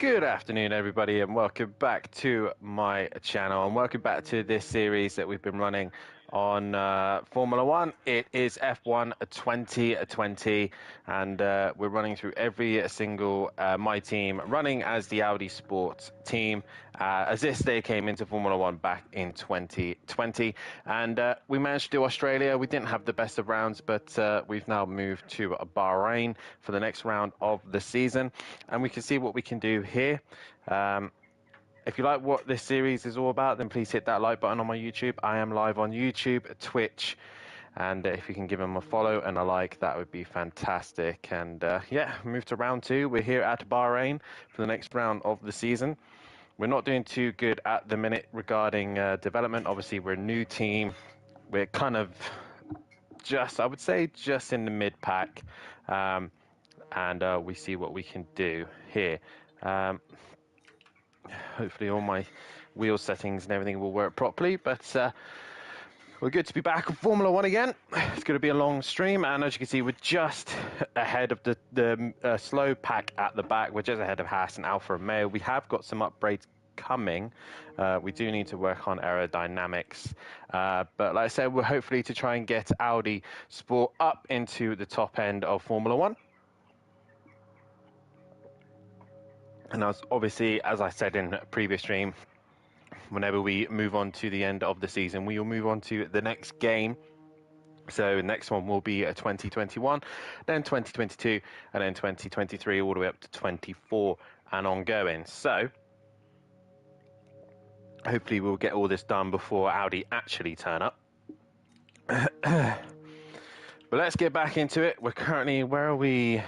Good afternoon, everybody, and welcome back to my channel, and welcome back to this series that we've been running on Formula One. It is F1 2020, and we're running through every single my team running as the Audi Sport team, as this they came into Formula One back in 2020, and we managed to do Australia. We didn't have the best of rounds, but we've now moved to Bahrain for the next round of the season, and we can see what we can do here. If you like what this series is all about, then please hit that like button on my YouTube. I am live on YouTube, Twitch, and if you can give them a follow and a like, that would be fantastic. And yeah, move to round two. We're here at Bahrain for the next round of the season. We're not doing too good at the minute regarding development. Obviously, we're a new team. We're kind of just, I would say, just in the mid-pack. And we see what we can do here. Hopefully all my wheel settings and everything will work properly, but we're good to be back on Formula One again. It's going to be a long stream, and as you can see, we're just ahead of the slow pack at the back. We're just ahead of Haas and Alfa Romeo. We have got some upgrades coming. We do need to work on aerodynamics, but like I said, we're hopefully to try and get Audi Sport up into the top end of Formula One. And obviously, as I said in a previous stream, whenever we move on to the end of the season, we will move on to the next game. So the next one will be 2021, then 2022, and then 2023, all the way up to 24 and ongoing. So hopefully we'll get all this done before Audi actually turn up. But let's get back into it. We're currently, where are we?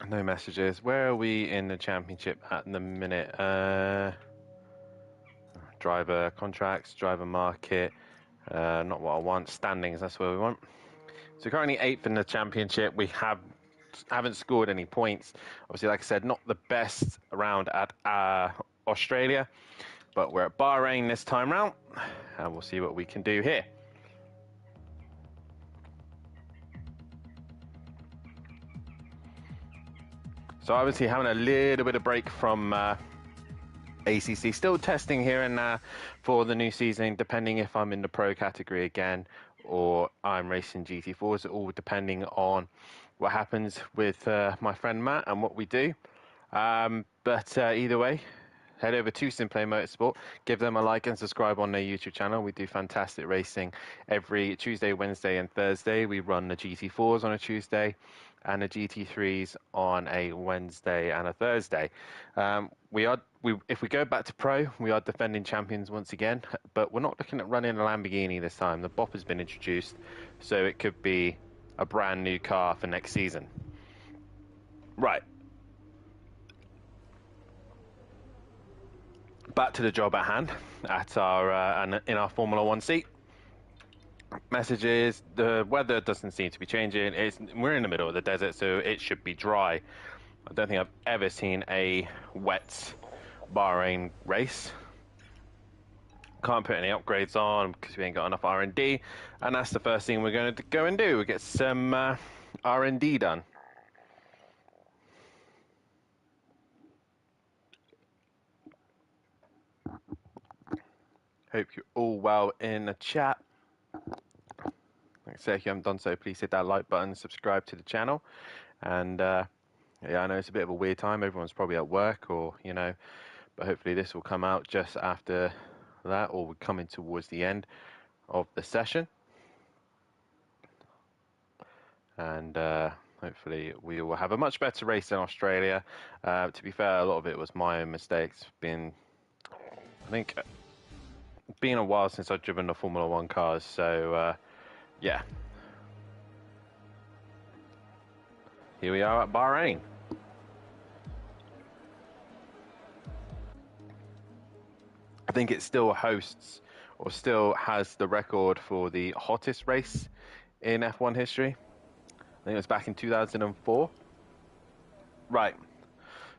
No messages. Where are we in the championship at the minute? Driver contracts, driver market, not what I want. Standings, that's where we want. So currently 8th in the championship. We haven't scored any points. Obviously, like I said, not the best around at Australia, but we're at Bahrain this time round, and we'll see what we can do here. So obviously having a little bit of break from ACC, still testing here and there for the new season, depending if I'm in the pro category again or I'm racing GT4s, all depending on what happens with my friend Matt and what we do. But either way, head over to Simplay Motorsport, give them a like and subscribe on their YouTube channel. We do fantastic racing every Tuesday, Wednesday and Thursday. We run the GT4s on a Tuesday and the GT3s on a Wednesday and a Thursday. If we go back to pro, we are defending champions once again, but we're not looking at running a Lamborghini this time. The BOP has been introduced, so it could be a brand new car for next season. Right. Back to the job at hand at our in our Formula One seat. Messages: the weather doesn't seem to be changing. We're in the middle of the desert, so it should be dry. I don't think I've ever seen a wet Bahrain race. Can't put any upgrades on because we ain't got enough R&D, and that's the first thing we're going to go and do. We get some R&D done. Hope you're all well in the chat. Like I say, if you haven't done so, please hit that like button, subscribe to the channel. And yeah, I know it's a bit of a weird time. Everyone's probably at work or, you know, but hopefully this will come out just after that, or we're coming towards the end of the session. And hopefully we will have a much better race in Australia. To be fair, a lot of it was my own mistakes. I think it's been a while since I've driven the Formula One cars, so yeah. Here we are at Bahrain. I think it still hosts, or still has the record for the hottest race in F1 history. I think it was back in 2004. Right.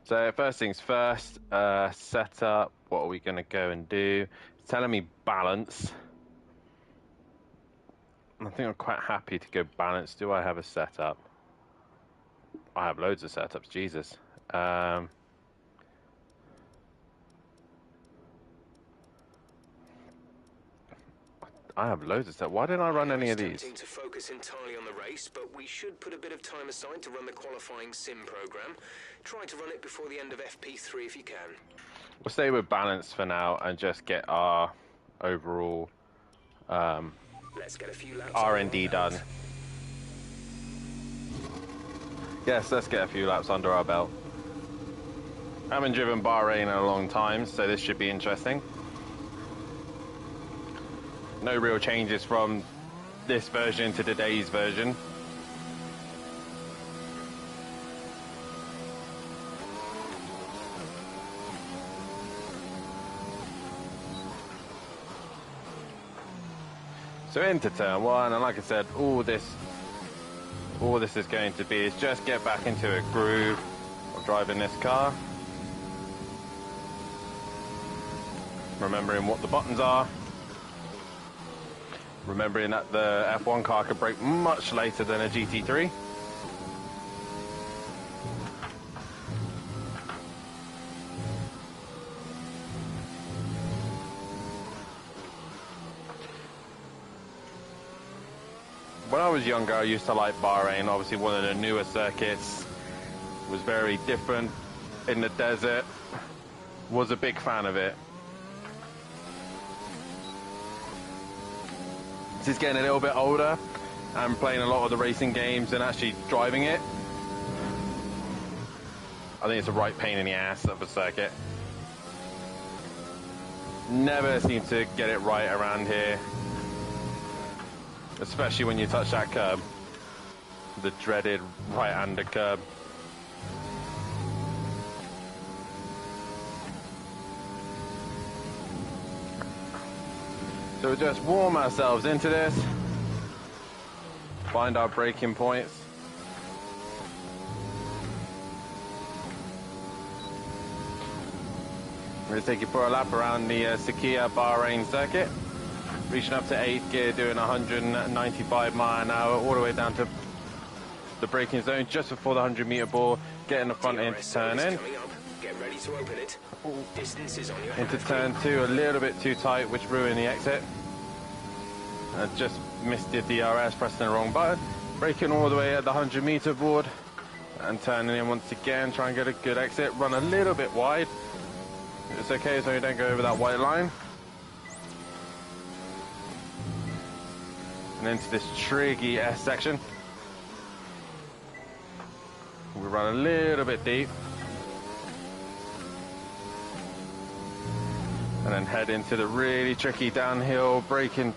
So first things first, setup. What are we going to go and do? It's telling me balance. I think I'm quite happy to go balance. Do I have a setup? I have loads of setups, Jesus. I have loads of stuff. Why didn't I run any of these? It's tempting to focus entirely on the race, but we should put a bit of time aside to run the qualifying sim program. Try to run it before the end of FP3 if you can. We'll stay with balance for now and just get our overall Let's get a few laps R&D done. Yes, let's get a few laps under our belt. I haven't driven Bahrain in a long time, so this should be interesting. No real changes from this version to today's version. So into turn one, and like I said, all this is going to be is just get back into a groove of driving this car. Remembering what the buttons are. Remembering that the F1 car could brake much later than a GT3. When I was younger, I used to like Bahrain, obviously one of the newer circuits. It was very different in the desert. Was a big fan of it. Since getting a little bit older and playing a lot of the racing games and actually driving it, I think it's a right pain in the ass of a circuit. Never seem to get it right around here. Especially when you touch that curb. The dreaded right-hander curb. So we'll just warm ourselves into this. Find our braking points. We're going to take you for a lap around the Sakhir Bahrain circuit. Reaching up to 8th gear, doing 195 mile an hour, all the way down to the braking zone, just before the 100-meter ball, getting the front end to turn in. Get ready to open it. Distance is on your into turn 2, a little bit too tight, which ruined the exit. I just missed the DRS, pressing the wrong button. Braking all the way at the 100-meter board, and turning in once again, try and get a good exit. Run a little bit wide. It's okay as long as you don't go over that white line. And into this tricky S section. We run a little bit deep. And then head into the really tricky downhill braking.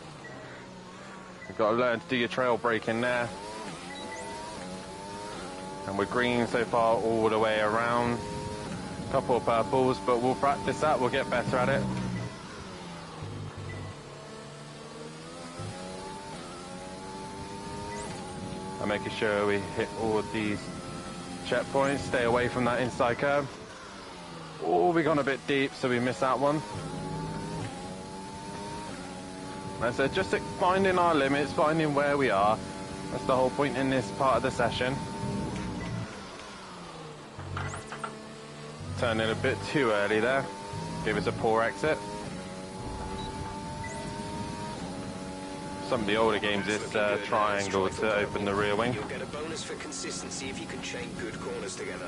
You've got to learn to do your trail braking there. And we're green so far all the way around. A couple of purples, but we'll practice that, we'll get better at it. And making sure we hit all of these checkpoints, stay away from that inside curve. Oh, we gone a bit deep, so we missed that one. Like I said, just finding our limits, finding where we are. That's the whole point in this part of the session. Turning a bit too early there. Give us a poor exit. Some of the older games, it's triangle to open the rear wing. You'll get a bonus for consistency if you can chain good corners together.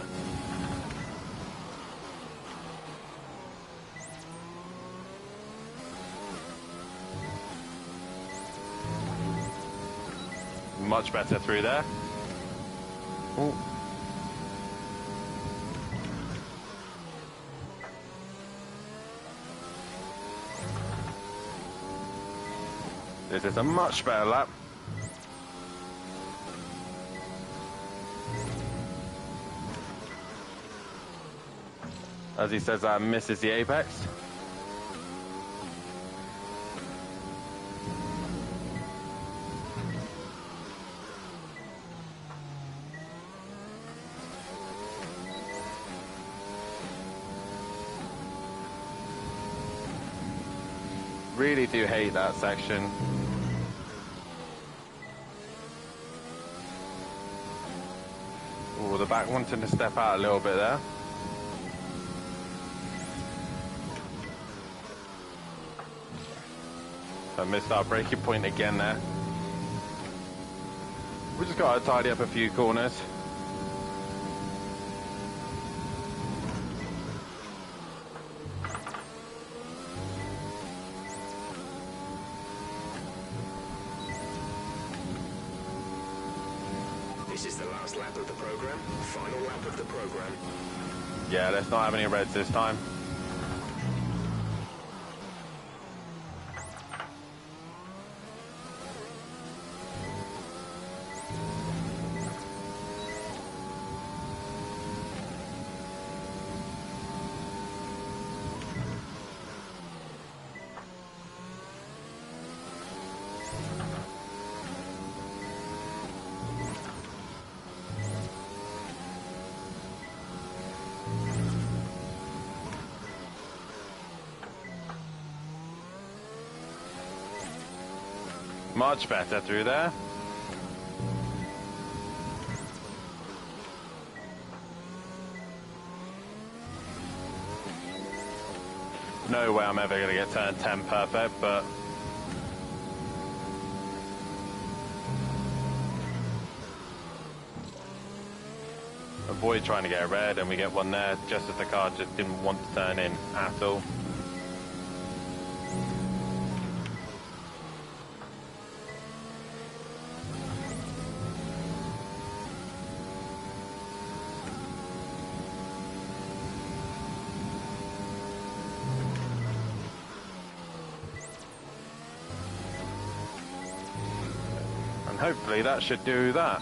Much better through there. Ooh. This is a much better lap. As he says, that misses the apex. Really do hate that section. Oh, the back wanting to step out a little bit there. I missed our braking point again there. We just got to tidy up a few corners. This is the last lap of the program, final lap of the program. Yeah, let's not have any reds this time. Much better through there. No way I'm ever going to get turn 10 perfect, but avoid trying to get a red, and we get one there just as the car just didn't want to turn in at all. And hopefully that should do that.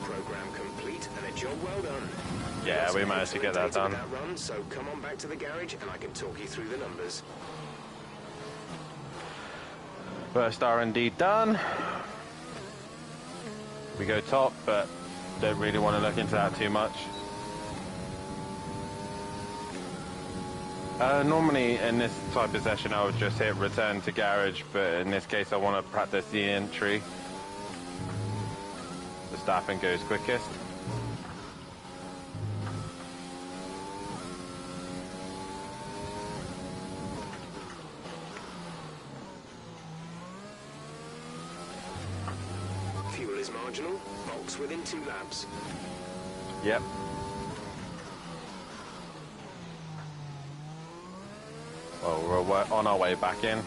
Program complete and a job well done. Yeah, we managed to get that done. Run, so come on back to the garage and I can talk you through the numbers. First R&D done. We go top, but don't really want to look into that too much. Normally in this type of session I would just hit return to garage, but in this case I want to practice the entry. The staffing goes quickest. Fuel is marginal, box within 2 laps. Yep. Well, we're on our way back in.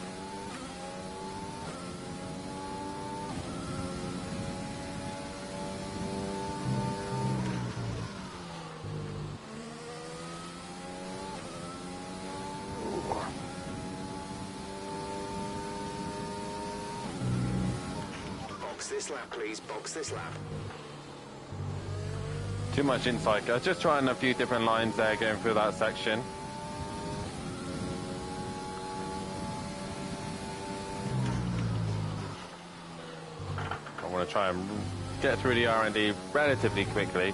Box this lap, please. Box this lap. Too much inside. I was just trying a few different lines there going through that section. I want to try and get through the R&D relatively quickly.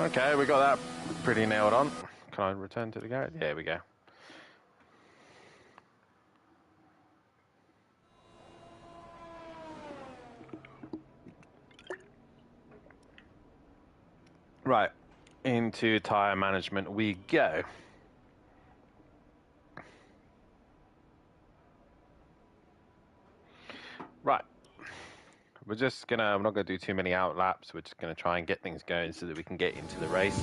Okay, we got that pretty nailed on. Can I return to the garage? There we go. Right, into tyre management we go. Right, we're not gonna do too many out laps. We're just gonna try and get things going so that we can get into the race.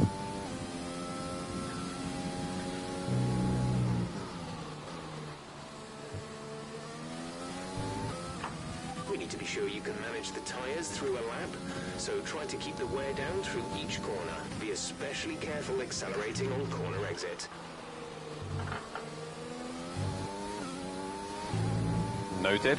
We need to be sure you can manage the tyres through a lap, so try to keep the wear down through each corner. Be especially careful accelerating on corner exit. Noted.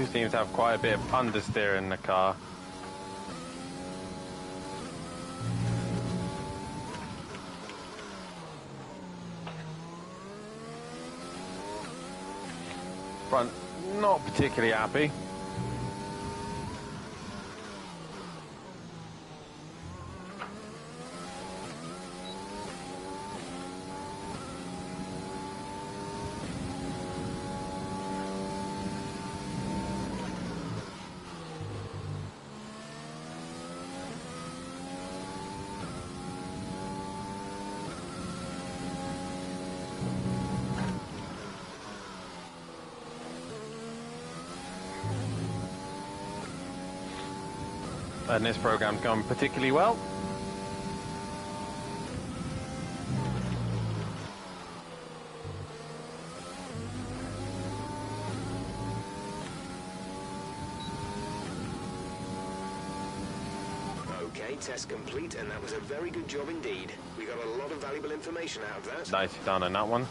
do seem to have quite a bit of understeer in the car. Front, not particularly happy. And this program's gone particularly well. Okay, test complete, and that was a very good job indeed. We got a lot of valuable information out of that. Nicely done on that one.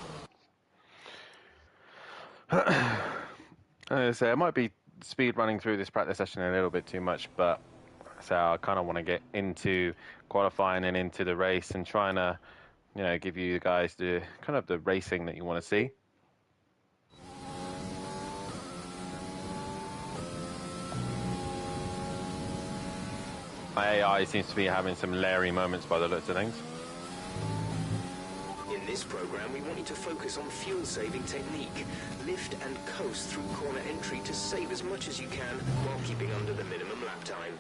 So it might be speed running through this practice session a little bit too much, but so I kind of want to get into qualifying and into the race and trying to, you know, give you guys the kind of the racing that you want to see. My AI seems to be having some Larry moments by the looks of things. In this program, we want you to focus on fuel-saving technique. Lift and coast through corner entry to save as much as you can while keeping under the minimum lap time.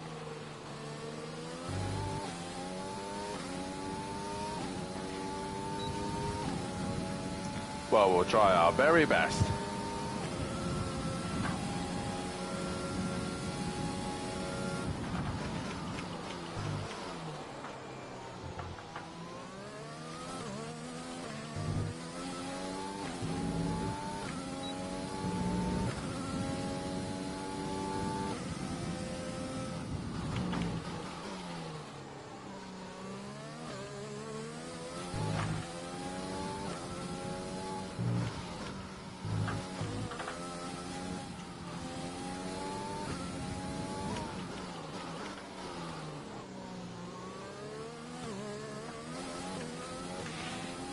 Well, we'll try our very best.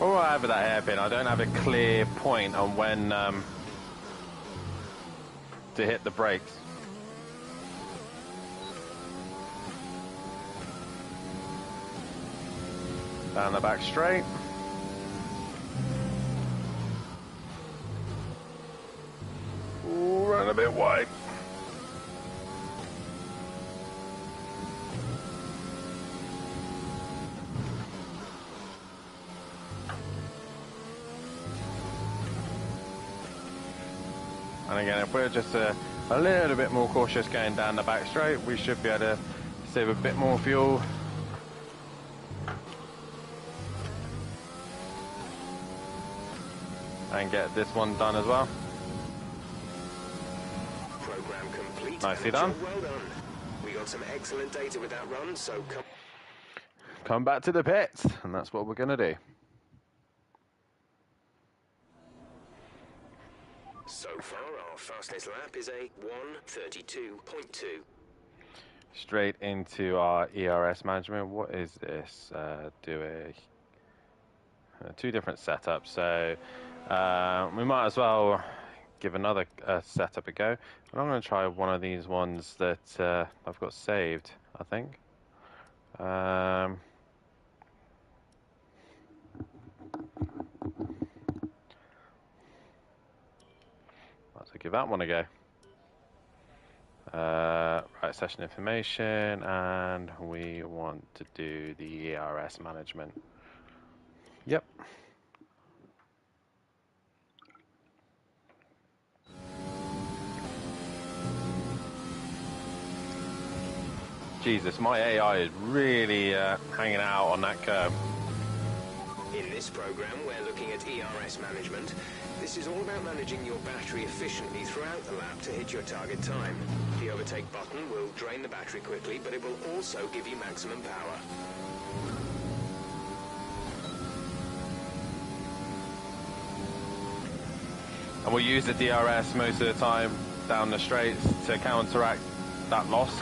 All I have with that hairpin, I don't have a clear point on when to hit the brakes. Down the back straight. Ooh, run a bit wide. And again, if we're just a little bit more cautious going down the back straight, we should be able to save a bit more fuel. And get this one done as well. Program complete. Nicely done. Well done. We got some excellent data with that run, so come back to the pits, and that's what we're going to do. So far, our fastest lap is a 1:32.2. Straight into our ERS management. What is this? Do two different setups. So we might as well give another setup a go. And I'm going to try one of these ones that I've got saved, I think. So give that one a go. Right, session information, and we want to do the ERS management. Yep. Jesus, my AI is really hanging out on that curve. In this program, we're looking at ERS management. This is all about managing your battery efficiently throughout the lap to hit your target time. The overtake button will drain the battery quickly, but it will also give you maximum power. And we'll use the DRS most of the time down the straights to counteract that loss.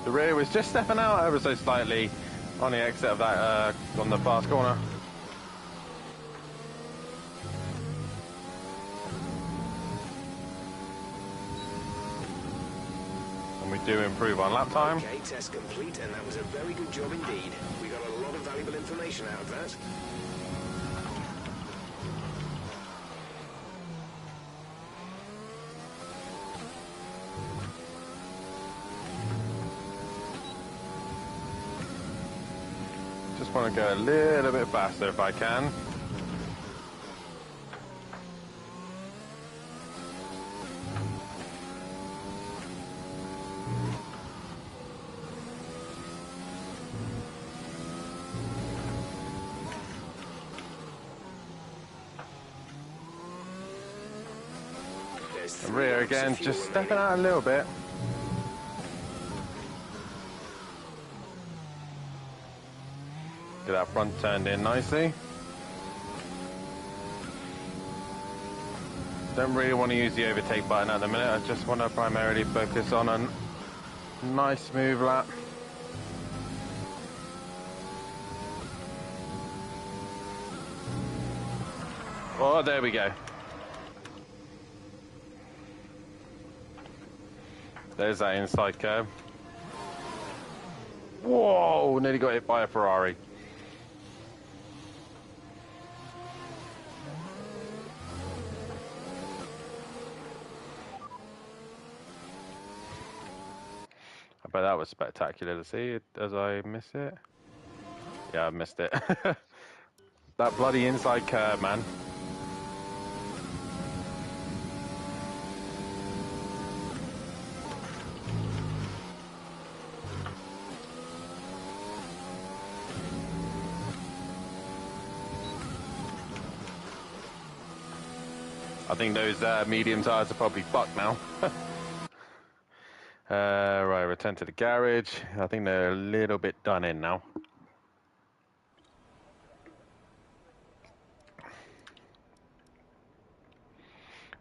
The rear was just stepping out ever so slightly on the exit of that, on the fast corner. And we do improve on lap time. Okay, test complete, and that was a very good job indeed. We got a lot of valuable information out of that. Just want to go a little bit faster if I can. And rear again, just stepping out a little bit. Get that front turned in nicely. Don't really want to use the overtake button at the minute. I just want to primarily focus on a nice smooth lap. Oh, there we go. There's that inside curve. Whoa, nearly got hit by a Ferrari. I bet that was spectacular to see. As I miss it? Yeah, I missed it. That bloody inside curve, man. I think those medium tires are probably fucked now. Right, return to the garage. I think they're a little bit done in now.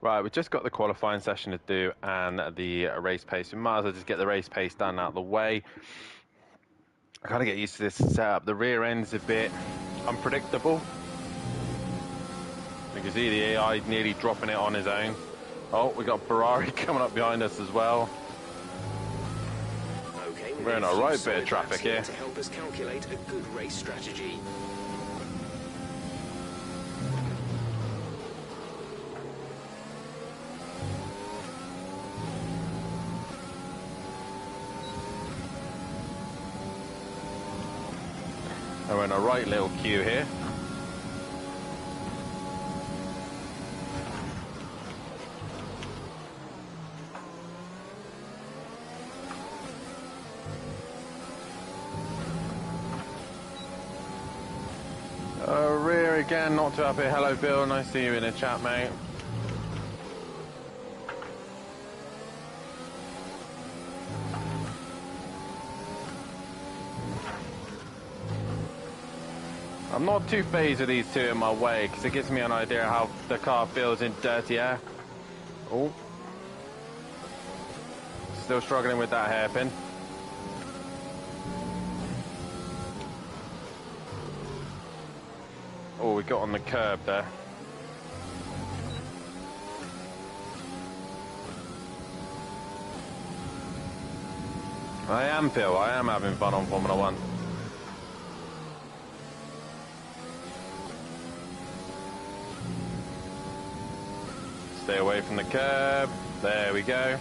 Right, we've just got the qualifying session to do and the race pace. We might as well just get the race pace done out of the way. I kind of get used to this setup. The rear end's a bit unpredictable. You can see the AI nearly dropping it on his own. Oh, we got Ferrari coming up behind us as well. Okay, we're in a right bit of traffic here. To help us calculate a good race strategy. We're in a right little queue here. Rear again, not too happy. Hello, Bill. Nice to see you in the chat, mate. I'm not too phased with these two in my way because it gives me an idea how the car feels in dirty air. Oh. Still struggling with that hairpin. Oh, we got on the curb there. I am, Phil. I am having fun on Formula One. Stay away from the curb. There we go.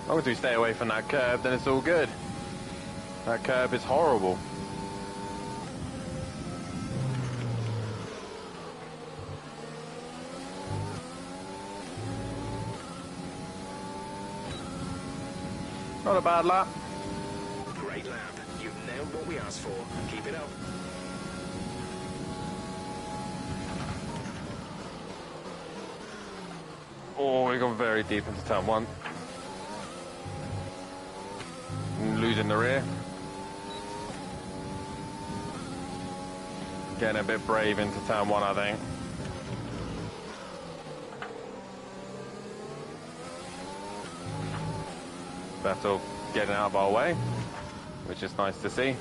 As long as we stay away from that curb, then it's all good. That curb is horrible. Not a bad lap. Great lap. You've nailed what we asked for. Keep it up. Oh, we got very deep into turn one. Losing the rear. Getting a bit brave into turn one, I think. Vettel getting out of our way, which is nice to see.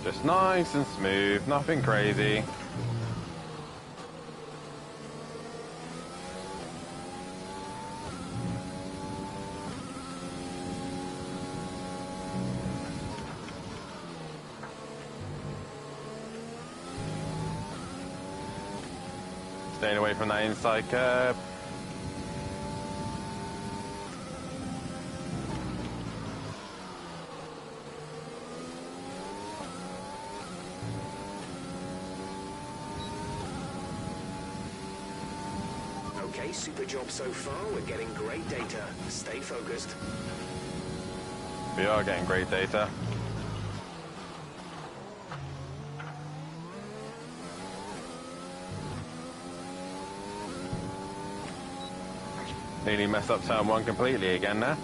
Just nice and smooth, nothing crazy. Staying away from that inside curb. Okay, super job so far. We're getting great data. Stay focused. We are getting great data. Nearly messed up turn one completely again there.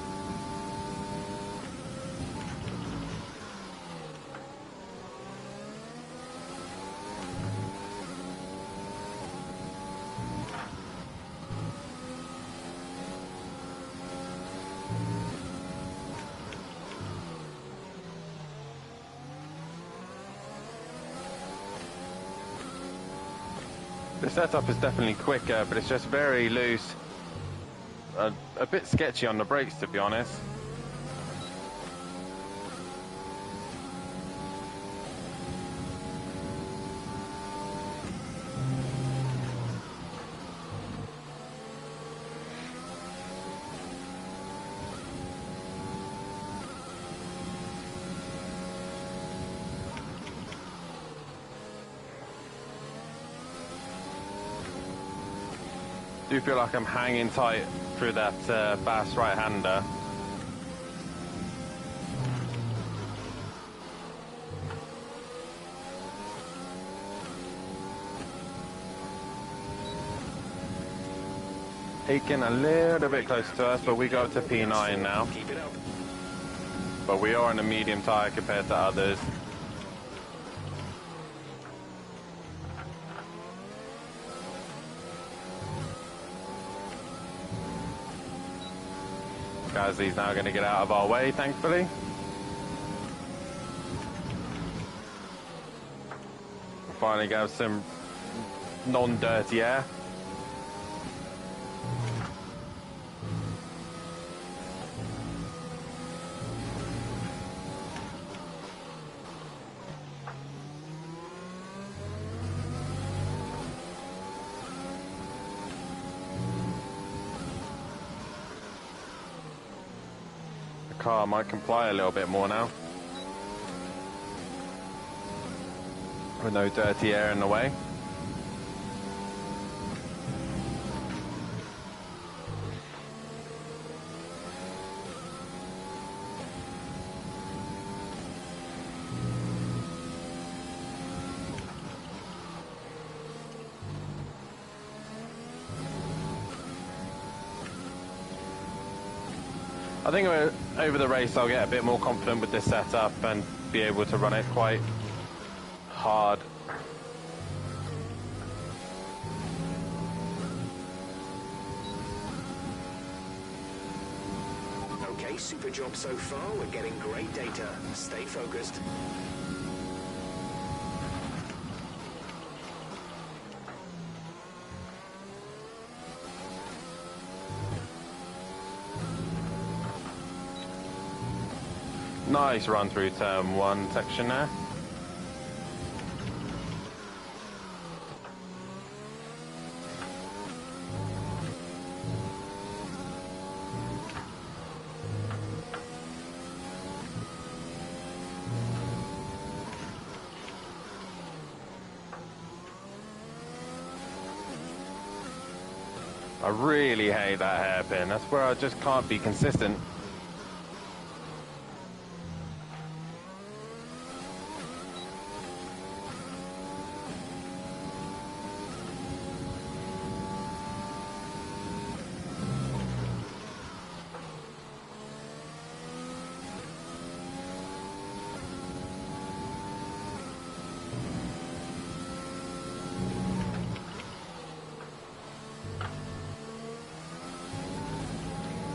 The setup is definitely quicker, but it's just very loose. A bit sketchy on the brakes, to be honest. Do feel like I'm hanging tight through that fast right-hander. Taking a little bit closer to us, but we go up to P9 now. Keep it up. But we are in a medium tyre compared to others. Gasly's now going to get out of our way, thankfully. We're finally going to have some non-dirty air. Car might comply a little bit more now with no dirty air in the way. I think over the race I'll get a bit more confident with this setup and be able to run it quite hard. Okay, super job so far. We're getting great data. Stay focused. Nice run through turn 1 section there. I really hate that hairpin. That's where I just can't be consistent.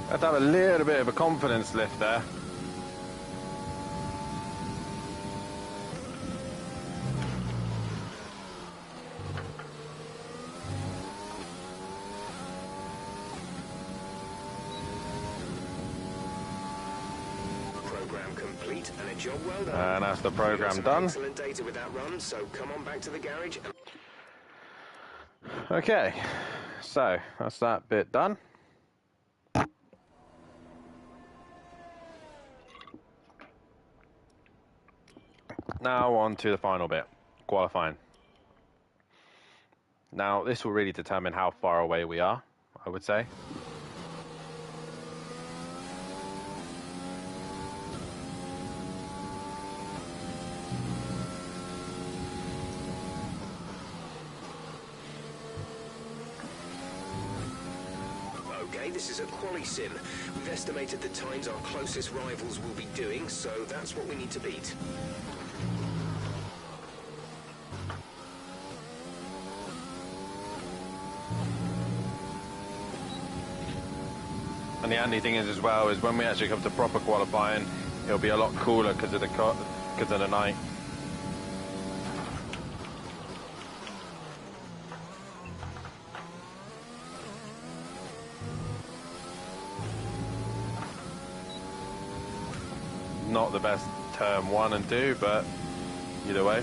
I had to have a little bit of a confidence lift there. Program complete and a job well done. And that's the program done. Excellent data with that run, so come on back to the garage. Okay, so that's that bit done. Now on to the final bit, qualifying. Now this will really determine how far away we are, I would say. Okay, this is a quali sim. We've estimated the times our closest rivals will be doing, so that's what we need to beat. And the handy thing is as well is when we actually come to proper qualifying, it'll be a lot cooler because of the night. Not the best turn 1 and 2, but either way.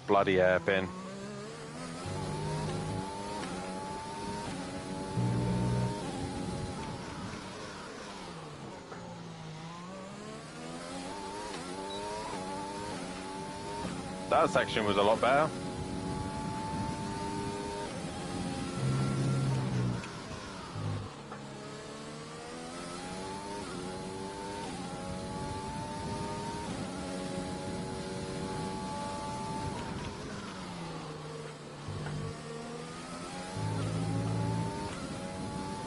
Bloody hairpin. That section was a lot better.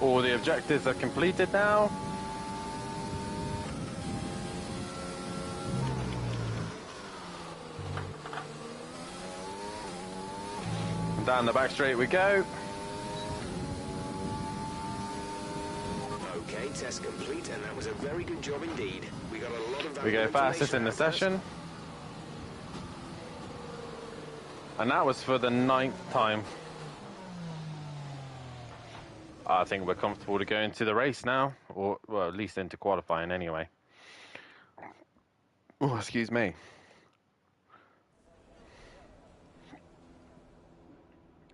All the objectives are completed now. Down the back straight we go. Okay, test complete, and that was a very good job indeed. We got a lot of We go valuable fastest in the information out of session. And that was for the 9th time. I think we're comfortable to go into the race now, or well, at least into qualifying anyway. Oh, excuse me.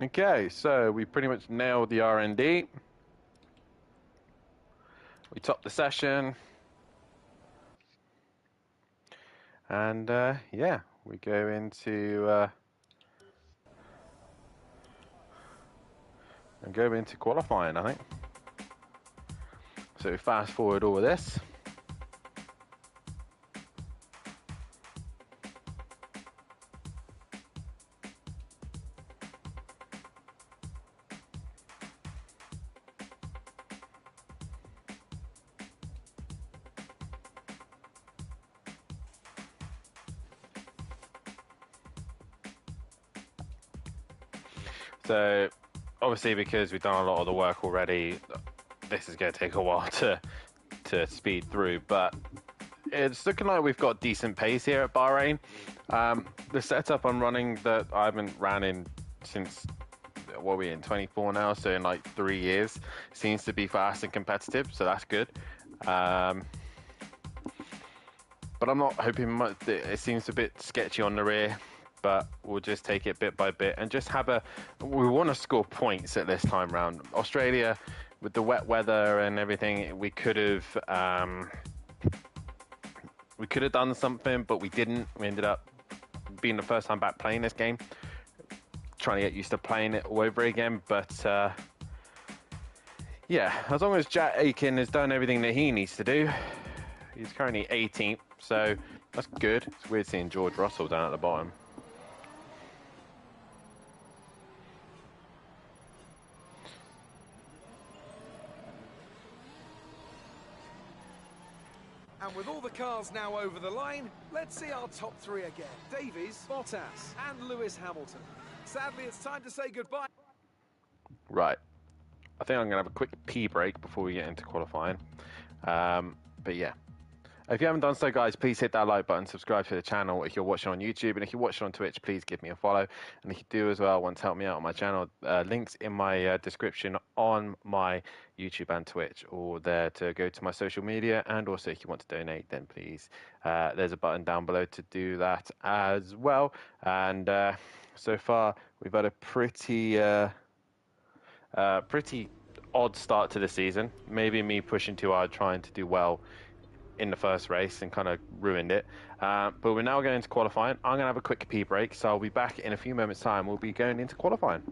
Okay, so we pretty much nailed the R&D. We topped the session. And yeah, we go into qualifying, I think. So fast forward all of this. So obviously, because we've done a lot of the work already, this is going to take a while to speed through, but it's looking like we've got decent pace here at Bahrain. The setup I'm running that I haven't ran in since, what are we in, 24 now, so in like 3 years, seems to be fast and competitive, so that's good. But I'm not hoping much. It seems a bit sketchy on the rear, but we'll just take it bit by bit and just have we want to score points at this time round. Australia, with the wet weather and everything, we could have done something, but we didn't. We ended up being the first time back playing this game, trying to get used to playing it all over again. But yeah, as long as Jack Aiken has done everything that he needs to do, he's currently 18th, so that's good. It's weird seeing George Russell down at the bottom. And with all the cars now over the line, let's see our top three again. Davies, Bottas and Lewis Hamilton. Sadly, it's time to say goodbye. Right. I think I'm going to have a quick pee break before we get into qualifying. But yeah. If you haven't done so, guys, please hit that like button, subscribe to the channel if you're watching on YouTube, and if you're watching on Twitch, please give me a follow. And if you do as well, want to help me out on my channel, links in my description on my YouTube and Twitch, or there to go to my social media. And also, if you want to donate, then please, there's a button down below to do that as well. And so far, we've had a pretty odd start to the season. Maybe me pushing too hard, trying to do well in the first race and kind of ruined it. But we're now going into qualifying. I'm going to have a quick pee break, so I'll be back in a few moments' time. We'll be going into qualifying.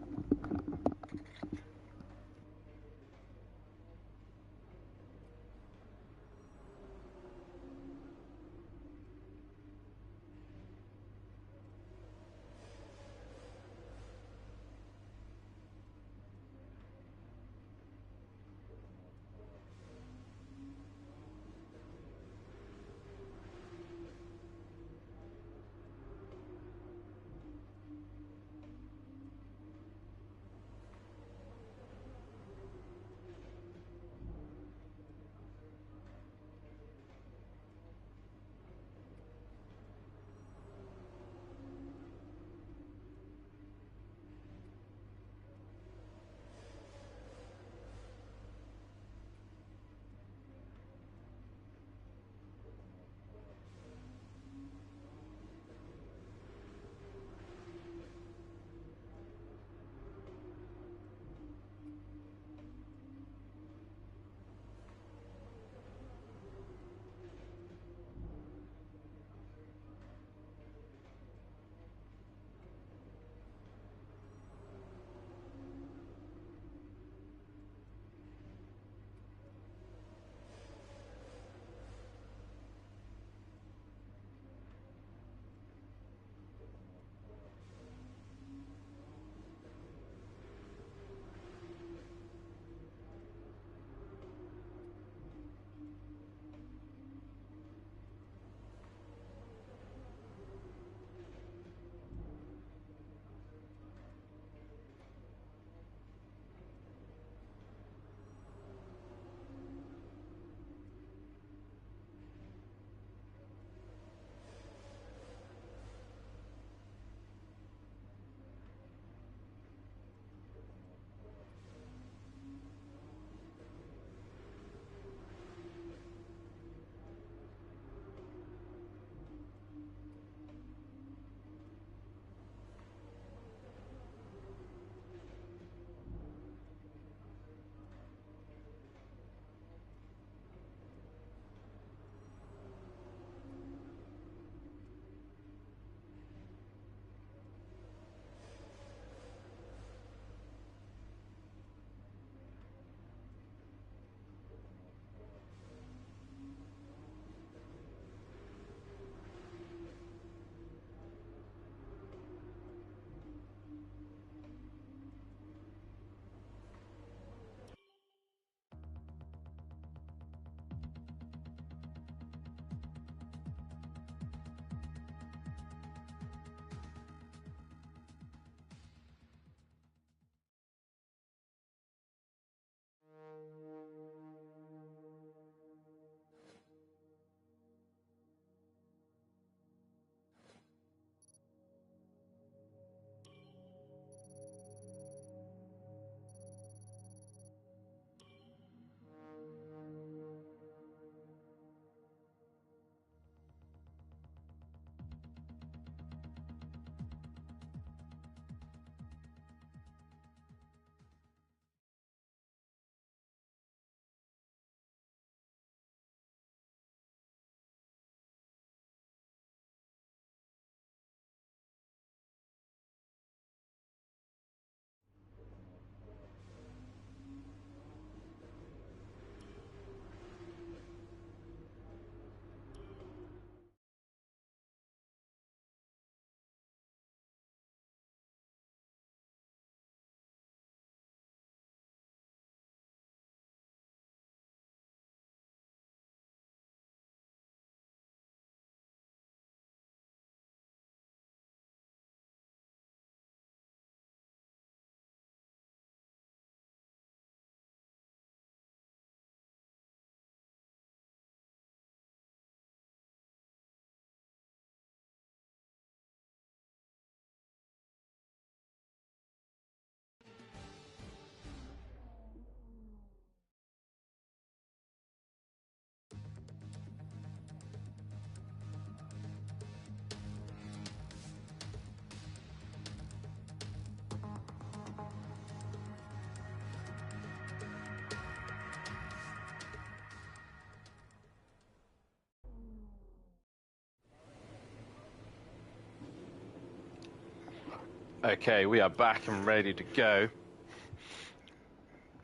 Okay, we are back and ready to go.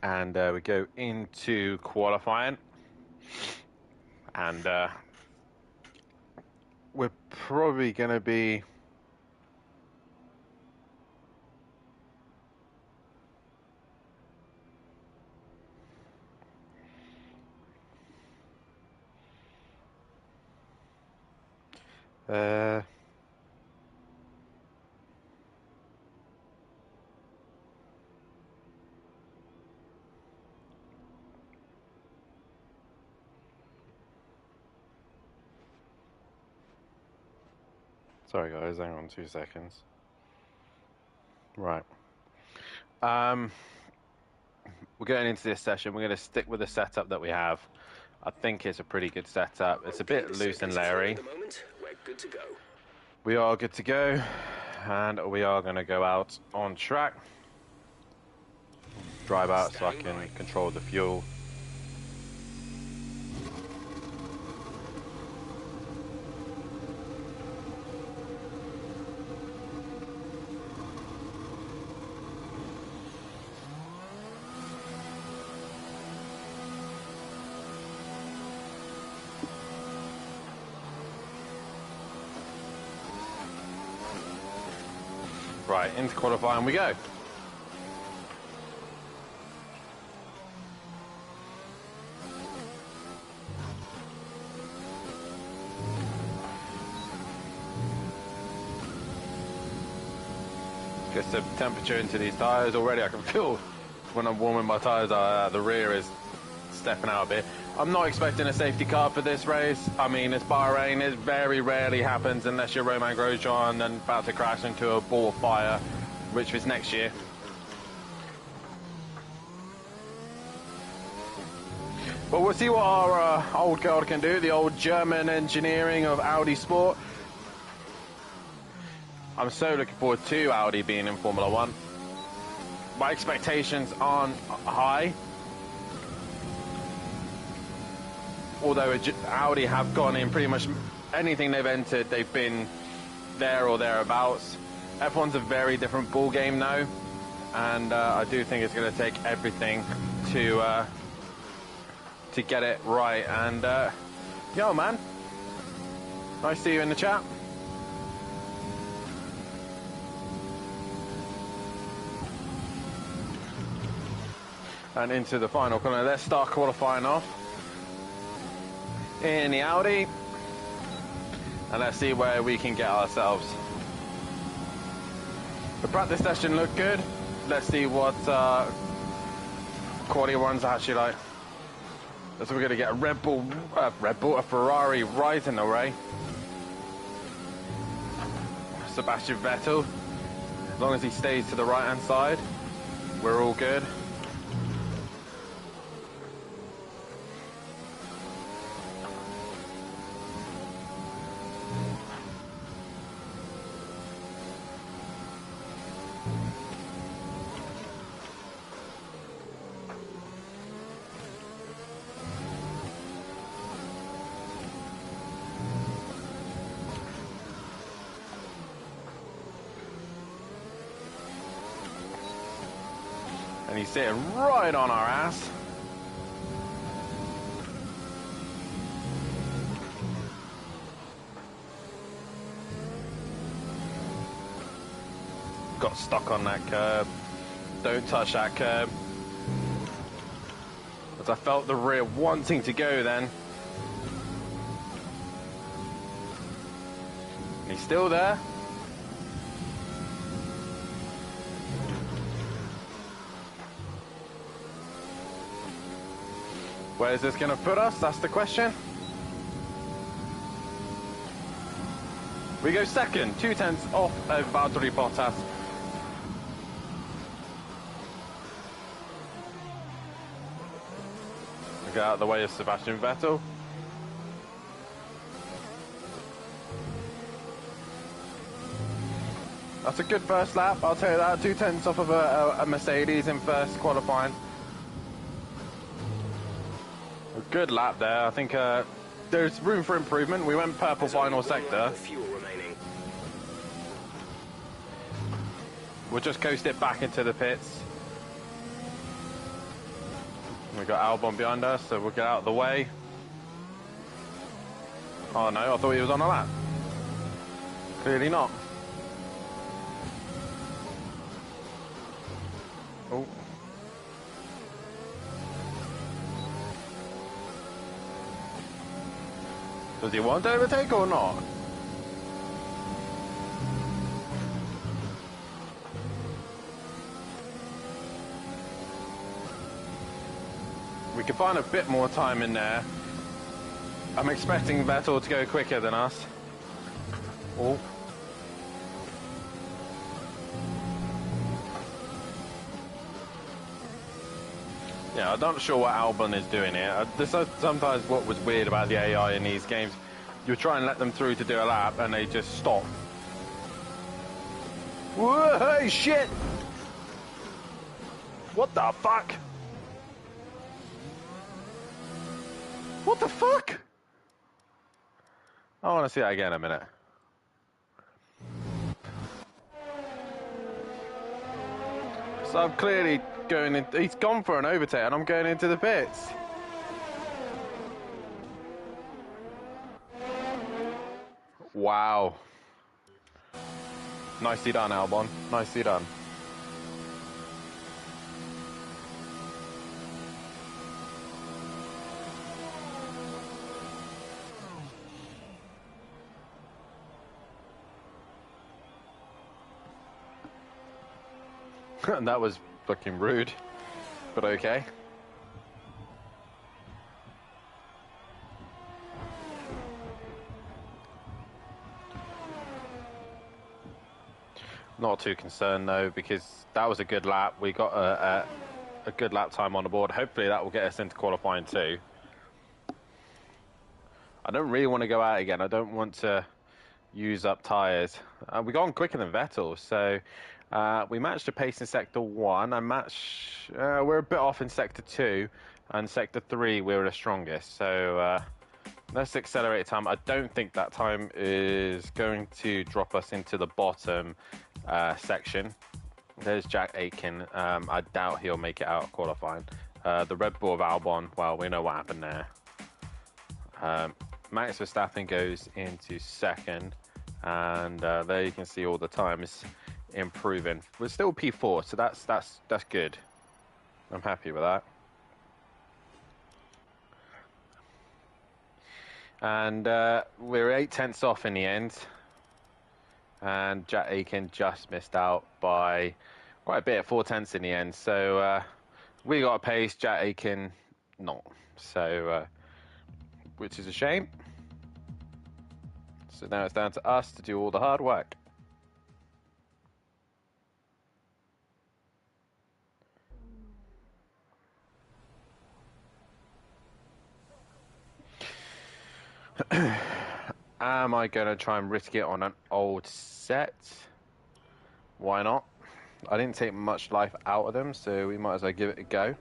And we go into qualifying. And we're probably going to be... Sorry guys, hang on 2 seconds. Right. We're getting into this session. We're going to stick with the setup that we have. I think it's a pretty good setup. It's a bit loose and leery. We are good to go, and we are going to go out on track. Drive out so I can control the fuel. Right, into qualifying we go. Gets the temperature into these tyres already. I can feel when I'm warming my tyres, the rear is stepping out a bit. I'm not expecting a safety car for this race. I mean, it's Bahrain. It very rarely happens unless you're Romain Grosjean and about to crash into a ball of fire, which was next year. But we'll see what our old guard can do, the old German engineering of Audi Sport. I'm so looking forward to Audi being in Formula 1. My expectations aren't high. Although Audi have gone in pretty much anything they've entered, they've been there or thereabouts. F1's a very different ball game now, and I do think it's going to take everything to get it right. And yo, man, nice to see you in the chat. And into the final corner. Let's start qualifying off in the Audi, and let's see where we can get ourselves. The practice session looked good. Let's see what quality ones are actually like. So we're going to get a Ferrari right in the way. Sebastian Vettel, as long as he stays to the right hand side, we're all good. And he's sitting right on our ass. Got stuck on that curb. Don't touch that curb. As I felt the rear wanting to go then. And he's still there. Where is this going to put us? That's the question. We go second, 2/10 off of Valtteri Bottas. We get out of the way of Sebastian Vettel. That's a good first lap, I'll tell you that. 2/10 off of a Mercedes in first qualifying. A good lap there. I think there's room for improvement. We went purple final sector. We'll just coast it back into the pits. We've got Albon behind us, so we'll get out of the way. Oh no, I thought he was on a lap. Clearly not. Oh. Does he want to overtake or not? We could find a bit more time in there. I'm expecting Vettel to go quicker than us. Oh. Yeah, I'm not sure what Albon is doing here. This is sometimes what was weird about the AI in these games. You try and let them through to do a lap and they just stop. Whoa, hey, shit! What the fuck? What the fuck? I want to see that again in a minute. So I'm clearly going in. He's gone for an overtake and I'm going into the pits. Wow. Nicely done, Albon. Nicely done. That was fucking rude, but okay. Not too concerned though, because that was a good lap. We got a good lap time on the board. Hopefully that will get us into qualifying too. I don't really want to go out again. I don't want to use up tyres. We got on quicker than Vettel, so we matched a pace in Sector 1. We're a bit off in Sector 2, and Sector 3 we were the strongest. So let's accelerate time. I don't think that time is going to drop us into the bottom section. There's Jack Aitken. I doubt he'll make it out of qualifying. The Red Bull of Albon, well, we know what happened there. Max Verstappen goes into second, and there you can see all the times improving. We're still P4, so that's good. I'm happy with that. And we're 8/10 off in the end, and Jack Aitken just missed out by quite a bit, 4/10 in the end. So we got a pace, Jack Aitken not. So which is a shame. So now it's down to us to do all the hard work. Am I going to try and risk it on an old set? Why not? I didn't take much life out of them, so we might as well give it a go.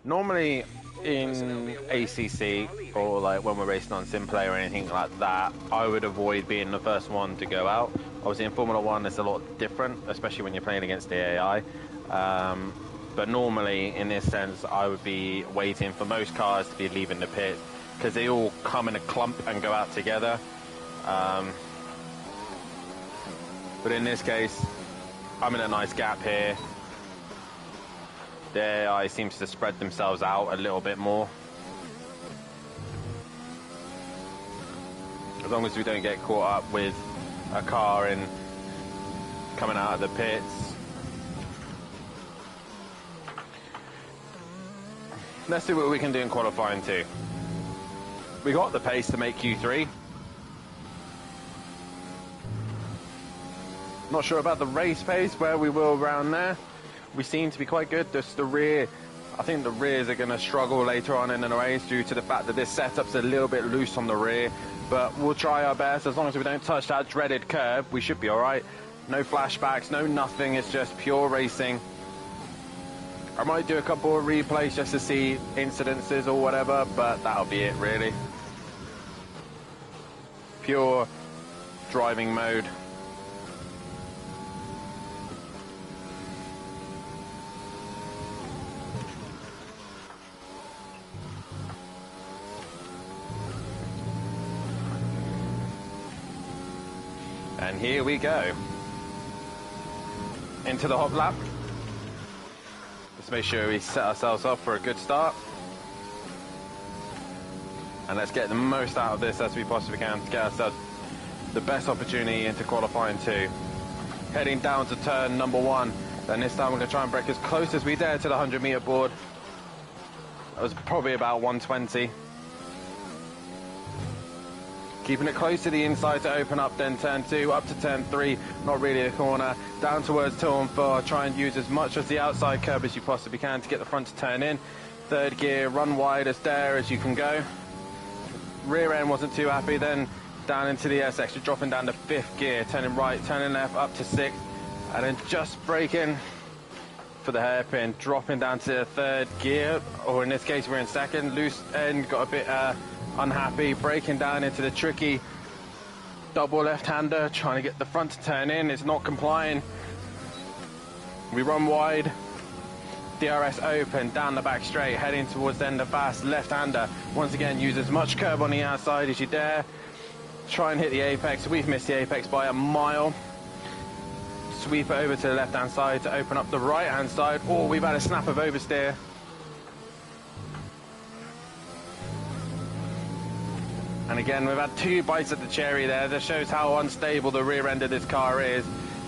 Normally in ACC or like when we're racing on SimPlay or anything like that, I would avoid being the first one to go out. Obviously in Formula 1 it's a lot different, especially when you're playing against the AI. But normally in this sense I would be waiting for most cars to be leaving the pit because they all come in a clump and go out together. But in this case, I'm in a nice gap here. The AI seems to spread themselves out a little bit more. As long as we don't get caught up with a car in coming out of the pits. Let's see what we can do in qualifying too. We got the pace to make Q3. Not sure about the race pace, where we will around there. We seem to be quite good. Just the rear, I think the rears are going to struggle later on in the race due to the fact that this setup's a little bit loose on the rear. But we'll try our best. As long as we don't touch that dreaded curb, we should be all right. No flashbacks, no nothing. It's just pure racing. I might do a couple of replays just to see incidences or whatever, but that'll be it really. Pure driving mode. And here we go. Into the hot lap. Let's make sure we set ourselves up for a good start. And let's get the most out of this as we possibly can to get ourselves the best opportunity into qualifying 2. Heading down to turn number 1. Then this time we're going to try and break as close as we dare to the 100-meter board. That was probably about 120. Keeping it close to the inside to open up, then turn 2, up to turn 3, not really a corner, down towards turn 4, try and use as much of the outside curb as you possibly can to get the front to turn in. Third gear, run wide as there as you can go. Rear end wasn't too happy, then down into the S extra, dropping down to 5th gear, turning right, turning left, up to 6th, and then just braking for the hairpin, dropping down to 3rd gear, or in this case we're in 2nd, loose end, got a bit unhappy, braking down into the tricky double left-hander, trying to get the front to turn in, it's not complying. We run wide, DRS open, down the back straight, heading towards the end of fast, left-hander. Once again, use as much curb on the outside as you dare. Try and hit the apex. We've missed the apex by a mile. Sweep it over to the left-hand side to open up the right-hand side. Oh, we've had a snap of oversteer. And again, we've had 2 bites at the cherry there. That shows how unstable the rear end of this car is.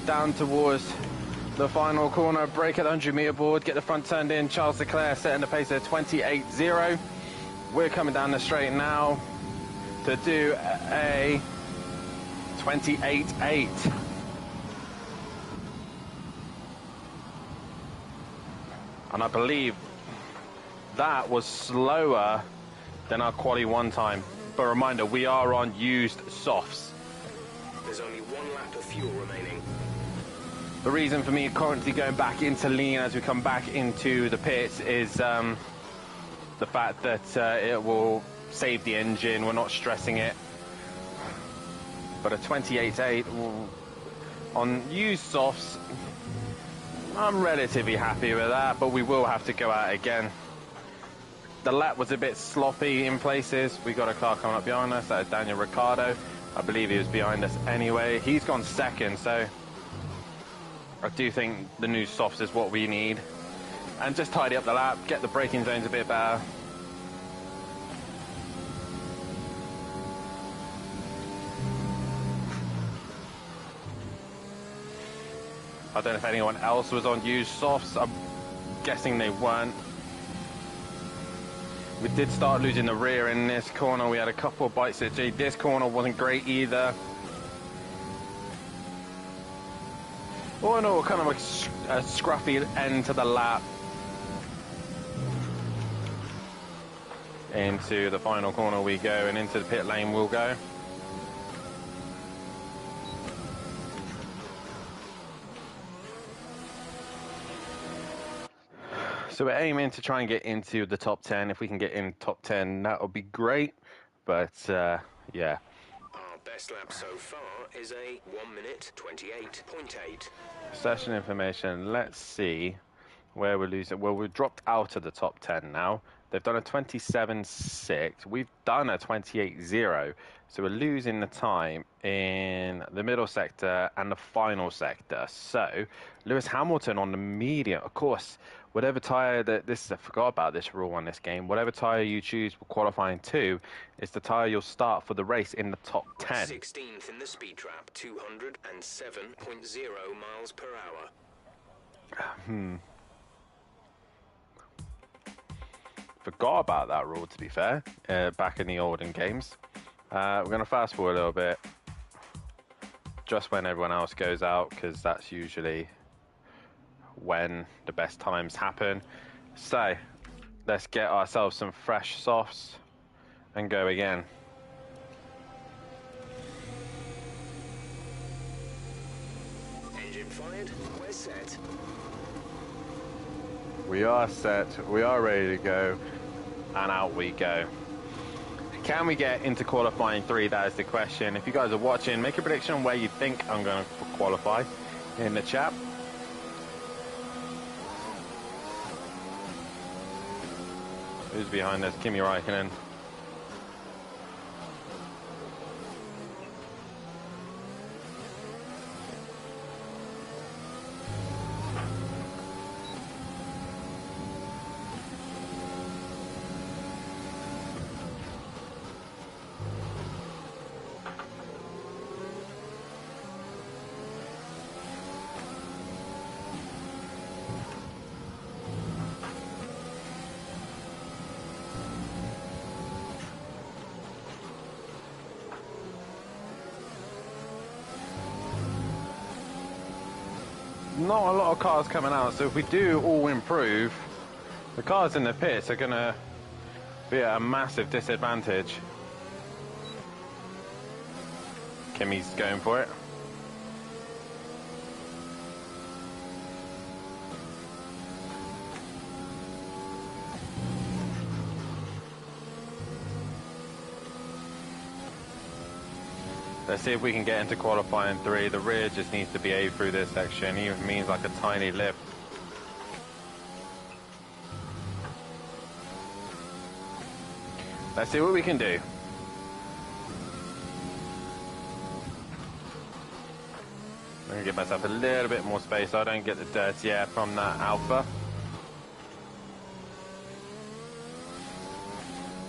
Down towards the final corner, brake at the 100-meter board, get the front turned in. Charles Leclerc setting the pace at 28.0. We're coming down the straight now to do a 28.8. And I believe that was slower than our quali 1 time. But reminder, we are on used softs. There's only 1 lap of fuel remaining. The reason for me currently going back into lean as we come back into the pits is the fact that it will save the engine. We're not stressing it. But a 28.8 on used softs, I'm relatively happy with that, but we will have to go out again. The lap was a bit sloppy in places. We got a car coming up behind us. That is Daniel Ricciardo. I believe he was behind us anyway. He's gone 2nd, so I do think the new softs is what we need. And just tidy up the lap, get the braking zones a bit better. I don't know if anyone else was on used softs. I'm guessing they weren't. We did start losing the rear in this corner. We had a couple of bites at G. This corner wasn't great either. All in all, kind of a scruffy end to the lap. Into the final corner we go, and into the pit lane we'll go. So we're aiming to try and get into the top 10. If we can get in top 10, that would be great. But, yeah. Our best lap so far is a 1 minute 28.8. Session information. Let's see where we're losing. Well, we've dropped out of the top 10 now. They've done a 27.6. We've done a 28.0. So we're losing the time in the middle sector and the final sector. So Lewis Hamilton on the medium, of course. Whatever tyre that I forgot about this rule on this game. Whatever tyre you choose for qualifying 2 is the tyre you'll start for the race in the top 10. 16th in the speed trap, 207.0 miles per hour. Forgot about that rule, to be fair, back in the olden games. We're going to fast forward a little bit, just when everyone else goes out, because that's usually when the best times happen. So let's get ourselves some fresh softs and go again. Engine fired, we're set. We are set, we are ready to go, and out we go. Can we get into qualifying 3? That is the question. If you guys are watching, make a prediction on where you think I'm going to qualify in the chat. Who's behind us? Kimi Räikkönen. Not a lot of cars coming out, so if we do all improve, the cars in the pits are going to be at a massive disadvantage. Kimi's going for it. Let's see if we can get into qualifying 3. The rear just needs to behave through this section, even means like a tiny lift. Let's see what we can do. I'm going to give myself a little bit more space so I don't get the dirty air from that Alpha.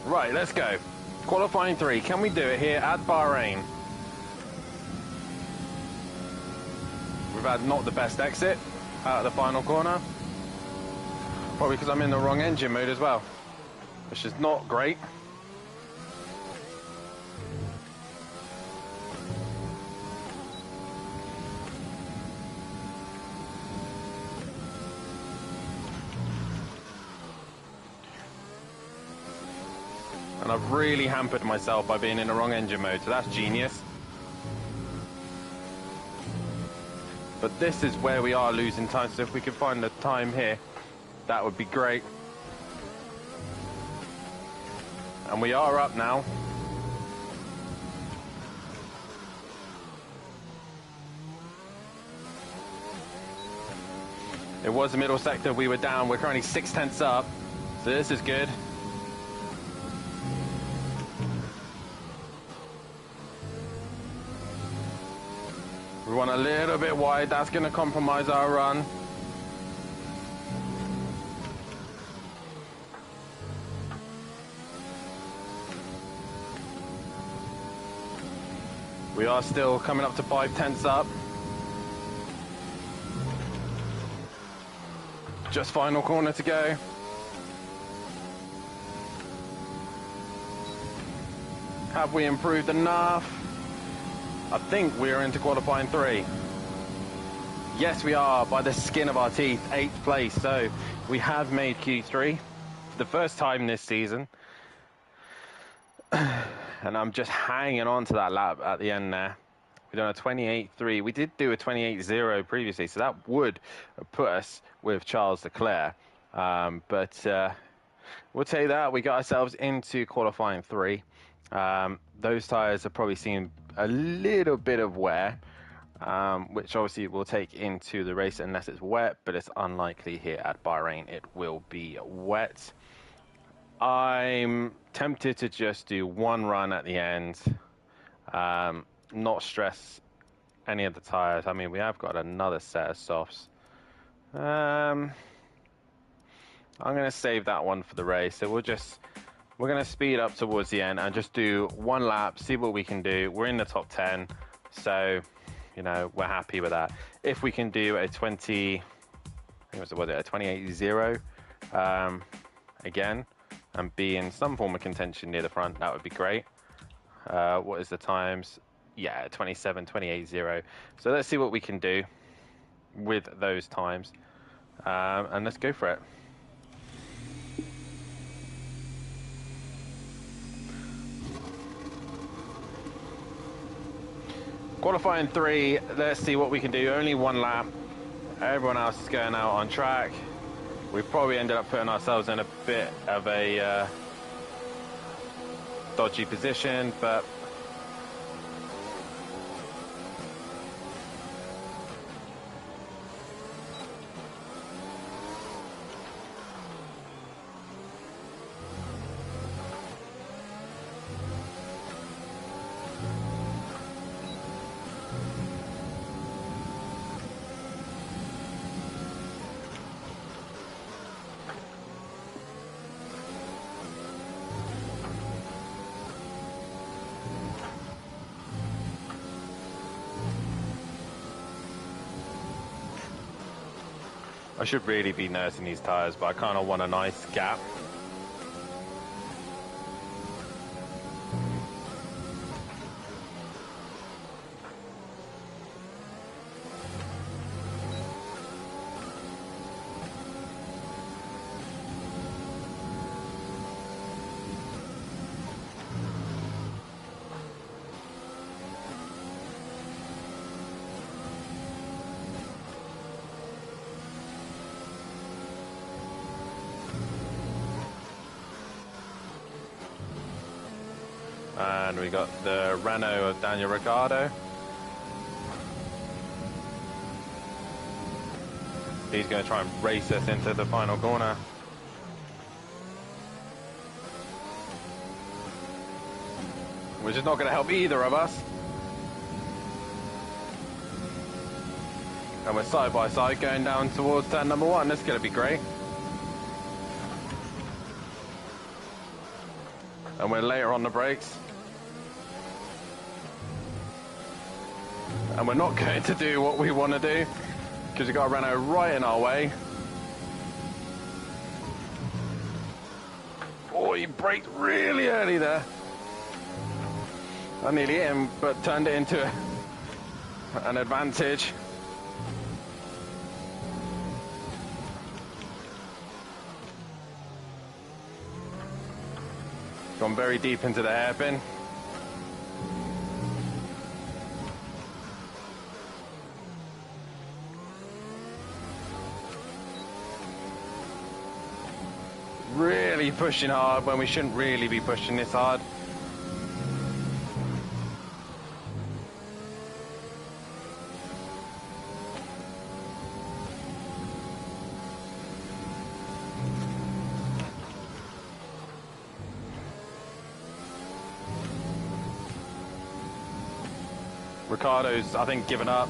Right, let's go. Qualifying 3. Can we do it here at Bahrain? We've had not the best exit out of the final corner. Probably because I'm in the wrong engine mode as well, which is not great. And I've really hampered myself by being in the wrong engine mode, so that's genius. But this is where we are losing time, so if we could find the time here, that would be great. And we are up now. It was the middle sector, we were down, we're currently 0.6 up, so this is good. We want a little bit wide, that's going to compromise our run. We are still coming up to 0.5 up. Just final corner to go. Have we improved enough? I think we're into qualifying 3. Yes, we are, by the skin of our teeth, 8th place. So we have made Q3 for the first time this season. And I'm just hanging on to that lap at the end there. We've done a 28.3. We did do a 28.0 previously, so that would put us with Charles Leclerc. But we'll take that. We got ourselves into qualifying 3. Those tyres have probably seen a little bit of wear, which obviously we'll take into the race unless it's wet, but it's unlikely here at Bahrain it will be wet. I'm tempted to just do one run at the end, not stress any of the tyres. I mean, we have got another set of softs. I'm going to save that one for the race, so we're going to speed up towards the end and just do one lap, see what we can do. We're in the top 10, so, you know, we're happy with that. If we can do a 28.0 again, and be in some form of contention near the front, that would be great. What is the times? Yeah, 28.0. So let's see what we can do with those times, and let's go for it. Qualifying 3, let's see what we can do. Only one lap. Everyone else is going out on track. We probably ended up putting ourselves in a bit of a dodgy position, but I should really be nursing these tyres, but I kind of want a nice gap. And we got the Renault of Daniel Ricciardo. He's going to try and race us into the final corner. Which is not going to help either of us. And we're side by side going down towards turn number 1. This is going to be great. And we're later on the brakes. And we're not going to do what we want to do because we've got a Renault right in our way. Oh, he braked really early there. I nearly hit him, but turned it into an advantage. Gone very deep into the hairpin. Really pushing hard when we shouldn't really be pushing this hard. Ricciardo's, I think, given up.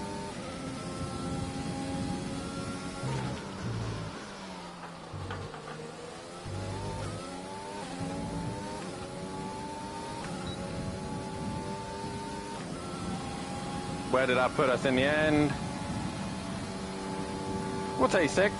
Where did that put us in the end? We'll take 6th.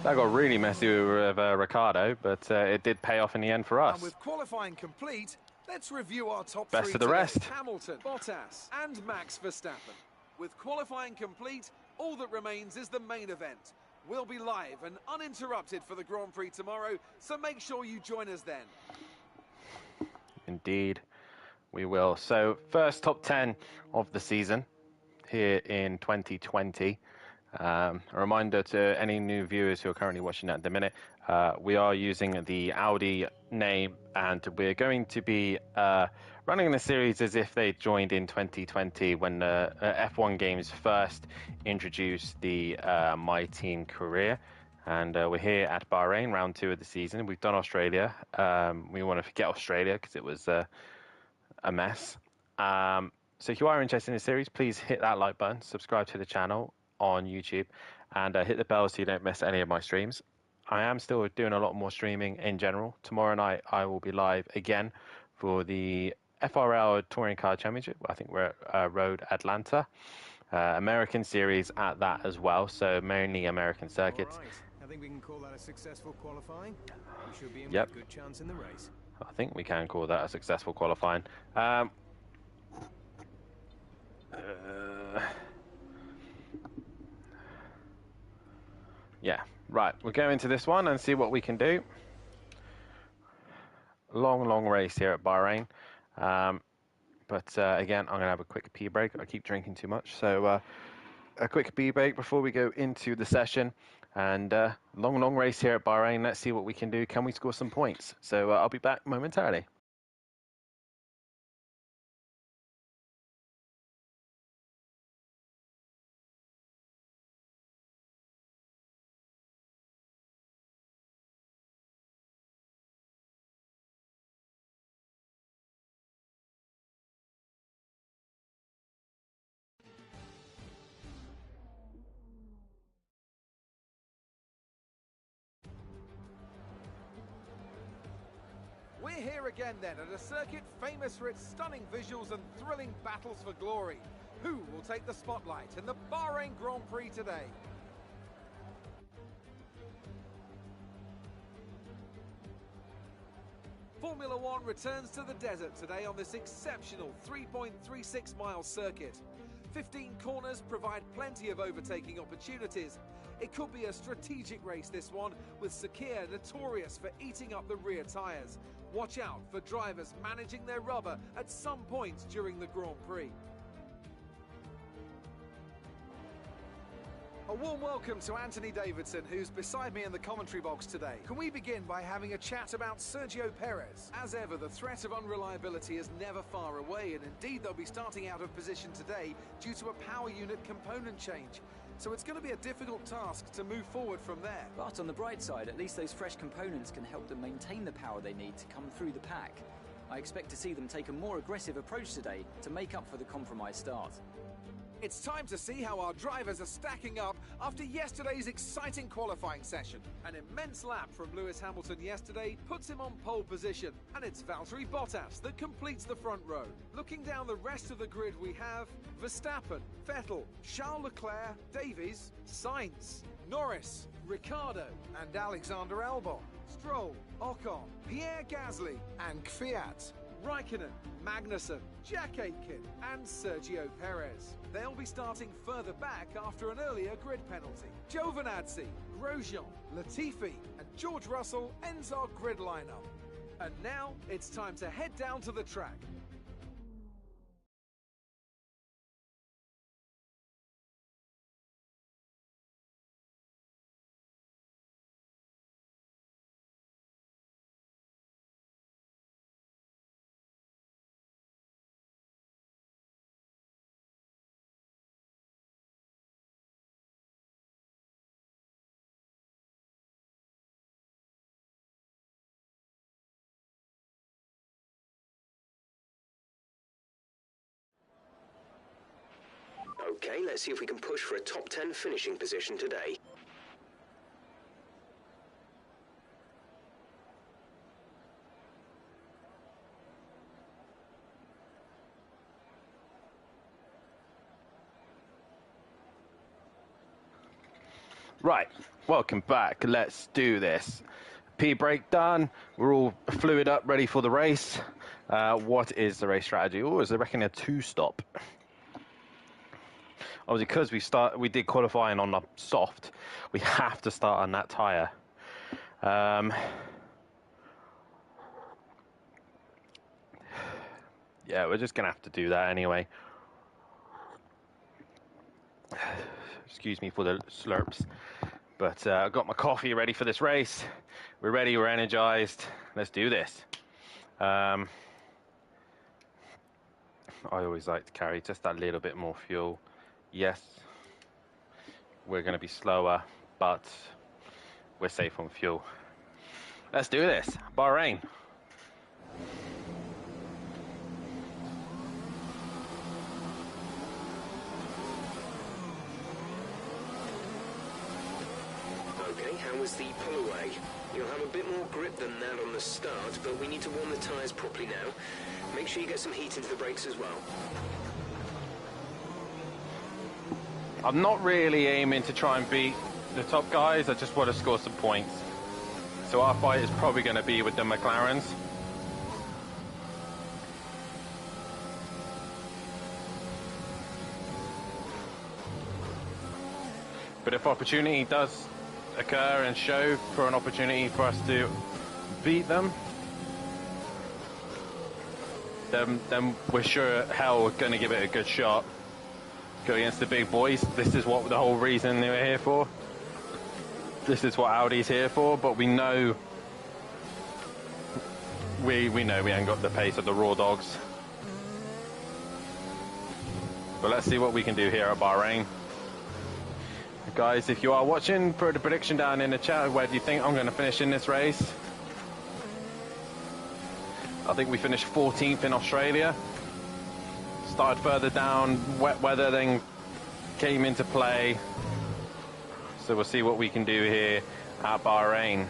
That got really messy with Ricciardo, but it did pay off in the end for us. And with qualifying complete, let's review our top Best 3 of the today. rest. Hamilton, Bottas and Max Verstappen. With qualifying complete, all that remains is the main event. We'll be live and uninterrupted for the Grand Prix tomorrow, so make sure you join us then. Indeed, we will. So, first top 10 of the season here in 2020. A reminder to any new viewers who are currently watching at the minute, we are using the Audi name, and we're going to be running the series as if they joined in 2020 when F1 Games first introduced the My Team career. And we're here at Bahrain, round 2 of the season. We've done Australia. We want to forget Australia because it was a mess. So if you are interested in the series, please hit that like button, subscribe to the channel on YouTube, and hit the bell so you don't miss any of my streams. I am still doing a lot more streaming in general. Tomorrow night I will be live again for the FRL Touring Car Championship. I think we're at Road Atlanta. American series at that as well, so mainly American circuits. Right. I think we can call that a successful qualifying. We should be in Yep. with a good chance in the race. I think we can call that a successful qualifying. Yeah, right. We'll go into this one and see what we can do. Long race here at Bahrain. But again, I'm going to have a quick pee break. I keep drinking too much. So a quick bee break before we go into the session. And long race here at Bahrain. Let's see what we can do. Can we score some points? So I'll be back momentarily. We're here again then at a circuit famous for its stunning visuals and thrilling battles for glory. Who will take the spotlight in the Bahrain Grand Prix today? Formula One returns to the desert today on this exceptional 3.36 mile circuit. 15 corners provide plenty of overtaking opportunities. It could be a strategic race, this one, with Sakir notorious for eating up the rear tyres. Watch out for drivers managing their rubber at some point during the Grand Prix. A warm welcome to Anthony Davidson, who's beside me in the commentary box today. Can we begin by having a chat about Sergio Perez? As ever, the threat of unreliability is never far away, and indeed they'll be starting out of position today due to a power unit component change. So it's going to be a difficult task to move forward from there. But on the bright side, at least those fresh components can help them maintain the power they need to come through the pack. I expect to see them take a more aggressive approach today to make up for the compromised start. It's time to see how our drivers are stacking up after yesterday's exciting qualifying session. An immense lap from Lewis Hamilton yesterday puts him on pole position, and it's Valtteri Bottas that completes the front row. Looking down the rest of the grid, we have Verstappen, Vettel, Charles Leclerc, Davies, Sainz, Norris, Ricciardo, and Alexander Albon, Stroll, Ocon, Pierre Gasly, and Kvyat. Raikkonen, Magnussen, Jack Aitken and Sergio Perez. They'll be starting further back after an earlier grid penalty. Giovinazzi, Grosjean, Latifi and George Russell ends our grid lineup. And now it's time to head down to the track. Okay, let's see if we can push for a top 10 finishing position today. Right, welcome back. Let's do this. P break done. We're all fluid up, ready for the race. What is the race strategy? Oh, is they reckon a two-stop? Obviously, because we did qualifying on the soft, we have to start on that tyre. Yeah, we're just gonna have to do that anyway. Excuse me for the slurps, but I've got my coffee ready for this race. We're ready, we're energized. Let's do this. I always like to carry just that little bit more fuel. Yes, we're going to be slower, but we're safe on fuel. Let's do this. Bahrain. Okay, how was the pull away? You'll have a bit more grip than that on the start, but we need to warm the tyres properly now. Make sure you get some heat into the brakes as well. I'm not really aiming to try and beat the top guys. I just want to score some points. So our fight is probably going to be with the McLarens. But if opportunity does occur and show for an opportunity for us to beat them, then we're sure hell we're going to give it a good shot. Go against the big boys. This is what the whole reason they were here for. This is what Audi's here for, but we know we know we ain't got the pace of the raw dogs. But let's see what we can do here at Bahrain. Guys, if you are watching, put a prediction down in the chat. Where do you think I'm going to finish in this race? I think we finished 14th in Australia. Started further down, wet weather then came into play. So we'll see what we can do here at Bahrain.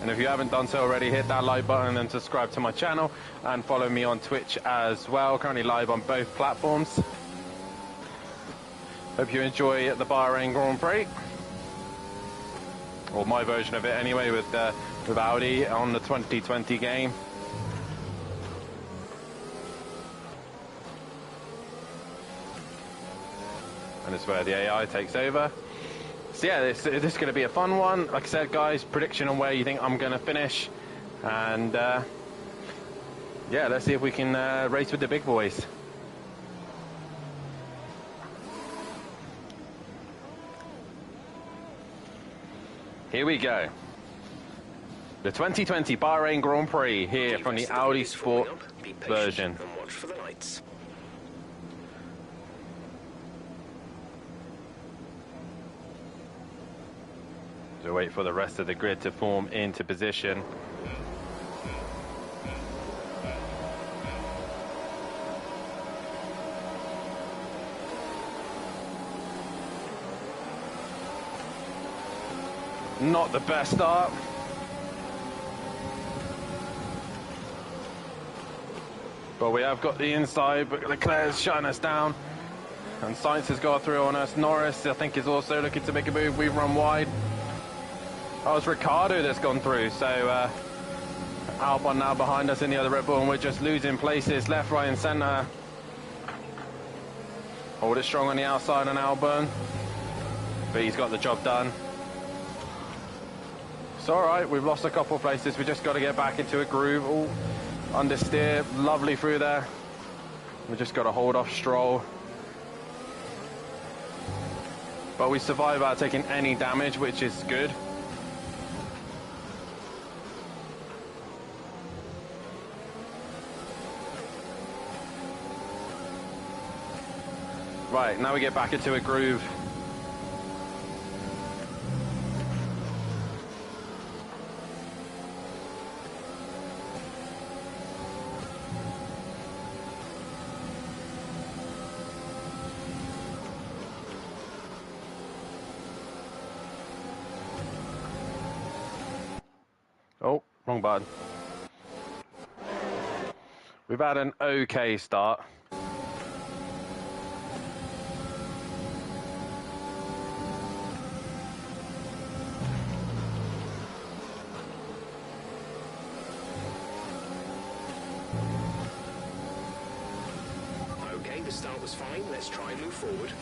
And if you haven't done so already, hit that like button and subscribe to my channel and follow me on Twitch as well. Currently live on both platforms. Hope you enjoy the Bahrain Grand Prix. Or my version of it anyway, with Audi on the 2020 game. And it's where the AI takes over. So yeah, this is going to be a fun one. Like I said, guys, prediction on where you think I'm going to finish. And yeah, let's see if we can race with the big boys. Here we go. The 2020 Bahrain Grand Prix here from the Audi Sport version. And watch for the lights. So wait for the rest of the grid to form into position. Not the best start. But we have got the inside, but Leclerc's shutting us down. And Sainz has got through on us. Norris, I think, is also looking to make a move. We've run wide. Oh, it's Ricciardo that's gone through. So Albon now behind us in the other Red Bull, and we're just losing places left, right, and centre. Hold it strong on the outside on Albon. But he's got the job done. It's all right. We've lost a couple of places. We just got to get back into a groove. Ooh, understeer, lovely through there. We just got to hold off Stroll. But we survive without taking any damage, which is good. Right, now we get back into a groove. Oh, wrong button. We've had an okay start. Okay, the start was fine. Let's try and move forward.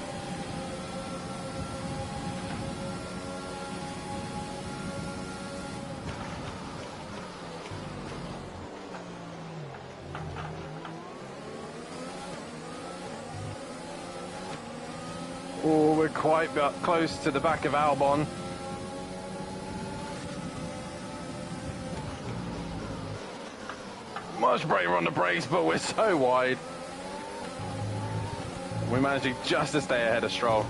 Oh, we're quite close to the back of Albon. Much braver on the brakes, but we're so wide. We managed just to stay ahead of Stroll.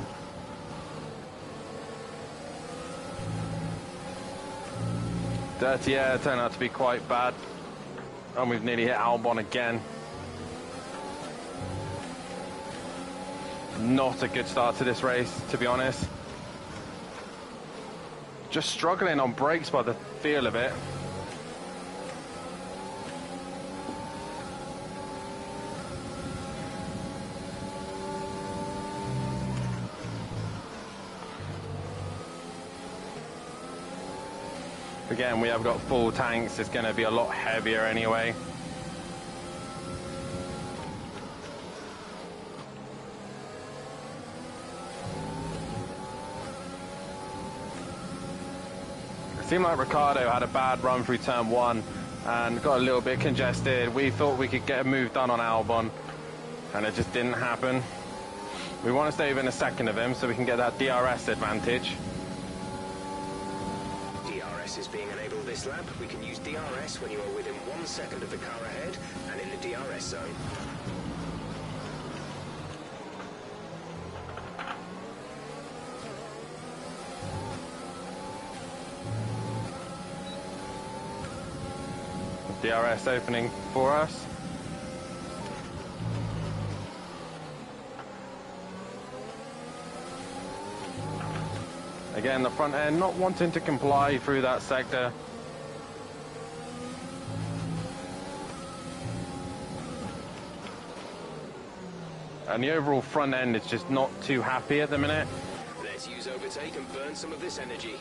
Dirty air turned out to be quite bad. And we've nearly hit Albon again. Not a good start to this race, to be honest. Just struggling on brakes by the feel of it. Again, we have got full tanks. It's going to be a lot heavier anyway. It seemed like Ricciardo had a bad run through turn one, and got a little bit congested. We thought we could get a move done on Albon, and it just didn't happen. We want to stay within a second of him so we can get that DRS advantage. DRS is being enabled this lap. We can use DRS when you are within 1 second of the car ahead and in the DRS zone. DRS opening for us. Again, the front end not wanting to comply through that sector. And the overall front end is just not too happy at the minute. Let's use overtake and burn some of this energy.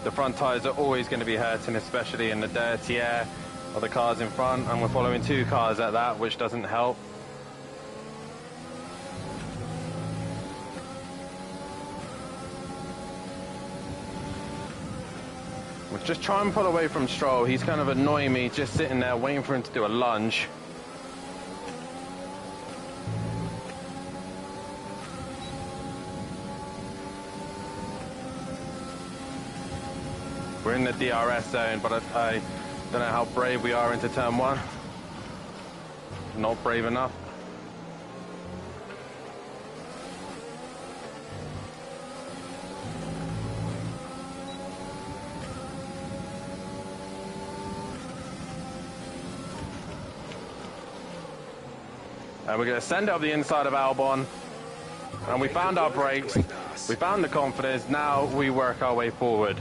The front tyres are always going to be hurting, especially in the dirty air of the cars in front, and we're following 2 cars at that, which doesn't help. We'll just try and pull away from Stroll. He's kind of annoying me, just sitting there waiting for him to do a lunge. We're in the DRS zone, but I don't know how brave we are into turn 1. Not brave enough. And we're going to send it up the inside of Albon. And we found our brakes. We found the confidence. Now we work our way forward.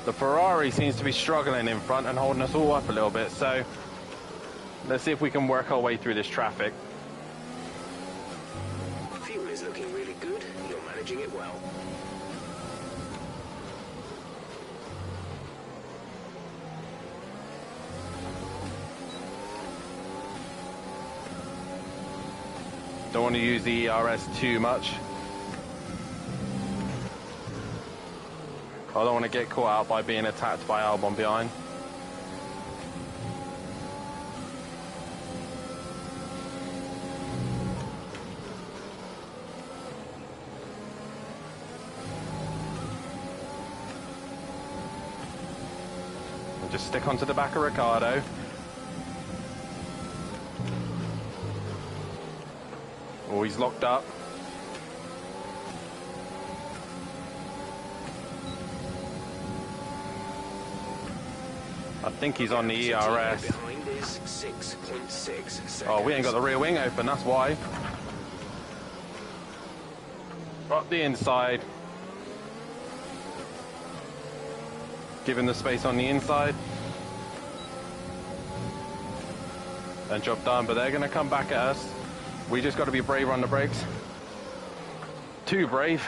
The Ferrari seems to be struggling in front and holding us all up a little bit, so let's see if we can work our way through this traffic. Fuel is looking really good. You're managing it well. Don't want to use the ERS too much. I don't want to get caught out by being attacked by Albon behind. And just stick onto the back of Ricciardo. Oh, he's locked up. I think he's on the ERS. Behind is 6.6 seconds. Oh, we ain't got the rear wing open, that's why. Up the inside. Giving the space on the inside. And job done, but they're going to come back at us. We just got to be brave on the brakes. Too brave.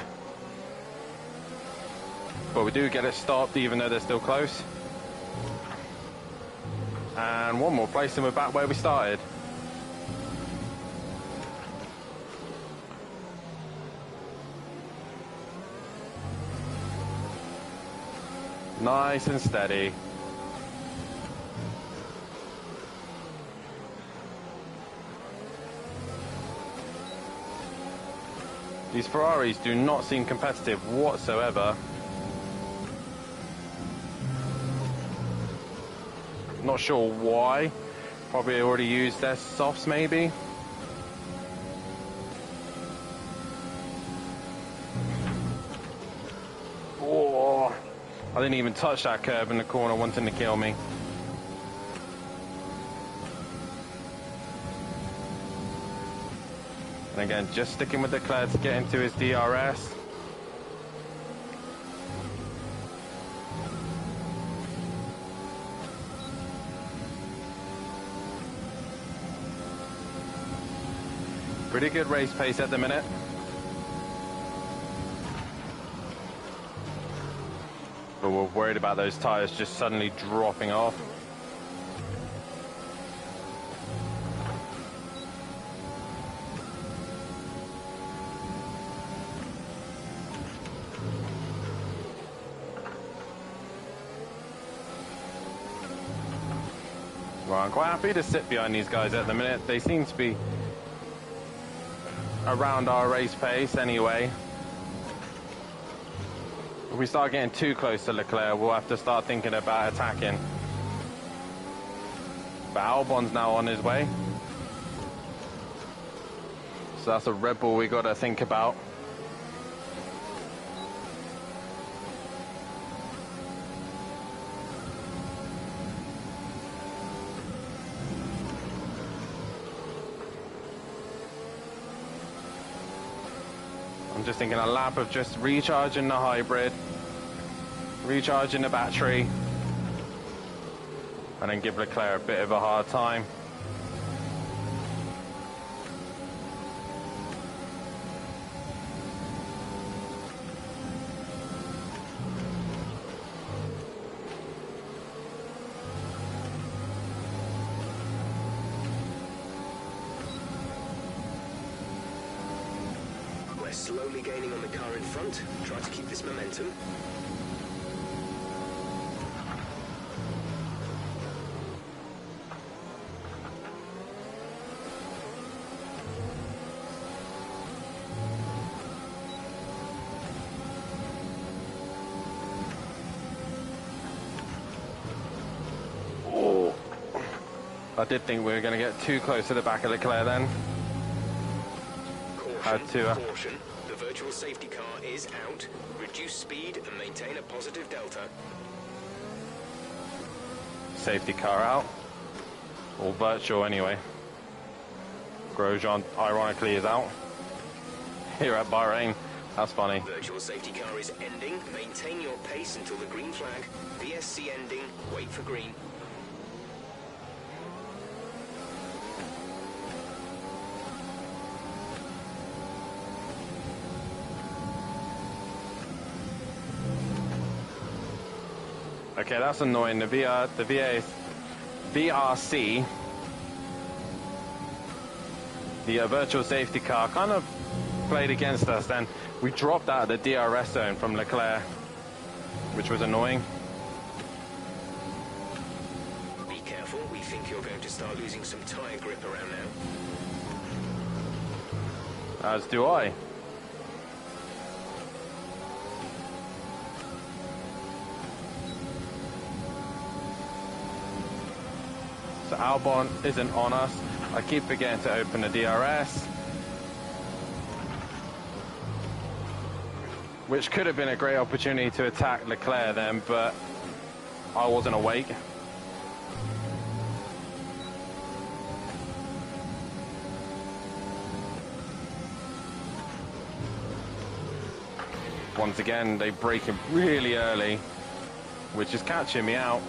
But we do get it stopped even though they're still close. And one more place and we're back where we started. Nice and steady. These Ferraris do not seem competitive whatsoever. Not sure why. Probably already used their softs maybe. Oh, I didn't even touch that curb in the corner wanting to kill me. And again, just sticking with Leclerc to get into his DRS. Pretty good race pace at the minute. But we're worried about those tyres just suddenly dropping off. Well, I'm quite happy to sit behind these guys at the minute. They seem to be around our race pace anyway. If we start getting too close to Leclerc, we'll have to start thinking about attacking. But Albon's now on his way. So that's a Red Bull we got to think about. I'm just thinking a lap of just recharging the hybrid, recharging the battery, and then give Leclerc a bit of a hard time. We're slowly gaining on the car in front. Try to keep this momentum. Oh, I did think we were going to get too close to the back of Leclerc then. Caution. The virtual safety car is out. Reduce speed and maintain a positive delta. Safety car out. All virtual anyway. Grosjean ironically is out. Here at Bahrain. That's funny. Virtual safety car is ending. Maintain your pace until the green flag. VSC ending. Wait for green. Okay, that's annoying. The VRC, the virtual safety car, kind of played against us. Then we dropped out of the DRS zone from Leclerc, which was annoying. Be careful. We think you're going to start losing some tyre grip around now. As do I. So Albon isn't on us. I keep forgetting to open the DRS. Which could have been a great opportunity to attack Leclerc then, but I wasn't awake. Once again, they break him really early, which is catching me out.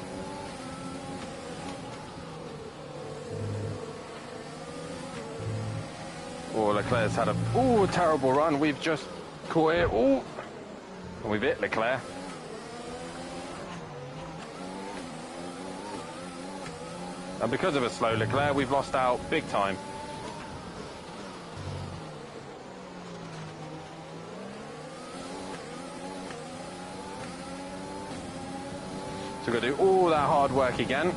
Oh, Leclerc's had a terrible run. We've just caught it. Oh, and we've hit Leclerc. And because of a slow Leclerc, we've lost out big time. So we've got to do all that hard work again.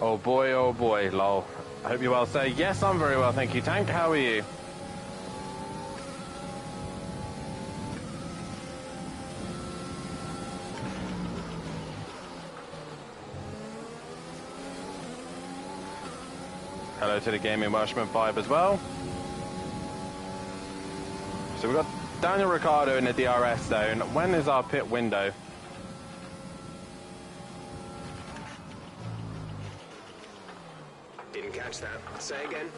Oh boy, lol. I hope you're well, sir. Yes, I'm very well, thank you, Tank. How are you? Hello to the Gaming Welshman 5 as well. So we've got Daniel Ricciardo in the DRS zone. When is our pit window? Didn't catch that. Say again.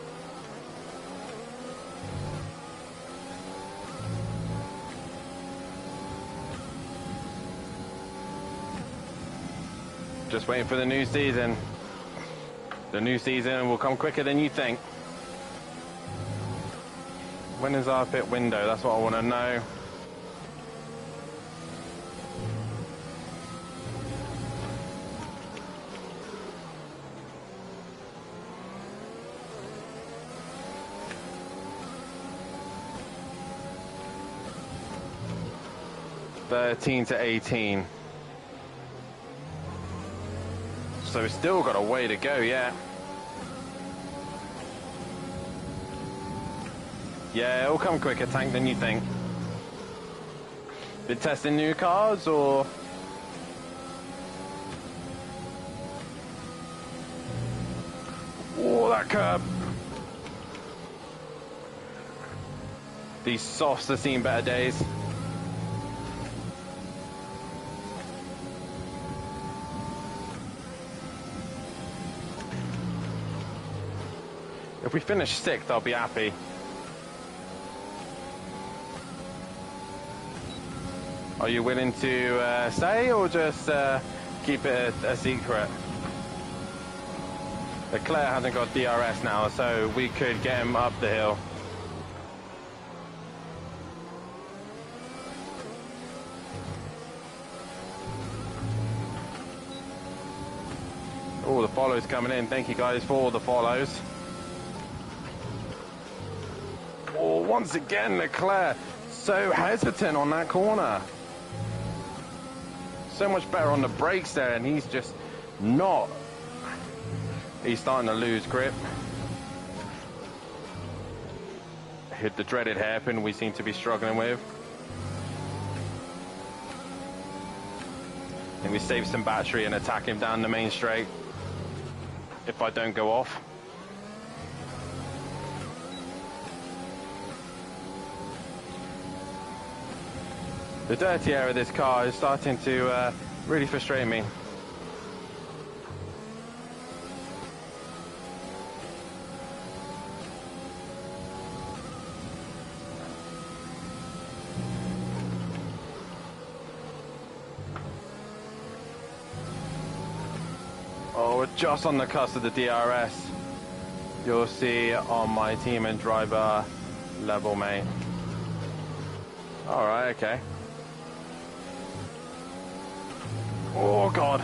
Just waiting for the new season. The new season will come quicker than you think. When is our pit window? That's what I want to know. (13 to 18). So we've still got a way to go, yeah. Yeah, it'll come quicker, Tank, than you think. Been testing new cars, or? Oh, that curb. These softs have seen better days. If we finish 6th, I'll be happy. Are you willing to say, or just keep it a secret? Leclerc hasn't got DRS now, so we could get him up the hill. Oh, the follows coming in. Thank you guys for all the follows. Oh, once again, Leclerc so hesitant on that corner. So much better on the brakes there, and he's just not. He's starting to lose grip. Hit the dreaded hairpin we seem to be struggling with. And we save some battery and attack him down the main straight. If I don't go off. The dirty air of this car is starting to really frustrate me. Oh, we're just on the cusp of the DRS. You'll see on my team and driver level, mate. All right, okay. Oh God!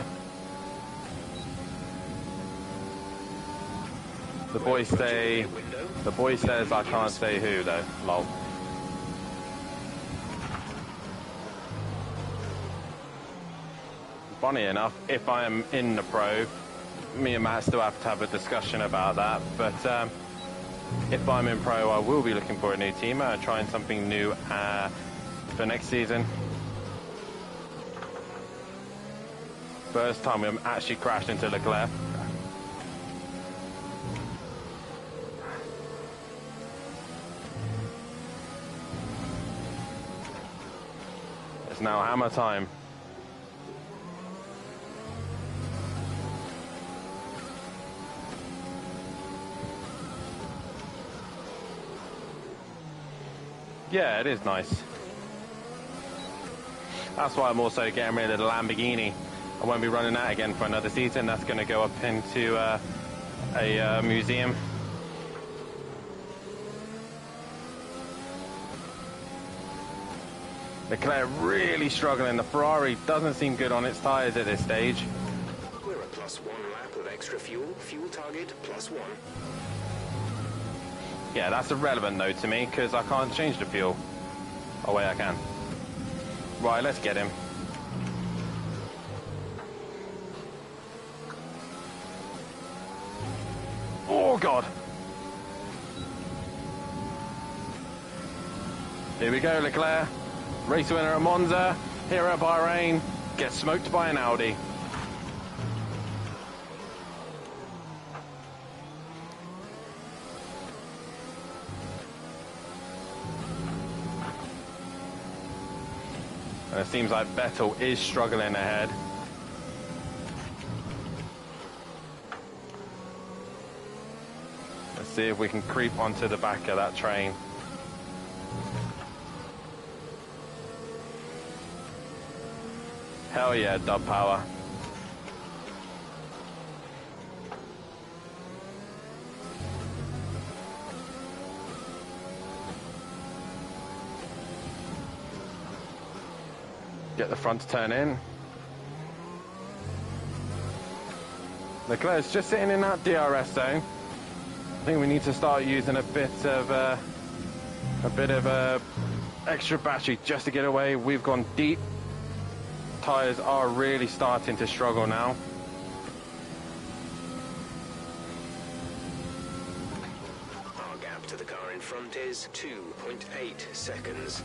The boys say. The boy says I can't say who though. Lol. Funny enough, if I am in the pro, me and Matt still have to have a discussion about that. But if I'm in pro, I will be looking for a new team, trying something new for next season. First time we actually crashed into Leclerc. It's now hammer time. Yeah, it is nice. That's why I'm also getting rid of the Lamborghini. I won't be running that again for another season. That's going to go up into a museum. Leclerc really struggling. The Ferrari doesn't seem good on its tyres at this stage. We're a +1 lap of extra fuel. Fuel target +1. Yeah, that's irrelevant though to me because I can't change the fuel. Oh wait, I can. Right, let's get him. Oh God! Here we go, Leclerc. Race winner at Monza, here at Bahrain, gets smoked by an Audi. And it seems like Vettel is struggling ahead. Let's see if we can creep onto the back of that train. Hell yeah, dub power. Get the front to turn in. Leclerc's just sitting in that DRS zone. I think we need to start using a bit of extra battery just to get away. We've gone deep. Tires are really starting to struggle now. Our gap to the car in front is 2.8 seconds.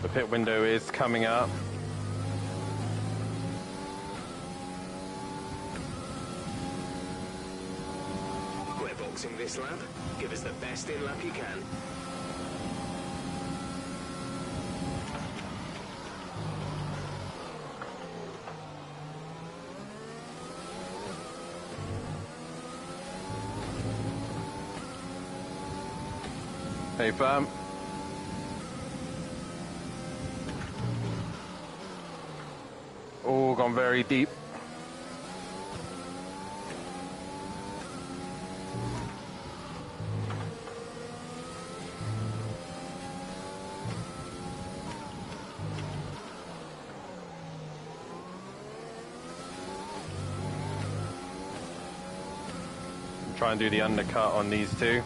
The pit window is coming up. We're boxing this lap. Give us the best in lap you can. Hey, firm. Oh, gone very deep. Try and do the undercut on these two.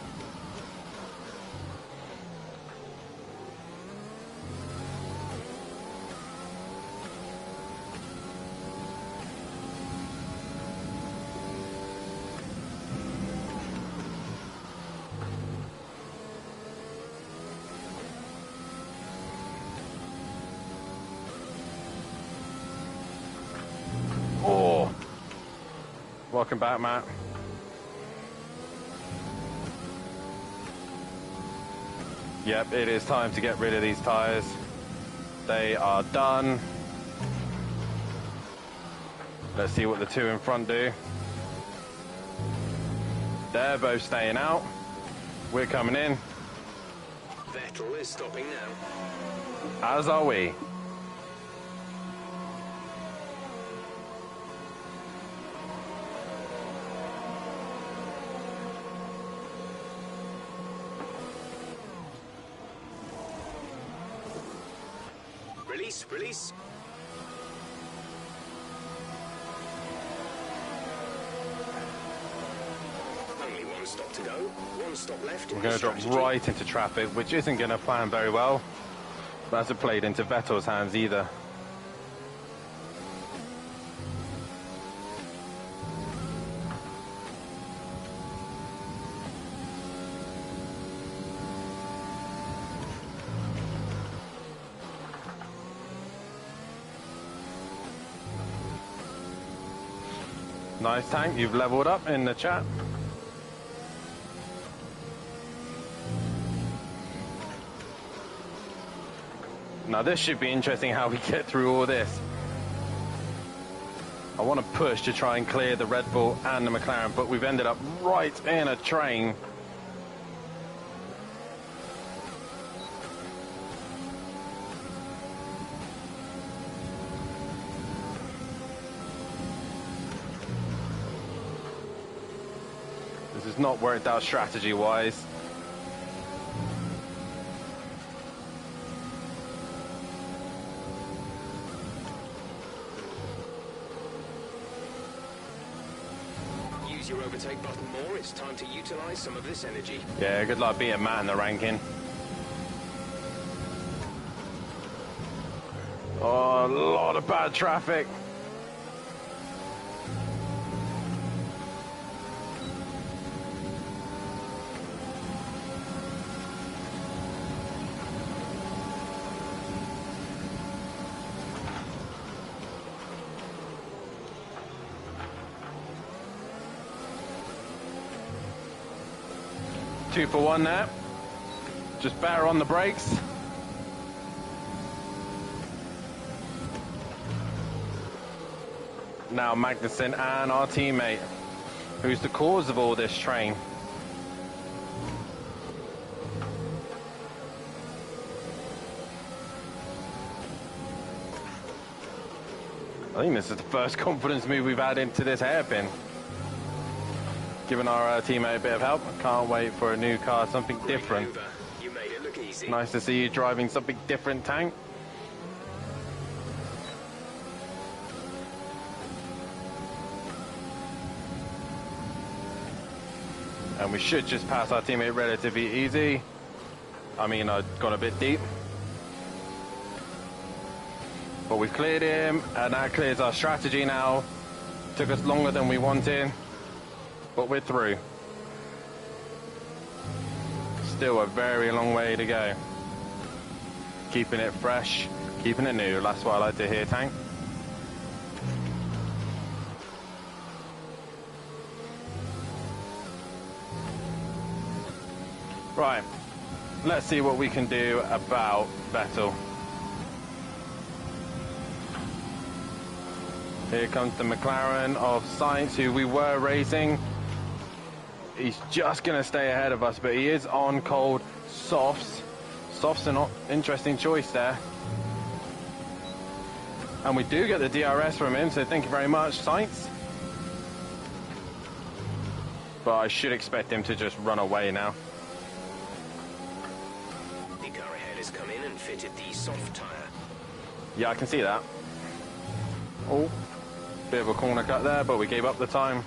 Oh, welcome back, Matt. Yep, it is time to get rid of these tires. They are done. Let's see what the two in front do. They're both staying out. We're coming in. Vettel is stopping now. As are we. Release. Only one stop to go. One stop left. We're going to drop right into traffic, which isn't going to plan very well. But hasn't played into Vettel's hands either. Nice, Tank. You've leveled up in the chat. Now this should be interesting how we get through all this. I want to push to try and clear the Red Bull and the McLaren, but we've ended up right in a train. This is not worked out strategy-wise. Use your overtake button more. It's time to utilize some of this energy. Yeah, good luck beating Matt in the ranking. Oh, a lot of bad traffic. Two for one there. Just better on the brakes. Now Magnussen and our teammate, who's the cause of all this train. I think this is the first confidence move we've had into this hairpin. giving our teammate a bit of help. Can't wait for a new car, something different. You made it look easy. Nice to see you driving something different, Tank. And we should just pass our teammate relatively easy. I mean, I've gone a bit deep. But we've cleared him, and that clears our strategy now. Took us longer than we wanted, but we're through. Still a very long way to go. Keeping it fresh, keeping it new. That's what I like to hear, Tank. Right, let's see what we can do about Vettel. Here comes the McLaren of Sainz, who we were racing. He's just going to stay ahead of us, but he is on cold softs. Softs are not interesting choice there. And we do get the DRS from him, so thank you very much, Sainz. But I should expect him to just run away now. The car ahead has come in and fitted the soft tyre. Yeah, I can see that. Oh, bit of a corner cut there, but we gave up the time.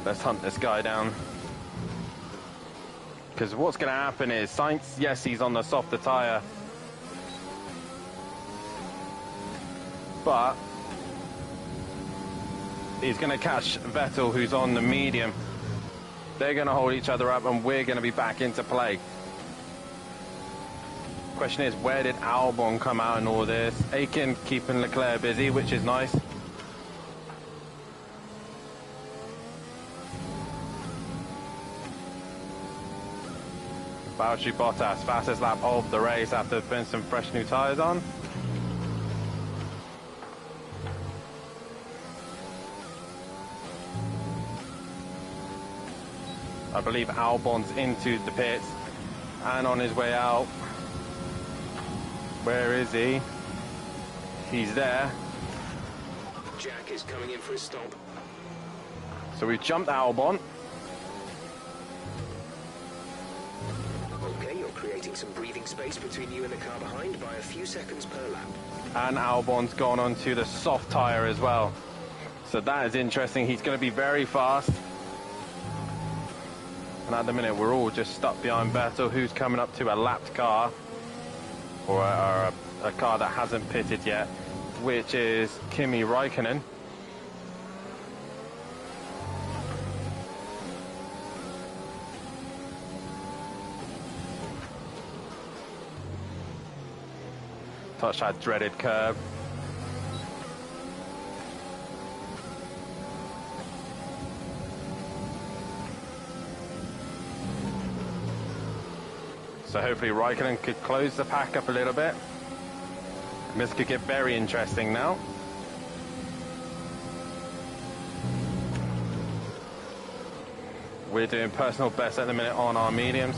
Let's hunt this guy down. Because what's going to happen is Sainz, yes, he's on the softer tyre. But he's going to catch Vettel, who's on the medium. They're going to hold each other up, and we're going to be back into play. Question is, where did Albon come out in all this? Aiken keeping Leclerc busy, which is nice. Valtteri Bottas, fastest lap of the race after putting some fresh new tyres on. I believe Albon's into the pits and on his way out. Where is he? He's there. Jack is coming in for a stop. So we've jumped Albon. Okay, you're creating some breathing space between you and the car behind by a few seconds per lap. And Albon's gone onto the soft tyre as well. So that is interesting. He's going to be very fast. And at the minute, we're all just stuck behind Vettel, who's coming up to a lapped car. Or a car that hasn't pitted yet, which is Kimi Räikkönen. Touch that dreaded curb. So hopefully Räikkönen could close the pack up a little bit. This could get very interesting now. We're doing personal best at the minute on our mediums.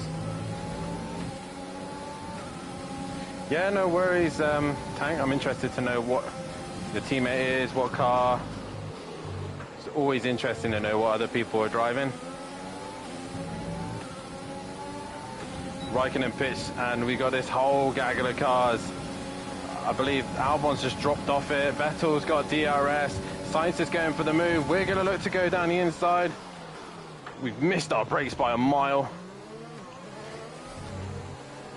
Yeah, no worries, Tank. I'm interested to know what the teammate is, what car. It's always interesting to know what other people are driving. Räikkönen pits, and we got this whole gaggle of cars. I believe Albon's just dropped off it. Vettel's got DRS. Sainz is going for the move. We're going to look to go down the inside. We've missed our brakes by a mile.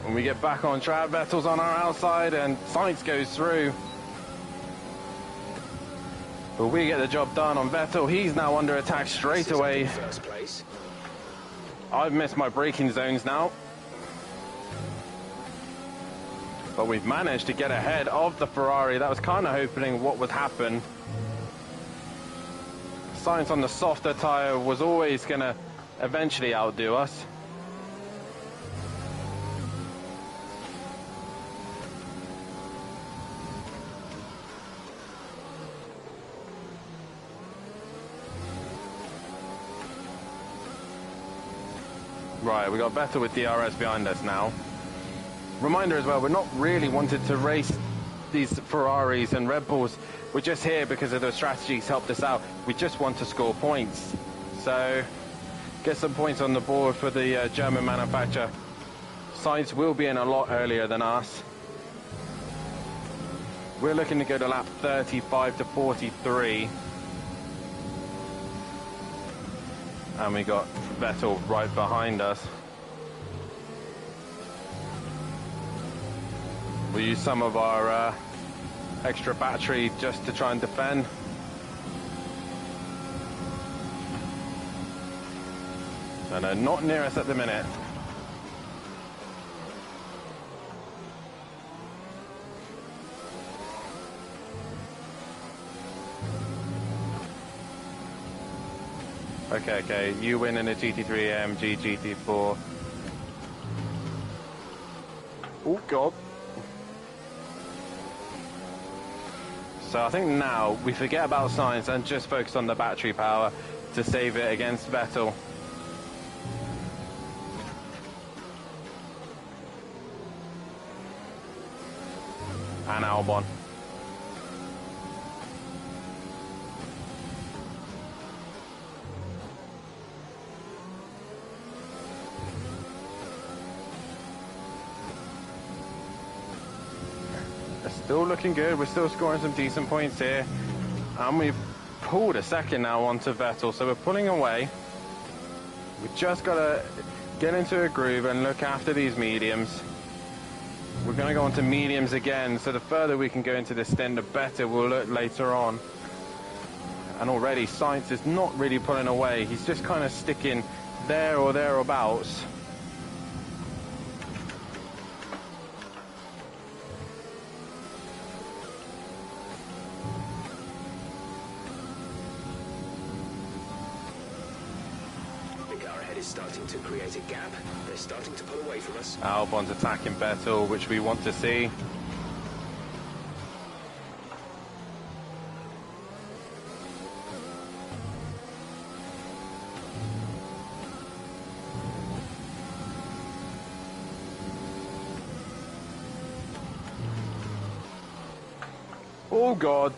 When we get back on track, Vettel's on our outside, and Sainz goes through. But we get the job done on Vettel. He's now under attack straight away. First place. I've missed my braking zones now. But we've managed to get ahead of the Ferrari. That was kind of hoping what would happen. Sainz on the softer tyre was always going to eventually outdo us. Right, we got Vettel with DRS behind us now. Reminder as well, we're not really wanted to race these Ferraris and Red Bulls, we're just here because of the strategies helped us out. We just want to score points. So get some points on the board for the German manufacturer. Sainz will be in a lot earlier than us. We're looking to go to lap 35 to 43. And we got Vettel right behind us. We'll use some of our extra battery just to try and defend. No, no, not near us at the minute. Okay, you win in a GT3 AMG GT4. Oh, God. So I think now we forget about Sainz and just focus on the battery power to save it against Vettel. And Albon. Still looking good. We're still scoring some decent points here. And we've pulled a second now onto Vettel. So we're pulling away. We've just got to get into a groove and look after these mediums. We're going to go into mediums again. So the further we can go into this stint, the better we'll look later on. And already Sainz is not really pulling away. He's just kind of sticking there or thereabouts. Is starting to create a gap. They're starting to pull away from us. Albon's attacking Vettel, which we want to see. Oh God.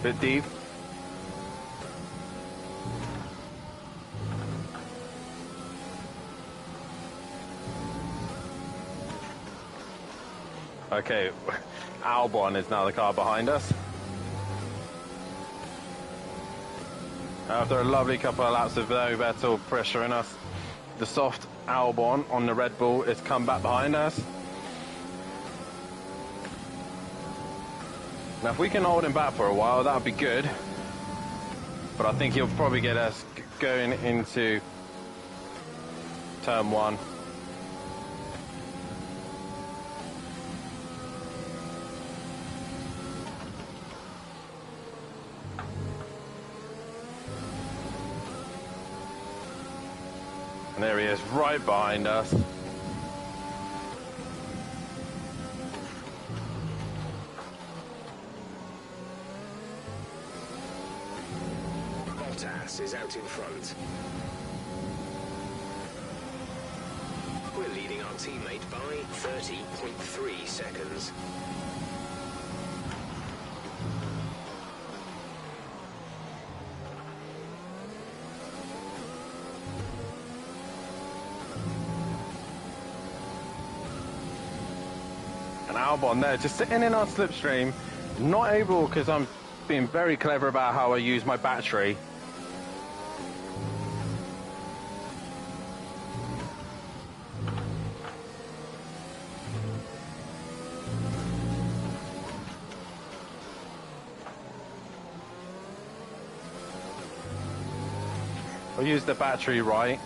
Bit deep. Okay, Albon is now the car behind us. After a lovely couple of laps of Vettel pressuring us, the soft Albon on the Red Bull has come back behind us. Now if we can hold him back for a while, that would be good. But I think he'll probably get us going into turn one. And there he is, right behind us. Bottas is out in front. We're leading our teammate by 30.3 seconds. And Albon there, just sitting in our slipstream, not able, because I'm being very clever about how I use my battery. I'll use the battery right,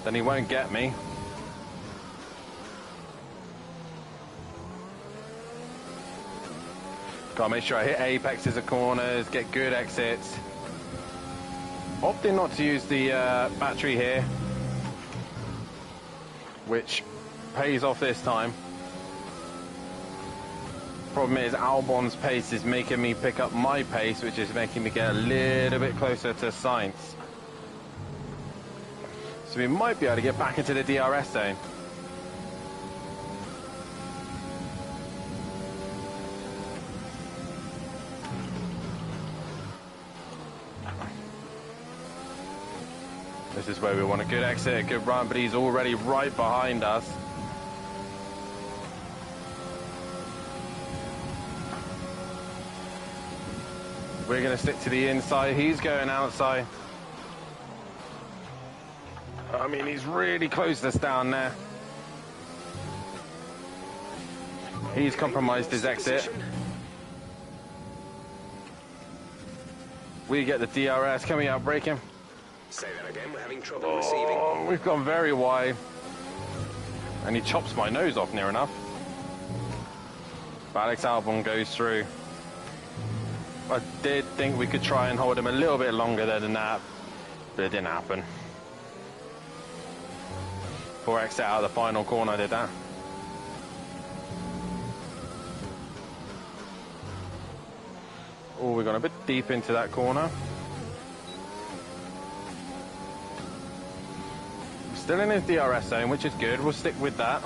then he won't get me. Gotta make sure I hit apexes of corners, get good exits. Opting not to use the battery here, which pays off this time. Problem is Albon's pace is making me pick up my pace, which is making me get a little bit closer to Sainz. So we might be able to get back into the DRS zone. This is where we want a good exit, a good run, but he's already right behind us. We're going to stick to the inside. He's going outside. I mean, he's really closed us down there. He's compromised his exit. We get the DRS. Can we outbrake him? Say that again, we're having trouble receiving. Oh, we've gone very wide. And he chops my nose off near enough. But Alex Albon goes through. I did think we could try and hold him a little bit longer there than that, but it didn't happen. Poor exit out of the final corner did that. Oh, we got a bit deep into that corner. Still in his DRS zone, which is good. We'll stick with that.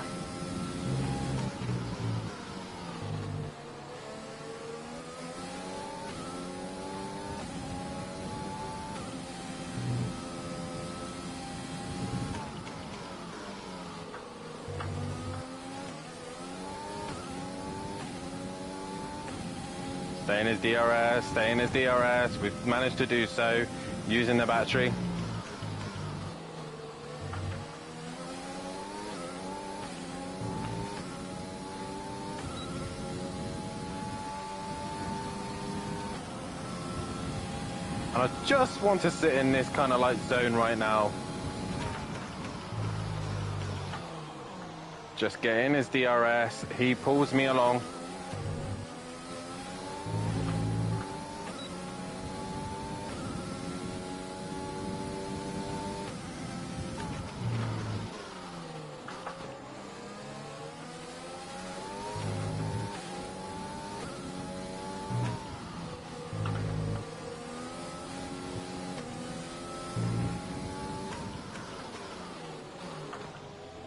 Stay in his DRS, stay in his DRS. We've managed to do so using the battery. And I just want to sit in this kind of like zone right now. Just get in his DRS. He pulls me along.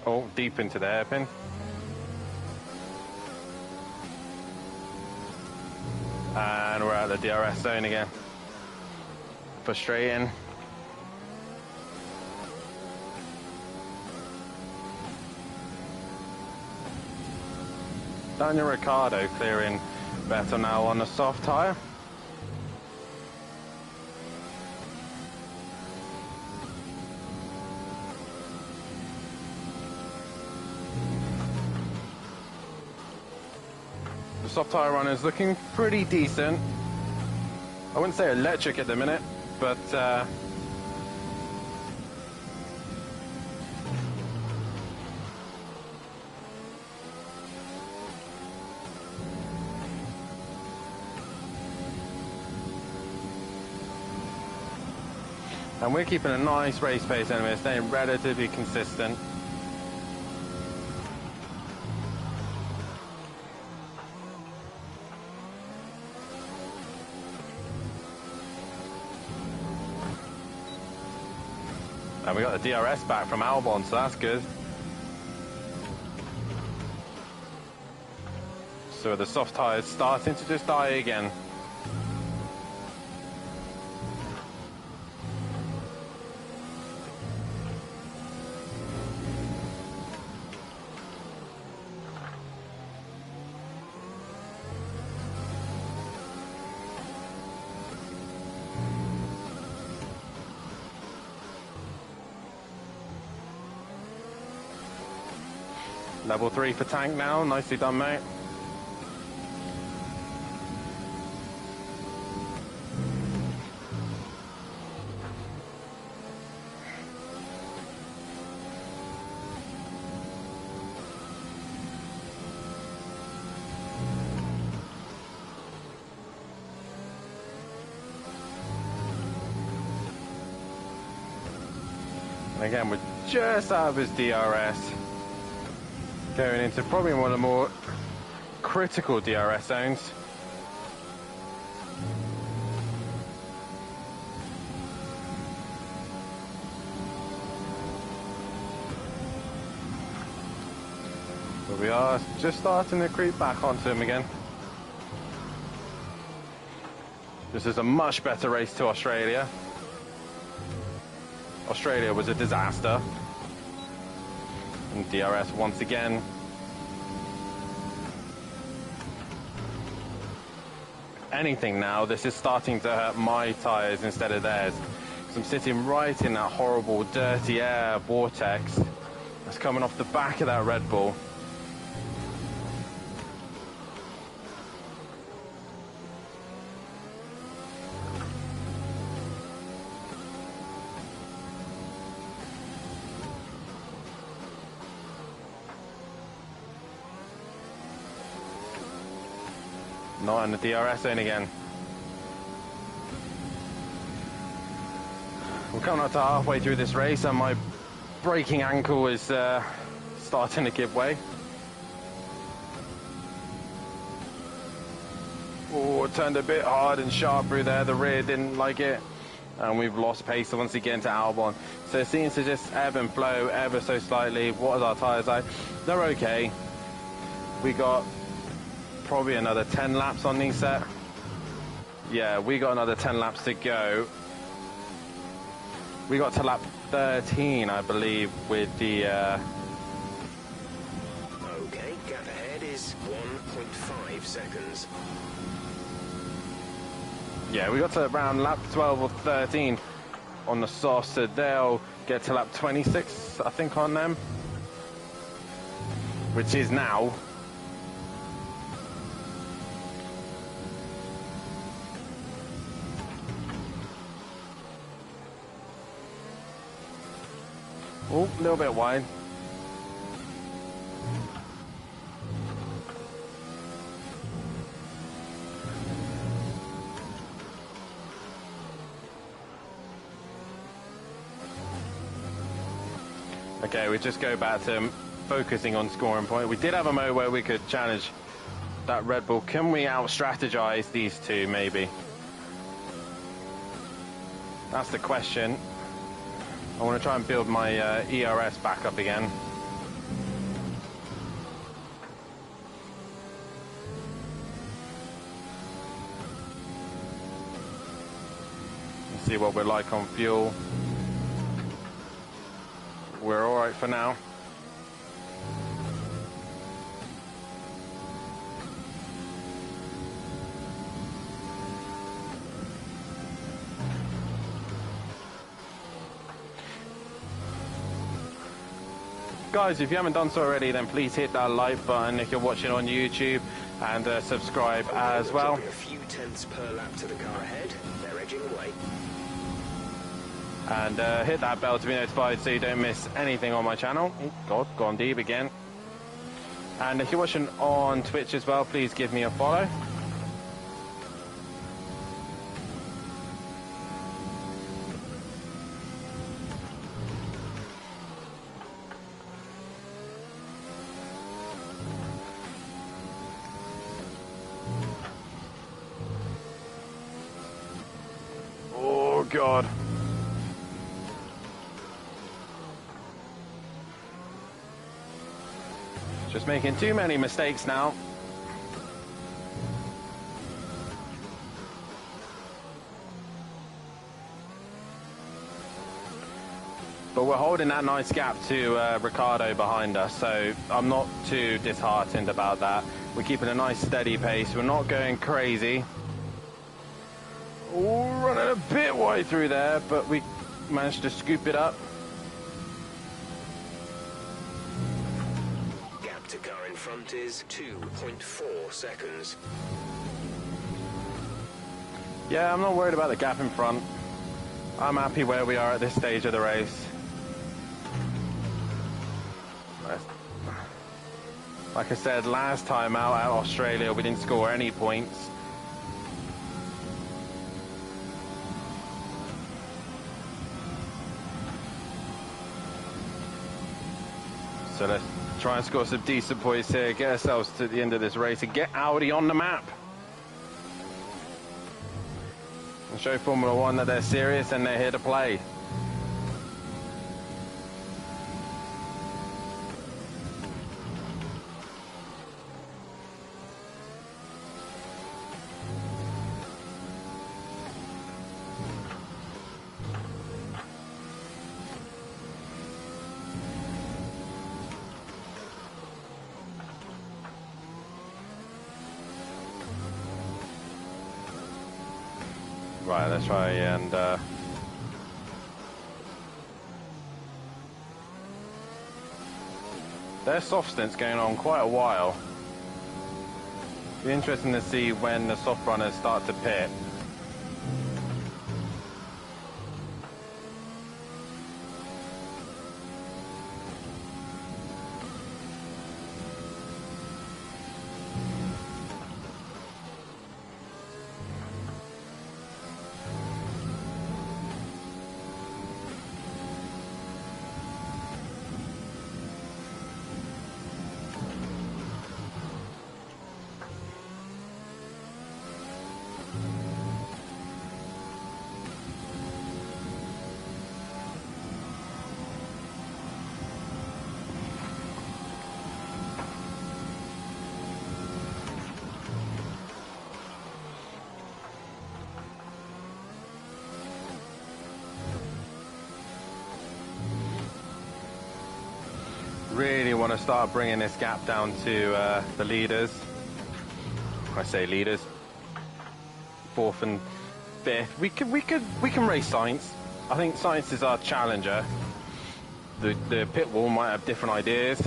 Oh, deep into the hairpin. And we're out of the DRS zone again. Frustrating. Daniel Ricciardo clearing better now on the soft tyre. Soft tyre run is looking pretty decent. I wouldn't say electric at the minute, but and we're keeping a nice race pace anyway, staying relatively consistent. And we got the DRS back from Albon, so that's good. So the soft tyres starting to just die again. Level 3 for tank now, nicely done, mate. And again, we're just out of his DRS. Going into probably one of the more critical DRS zones. But we are just starting to creep back onto him again. This is a much better race to Australia. Australia was a disaster. And DRS once again. Anything now, this is starting to hurt my tyres instead of theirs. So I'm sitting right in that horrible dirty air vortex that's coming off the back of that Red Bull. Not in the DRS zone again. We're coming up to halfway through this race and my braking ankle is starting to give way. Oh, it turned a bit hard and sharp through there. The rear didn't like it. And we've lost pace once again to Albon. So it seems to just ebb and flow ever so slightly. What is our tyres like? They're okay. We got probably another 10 laps on these set. Yeah, we got another 10 laps to go. We got to lap 13, I believe, with the... Okay, gap ahead is 1.5 seconds. Yeah, we got to around lap 12 or 13 on the soft, so they'll get to lap 26, I think, on them. Which is now. Oh, a little bit wide. Okay, we just go back to focusing on scoring point. We did have a mode where we could challenge that Red Bull. Can we out-strategize these two, maybe? That's the question. I want to try and build my ERS back up again. Let's see what we're like on fuel. We're all right for now. Guys, if you haven't done so already, then please hit that like button if you're watching on YouTube, and subscribe as well. A few tenths per lap to the car ahead. They're edging away. And hit that bell to be notified so you don't miss anything on my channel. Oh God, gone deep again. And if you're watching on Twitch as well, please give me a follow. Oh God. Just making too many mistakes now. But we're holding that nice gap to Ricciardo behind us, so I'm not too disheartened about that. We're keeping a nice steady pace. We're not going crazy. Oh, running a bit wide through there, but we managed to scoop it up. Gap to car in front is 2.4 seconds. Yeah, I'm not worried about the gap in front. I'm happy where we are at this stage of the race. Like I said, last time out at Australia, we didn't score any points. So let's try and score some decent points here, get ourselves to the end of this race and get Audi on the map. And show Formula One that they're serious and they're here to play. Right, let's try and their soft stint's going on quite a while. Be interesting to see when the soft runners start to pit. Really want to start bringing this gap down to the leaders. I say leaders, 4th and 5th. We can race Science. I think Science is our challenger. The pit wall might have different ideas.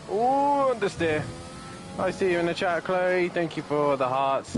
Oh, understeer. I see you in the chat, Chloe. Thank you for the hearts.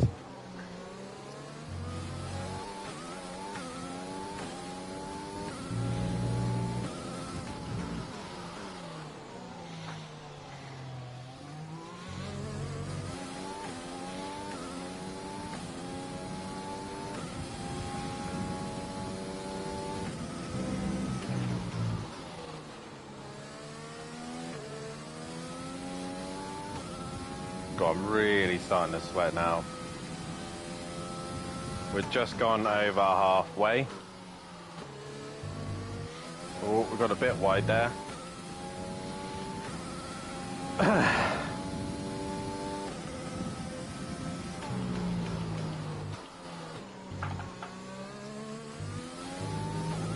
God, I'm really starting to sweat now. We've just gone over halfway. Oh, we got a bit wide there.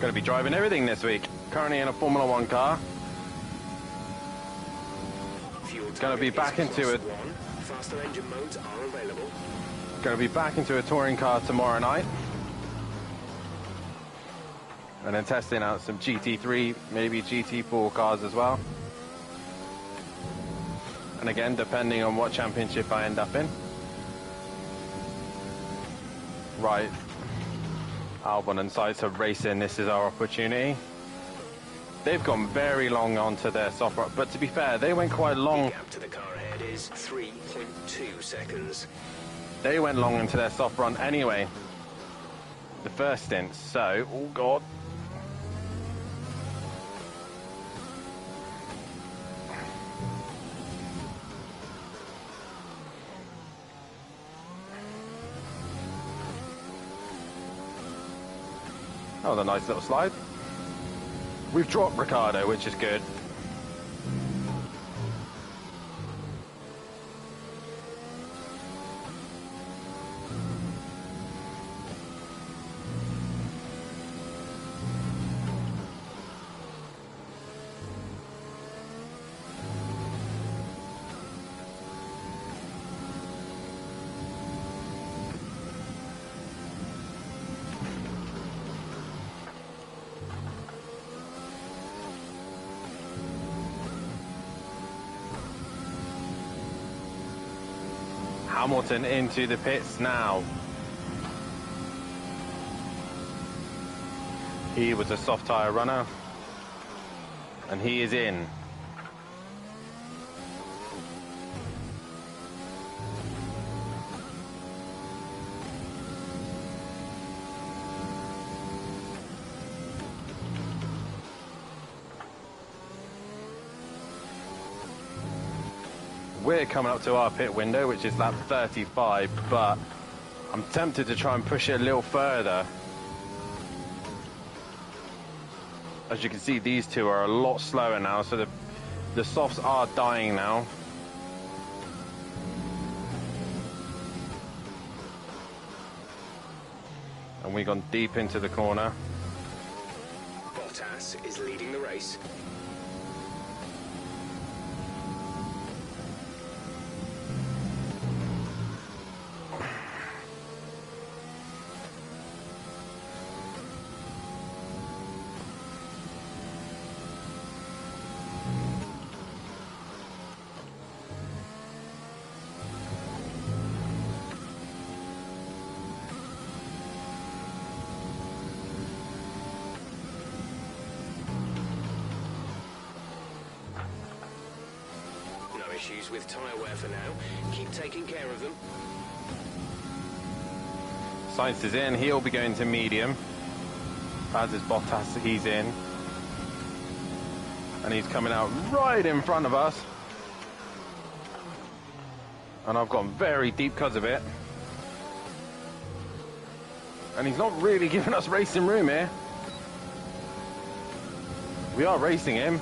Going to be driving everything this week. Currently in a Formula 1 car. Going to be back into it. Faster engine modes are available. Going to be back into a touring car tomorrow night. And then testing out some GT3, maybe GT4 cars as well. And again, depending on what championship I end up in. Right. Albon and Sainz are racing. This is our opportunity. They've gone very long onto their soft run, but to be fair, they went quite long. The gap to the car ahead is 3.2 seconds. They went long into their soft run anyway, the first stint. So, oh God. That was a nice little slide. We've dropped Ricardo, which is good. Hamilton into the pits now. He was a soft tyre runner, and he is in. We're coming up to our pit window, which is lap 35, but I'm tempted to try and push it a little further. As you can see, these two are a lot slower now, so the softs are dying now. And we've gone deep into the corner. Bottas is leading the race. issues with tyre wear for now. Keep taking care of them. Sainz is in. He'll be going to medium. As is Bottas, he's in. And he's coming out right in front of us. And I've gone very deep because of it. And he's not really giving us racing room here. We are racing him.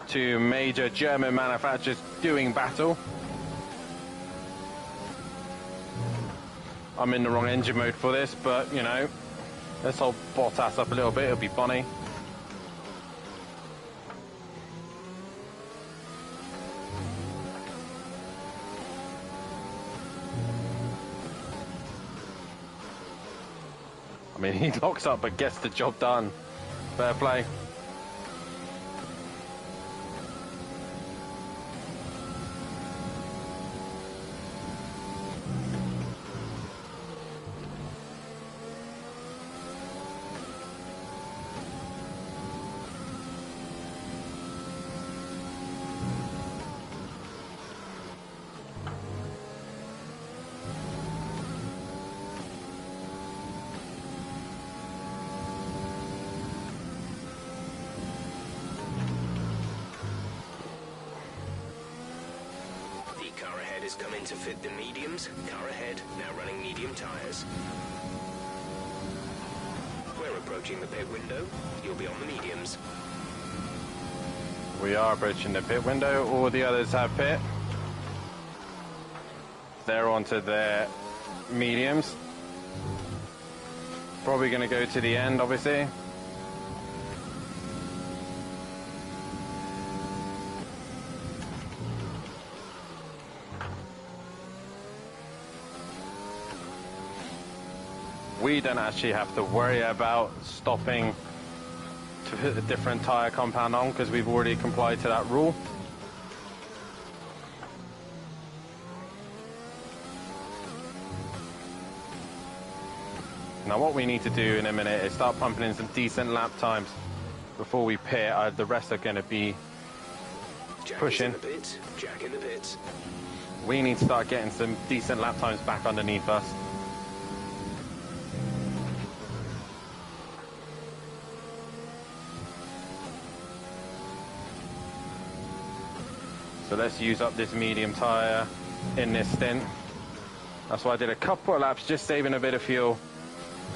Two major German manufacturers doing battle. I'm in the wrong engine mode for this, but, you know, let's hold Bottas up a little bit. It'll be funny. I mean, he locks up but gets the job done. Fair play. Has come in to fit the mediums. Car ahead, now running medium tyres. We're approaching the pit window. You'll be on the mediums. We are approaching the pit window. All the others have pit. They're onto their mediums. Probably going to go to the end, obviously. We don't actually have to worry about stopping to put a different tyre compound on because we've already complied to that rule. Now what we need to do in a minute is start pumping in some decent lap times before we pit. The rest are going to be pushing. Jack in the pits. We need to start getting some decent lap times back underneath us. So let's use up this medium tyre in this stint. That's why I did a couple of laps, just saving a bit of fuel,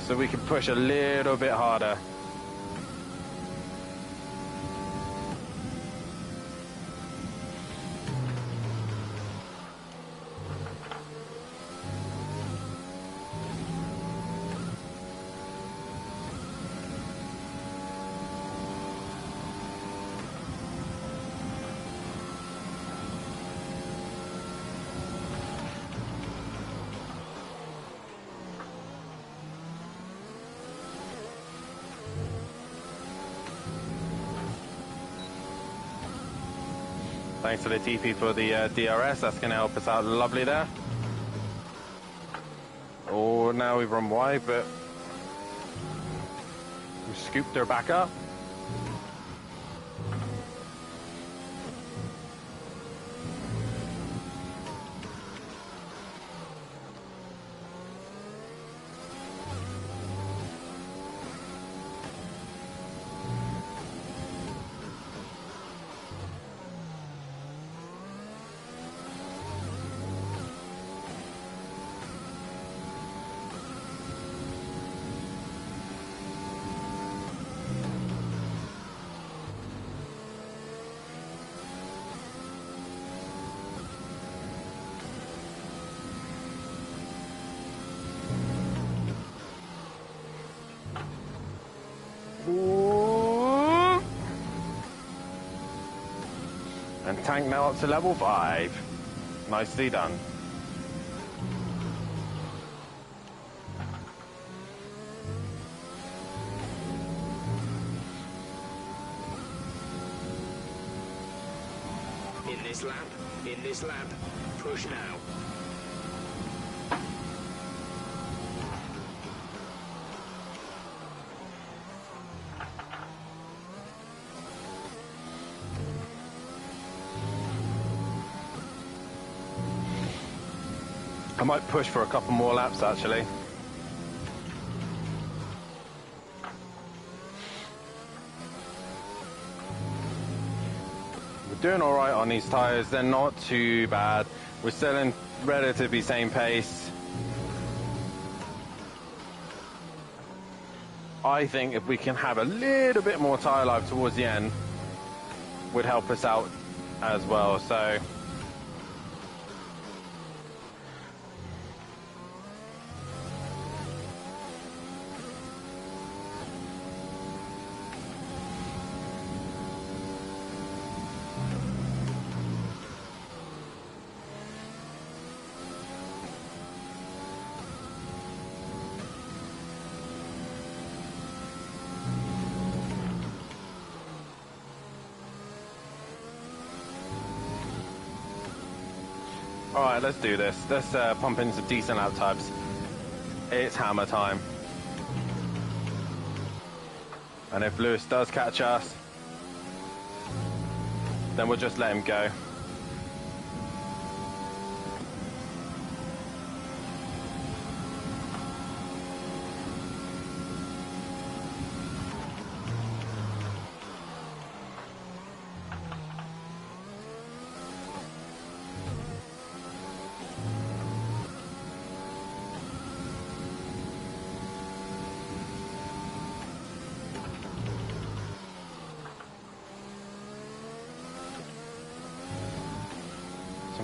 so we can push a little bit harder. Thanks to the TP for the DRS, that's going to help us out lovely there. Oh, now we've run wide, but we scooped her back up. And tank now up to level 5. Nicely done. In this lap, push now. I might push for a couple more laps, actually. We're doing all right on these tyres. They're not too bad. We're still in relatively same pace. I think if we can have a little bit more tyre life towards the end, would help us out as well. So all right, let's do this. Let's pump in some decent lap times. It's hammer time. And if Lewis does catch us, then we'll just let him go.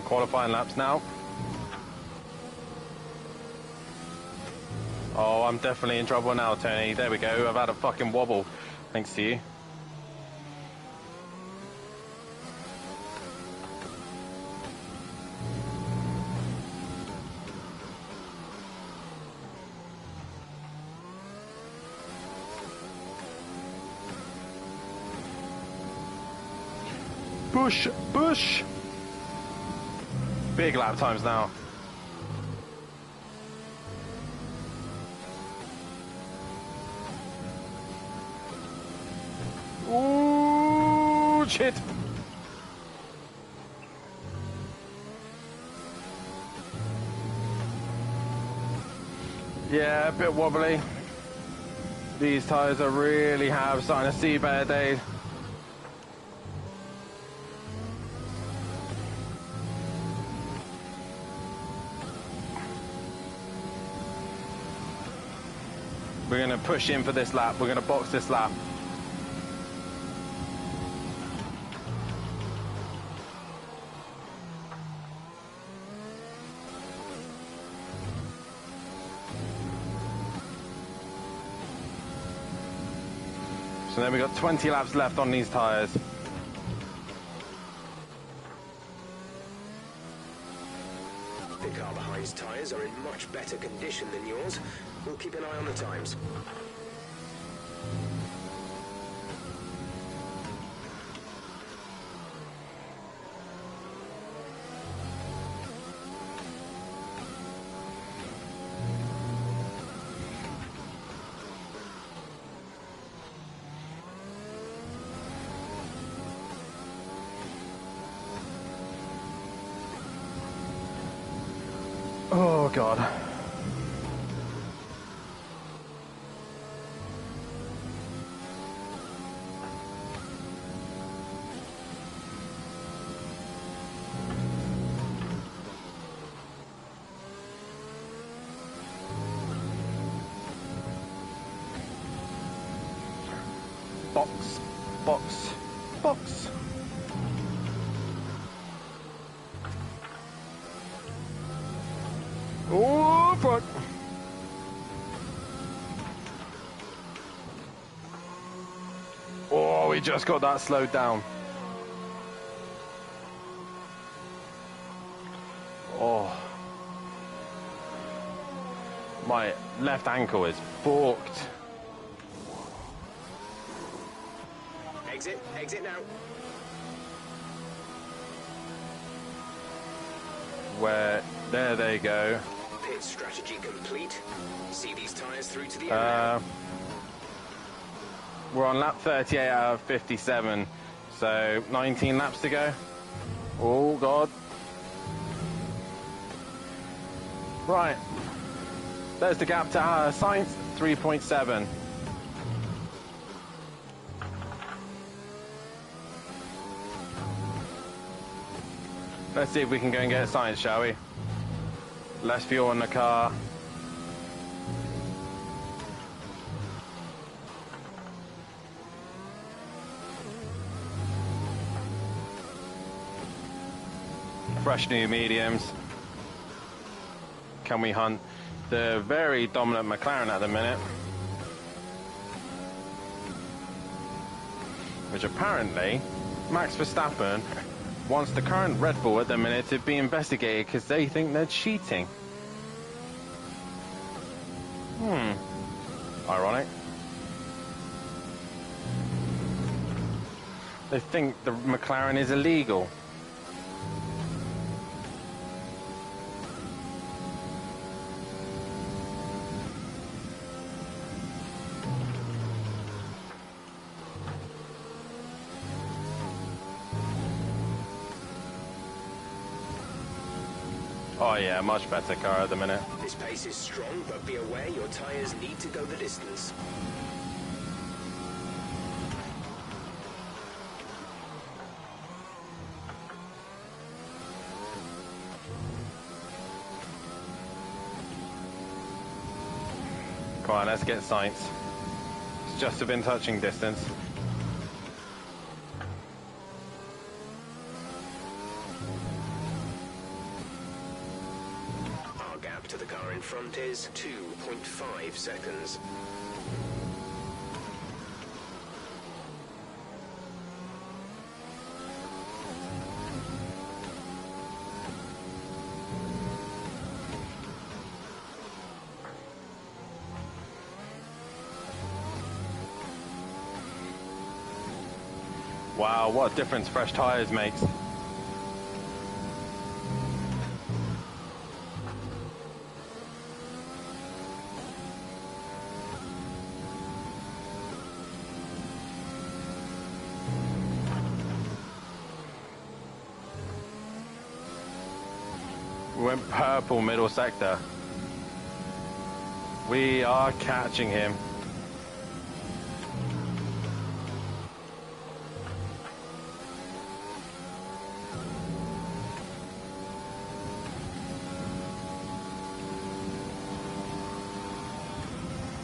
Qualifying laps now. Oh, I'm definitely in trouble now, Tony. There we go. I've had a fucking wobble. Thanks to you. Push, push. Big lap times now. Ooh, shit. Yeah, a bit wobbly. These tyres are really starting to see better days. We're going to push in for this lap. We're going to box this lap. So then we've got 20 laps left on these tyres. The car behind's tyres are in much better condition than yours. We'll keep an eye on the times. Oh, God. Box, box, box. Oh, fuck. Oh, we just got that slowed down. Oh. My left ankle is forked. Exit now. Where, there they go. Pit strategy complete. See these tyres through to the end now. We're on lap 38 out of 57, so 19 laps to go. Oh, God. Right. There's the gap to Sainz, 3.7. Let's see if we can go and get Sainz, shall we? Less fuel in the car. Fresh new mediums. Can we hunt the very dominant McLaren at the minute? Which apparently Max Verstappen wants the current Red Bull at the minute to be investigated because they think they're cheating. Ironic. They think the McLaren is illegal. Oh yeah, much better car at the minute. This pace is strong, but be aware your tyres need to go the distance. Come on, let's get Sainz. It's just within touching distance. Our gap to the car in front is 2.5 seconds. Wow, what a difference fresh tyres makes. We went purple middle sector. We are catching him.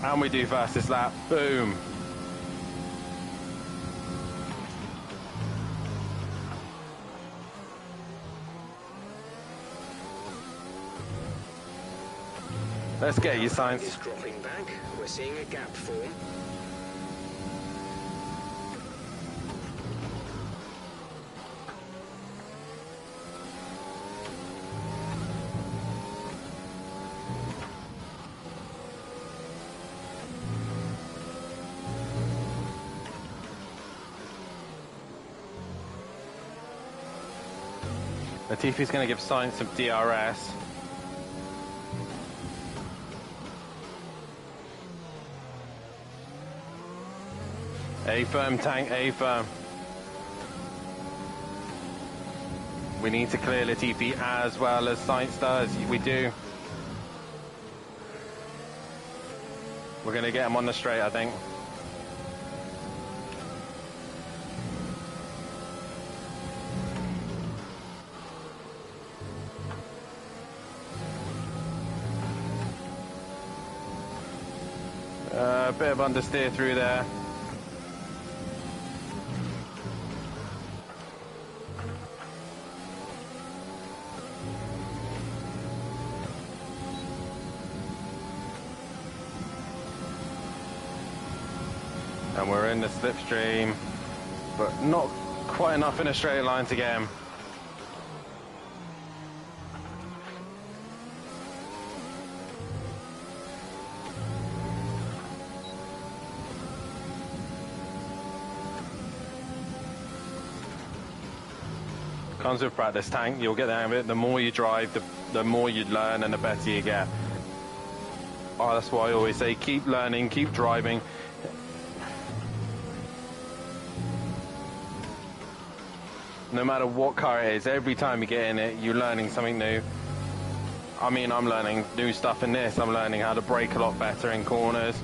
And we do fastest lap. Boom. Let's get you, Sainz. It's dropping back. We're seeing a gap form. Latifi's going to give Sainz some DRS. A firm, tank, A firm. We need to clear Latifi as well as Sainz does. We do. We're going to get him on the straight, I think. A bit of understeer through there. And we're in the slipstream, but not quite enough in a straight line to get him. Comes with practice, Tank. You'll get the hang of it. The more you drive, the more you learn and the better you get. Oh, that's why I always say keep learning, keep driving. No matter what car it is, every time you get in it, you're learning something new. I mean, I'm learning new stuff in this. I'm learning how to brake a lot better in corners.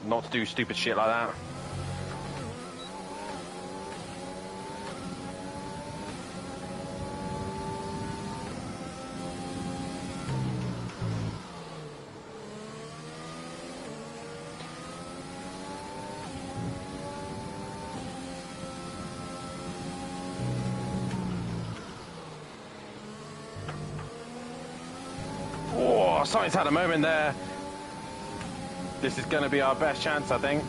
Not to do stupid shit like that. Sainz had a moment there. This is going to be our best chance, I think.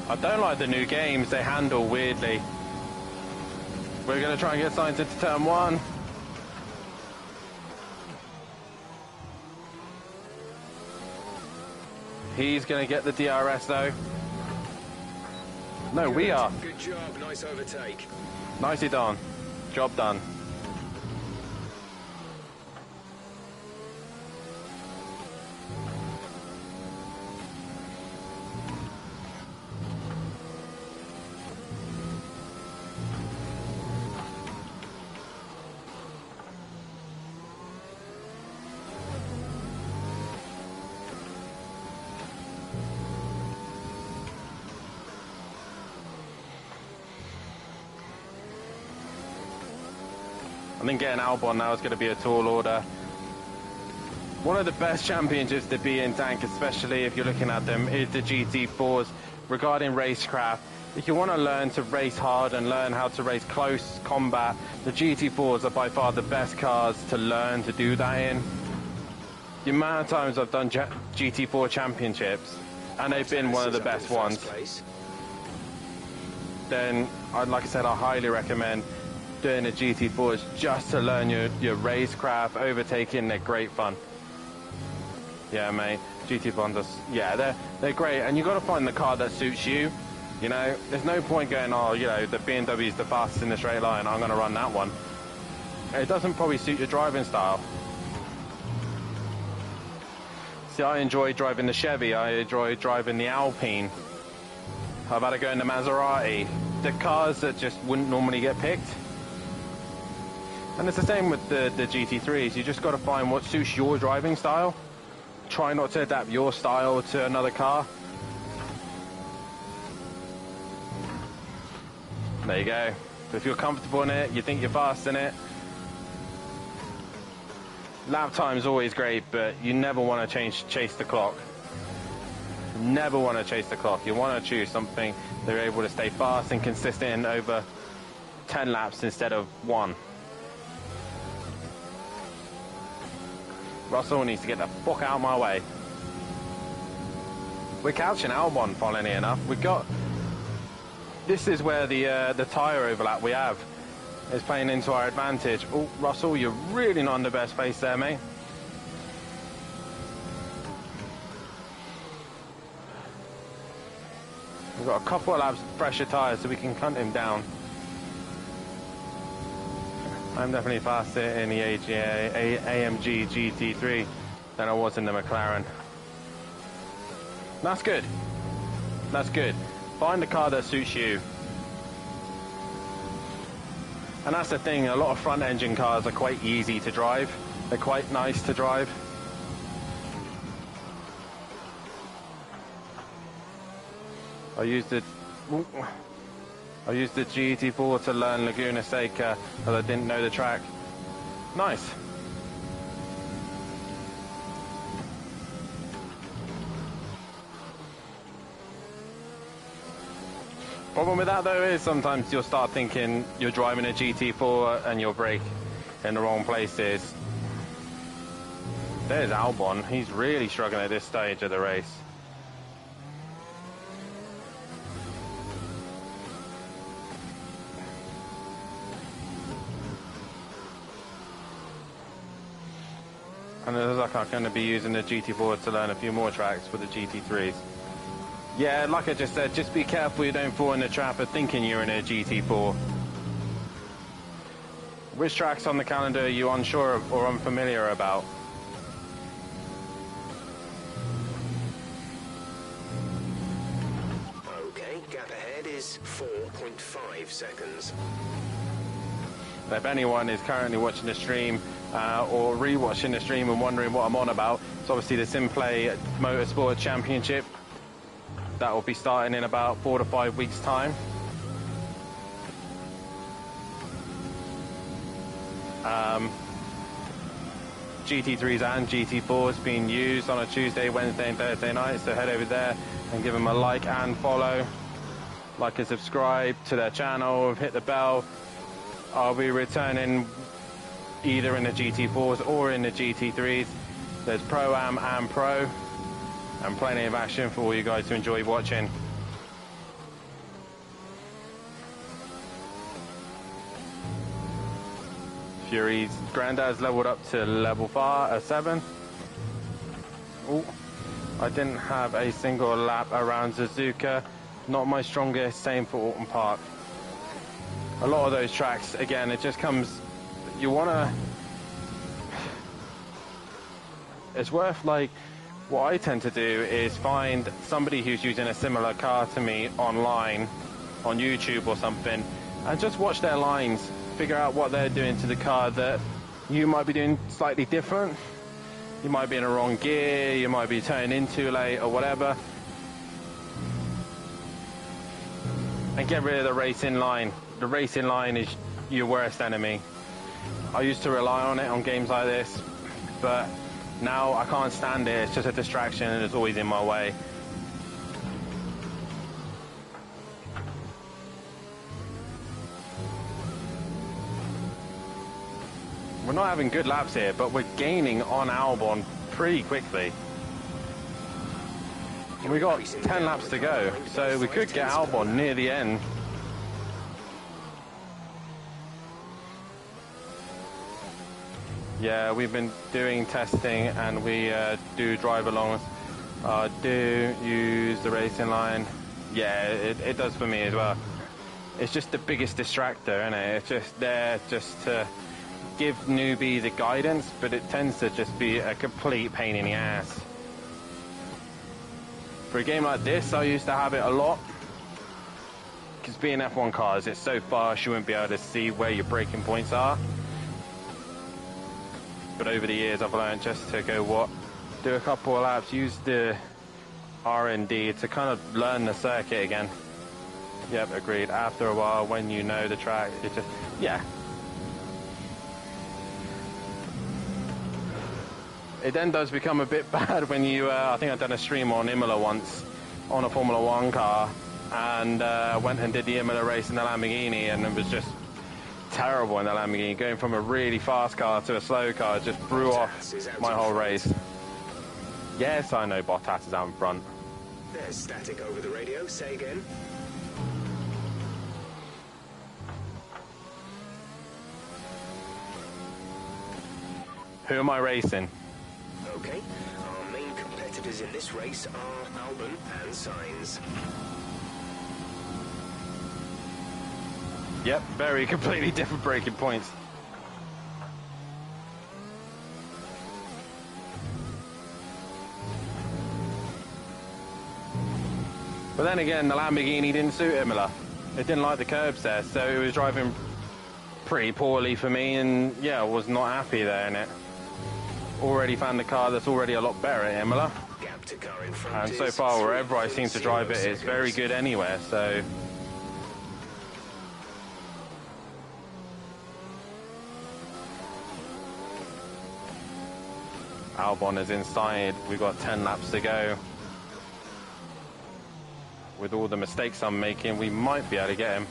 I don't like the new games. They handle weirdly. We're going to try and get Sainz into turn one. He's going to get the DRS though. No, we are. Good job, nice overtake. Nicely done. Job done. I think getting Albon now is going to be a tall order. One of the best championships to be in tank, especially if you're looking at them, is the GT4s. Regarding racecraft, if you want to learn to race hard and learn how to race close combat, the GT4s are by far the best cars to learn to do that in. The amount of times I've done GT4 championships, and they've been one of the best ones, then, like I said, I highly recommend doing the GT4s just to learn your racecraft. Overtaking, they're great fun. Yeah, mate, GT4s, yeah, they're great, and you got to find the car that suits you. You know, there's no point going, oh, you know, the BMW is the fastest in the straight line, I'm going to run that one. It doesn't probably suit your driving style. See, I enjoy driving the Chevy, I enjoy driving the Alpine. How about going to Maserati? The cars that just wouldn't normally get picked. And it's the same with the GT3s. You just got to find what suits your driving style. Try not to adapt your style to another car. There you go. If you're comfortable in it, you think you're fast in it. Lap time's always great, but you never want to chase the clock. Never want to chase the clock. You want to choose something that you're able to stay fast and consistent over 10 laps instead of 1. Russell needs to get the fuck out of my way. We're couching Albon, funnily enough. This is where the tyre overlap we have is playing into our advantage. Oh, Russell, you're really not in the best place there, mate. We've got a couple of laps of fresher tyres so we can cunt him down. I'm definitely faster in the AMG GT3 than I was in the McLaren. That's good. That's good. Find a car that suits you. And that's the thing, a lot of front engine cars are quite easy to drive. They're quite nice to drive. I used the GT4 to learn Laguna Seca as I didn't know the track. Nice. Problem with that though is sometimes you'll start thinking you're driving a GT4 and you'll brake in the wrong places. There's Albon. He's really struggling at this stage of the race. And it looks like I'm going to be using the GT4 to learn a few more tracks for the GT3s. Yeah, like I just said, just be careful you don't fall in the trap of thinking you're in a GT4. Which tracks on the calendar are you unsure of or unfamiliar about? 5 seconds. If anyone is currently watching the stream or re-watching the stream and wondering what I'm on about, it's obviously the Simplay Motorsport Championship. That will be starting in about 4 to 5 weeks' time. GT3s and GT4s being used on a Tuesday, Wednesday and Thursday night, so head over there and give them a like and follow. Like and subscribe to their channel, hit the bell. I'll be returning either in the GT4s or in the GT3s. There's Pro-Am and Pro, and plenty of action for all you guys to enjoy watching. Fury's Grandad's leveled up to level 7. Oh, I didn't have a single lap around Suzuka. Not my strongest, same for Alton Park. A lot of those tracks, again, it just comes, you want to, it's worth, like, what I tend to do is find somebody who's using a similar car to me online, on YouTube or something, and just watch their lines, figure out what they're doing to the car that you might be doing slightly different. You might be in a wrong gear, you might be turning in too late or whatever. And get rid of the racing line. The racing line is your worst enemy. I used to rely on it on games like this, but now I can't stand it. It's just a distraction and it's always in my way. We're not having good laps here, but we're gaining on Albon pretty quickly. We got 10 laps to go, so we could get Albon near the end. Yeah, we've been doing testing and we do drive alongs. Do use the racing line. Yeah, it does for me as well. It's just the biggest distractor, isn't it? It's just there just to give newbies a guidance, but it tends to just be a complete pain in the ass. For a game like this, I used to have it a lot. Because being F1 cars, it's so fast you wouldn't be able to see where your braking points are. But over the years, I've learned just to go do a couple of laps, use the R&D to kind of learn the circuit again. Yep, agreed. After a while, when you know the track, it just, yeah. It then does become a bit bad when you, I think I've done a stream on Imola once, on a Formula 1 car, and went and did the Imola race in the Lamborghini, and it was just terrible in the Lamborghini. Going from a really fast car to a slow car just threw off my whole race. Yes, I know Bottas is out in front. There's static over the radio. Say again. Who am I racing? Okay, our main competitors in this race are Albon and Sainz. Yep, very completely different braking points. But then again, the Lamborghini didn't suit Imola. It didn't like the curbs there, so it was driving pretty poorly for me, and yeah, I was not happy there in it. Already found a car that's already a lot better at Imola. Gap to car in front, and so far, wherever I seem to drive it, it's very good anywhere, so... Albon is inside. We've got 10 laps to go. With all the mistakes I'm making, we might be able to get him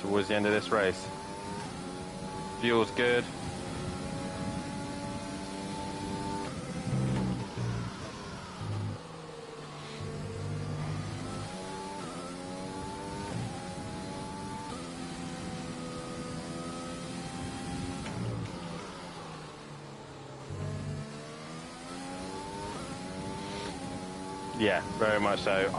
towards the end of this race. Fuel's good. Yeah, very much so.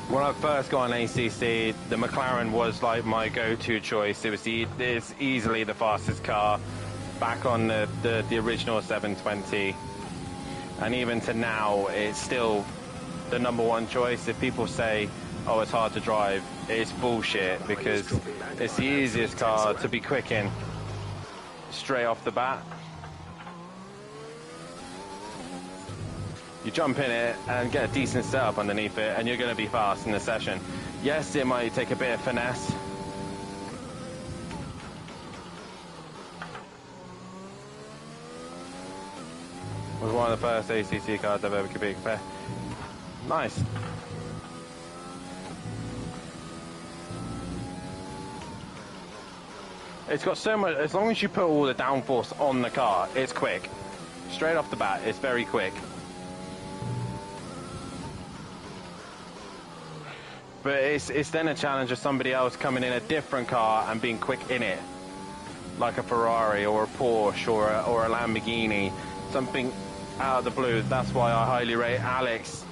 When I first got on ACC, the McLaren was like my go-to choice. It's easily the fastest car back on the original 720. And even to now, it's still the #1 choice. If people say, oh, it's hard to drive. It's bullshit, because it's the easiest car to be quick in straight off the bat. You jump in it and get a decent setup underneath it, and you're going to be fast in the session. Yes, it might take a bit of finesse. It was one of the first ACC cars I've ever competed with. Nice. It's got so much, as long as you put all the downforce on the car, it's quick. Straight off the bat, it's very quick. But it's then a challenge of somebody else coming in a different car and being quick in it. Like a Ferrari or a Porsche or a Lamborghini. Something out of the blue. That's why I highly rate Alex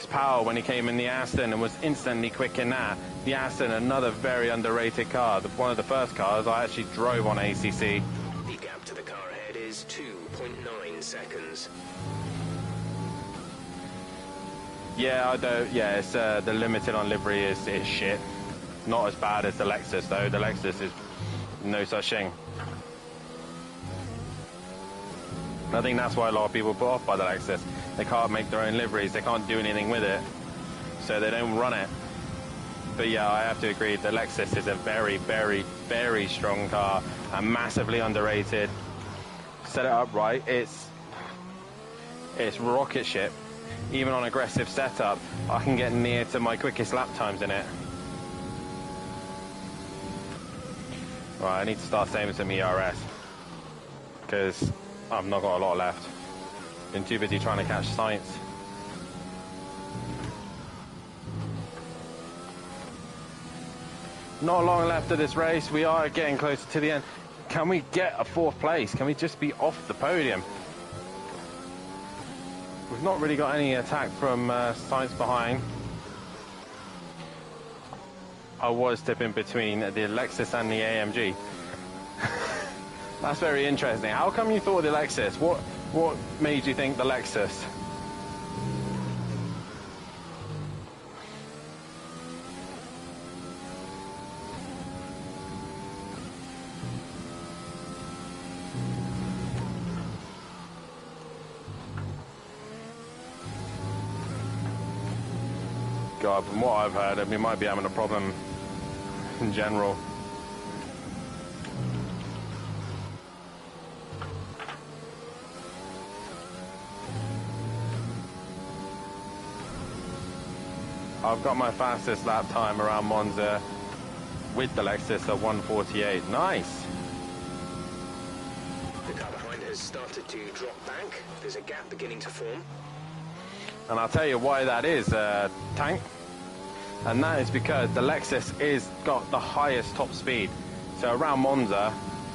Powell when he came in the Aston and was instantly quick in that. The Aston, another very underrated car. One of the first cars I actually drove on ACC. The gap to the car ahead is 2.9 seconds. Yeah, it's the limited on livery is shit. Not as bad as the Lexus though. The Lexus is no such thing. I think that's why a lot of people put off by the Lexus. They can't make their own liveries. They can't do anything with it, so they don't run it. But yeah, I have to agree. The Lexus is a very, very, very strong car and massively underrated. Set it up right, it's rocket ship. Even on aggressive setup, I can get near to my quickest lap times in it. Right, I need to start saving some ERS because I've not got a lot left. Been too busy trying to catch science. Not long left of this race. We are getting closer to the end. Can we get a 4th place? Can we just be off the podium? We've not really got any attack from science behind. I was tipping between the Lexus and the AMG. That's very interesting. How come you thought the Lexus? What made you think the Lexus? God, from what I've heard, we might be having a problem in general. I've got my fastest lap time around Monza with the Lexus at 1:48. Nice. The car behind has started to drop back. There's a gap beginning to form. And I'll tell you why that is, Tank. And that is because the Lexus is got the highest top speed. So around Monza,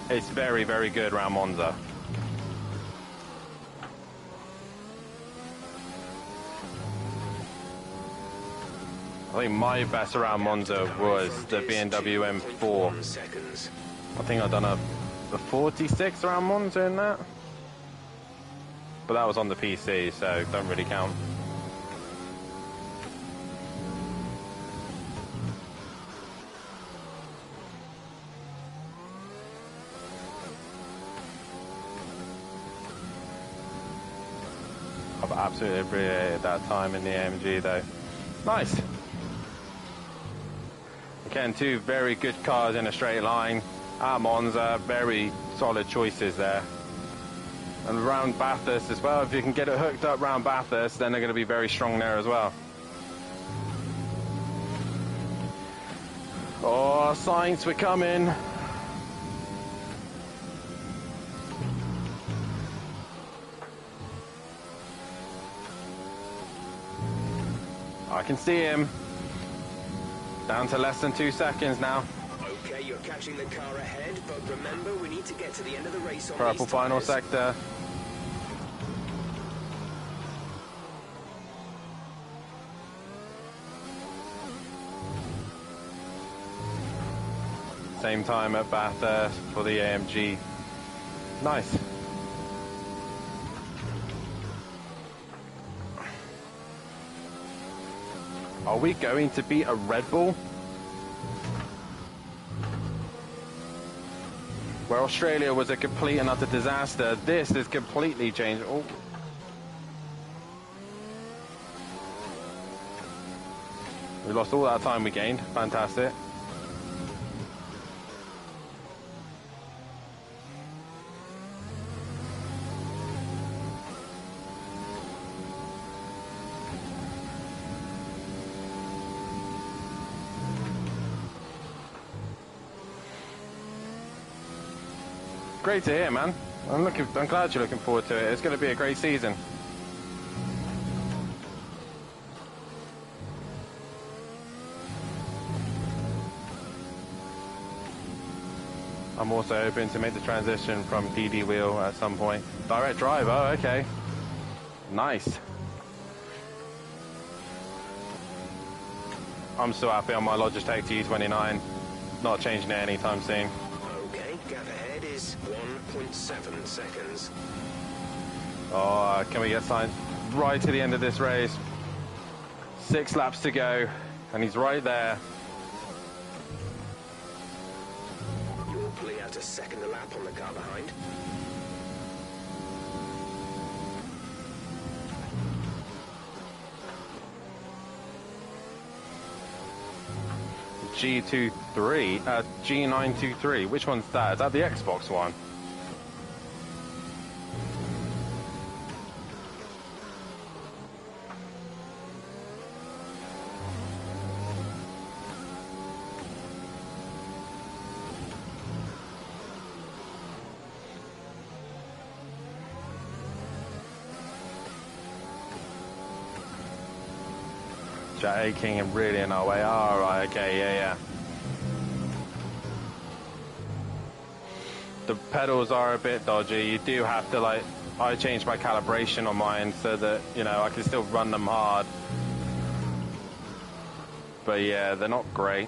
it's very, very good around Monza. I think my best around Monza was the BMW M4. I think I've done a 46 around Monza in that. But that was on the PC, so don't really count. I've absolutely appreciated that time in the AMG though. Nice. Again, two very good cars in a straight line. At Monza, very solid choices there. And around Bathurst as well, if you can get it hooked up around Bathurst, then they're going to be very strong there as well. Oh, Sainz, we're coming. I can see him. Down to less than 2 seconds now. Okay, you're catching the car ahead, but remember, we need to get to the end of the race on Purple these final tires. sector. Same time at Bathurst for the AMG. Nice. Are we going to beat a Red Bull? Where Australia was a complete and utter disaster, this is completely changed. Oh. We lost all that time we gained. Fantastic. Great to hear, man. I'm glad you're looking forward to it. It's going to be a great season. I'm also hoping to make the transition from DD wheel at some point. Direct drive, oh, okay. Nice. I'm still happy on my Logitech G29. Not changing it anytime soon. Okay, gap ahead is 1.7 seconds. Oh, can we get signed right to the end of this race? 6 laps to go, and he's right there. You'll play out a second a lap on the car behind. G923. Which one's that? Is that the Xbox one? Jack A. King and really in our way. Oh, right, okay, yeah. The pedals are a bit dodgy. You do have to, like, I changed my calibration on mine so that, you know, I can still run them hard. But yeah, they're not great.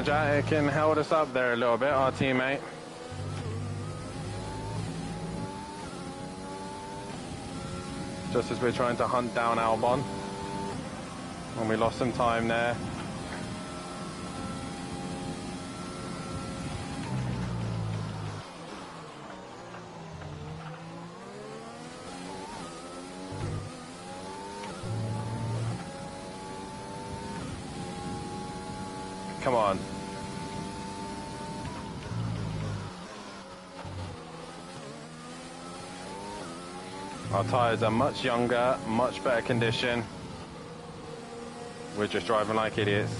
Jack can held us up there a little bit, our teammate. Just as we're trying to hunt down Albon. And we lost some time there. Come on. Our tyres are much younger, much better condition. We're just driving like idiots.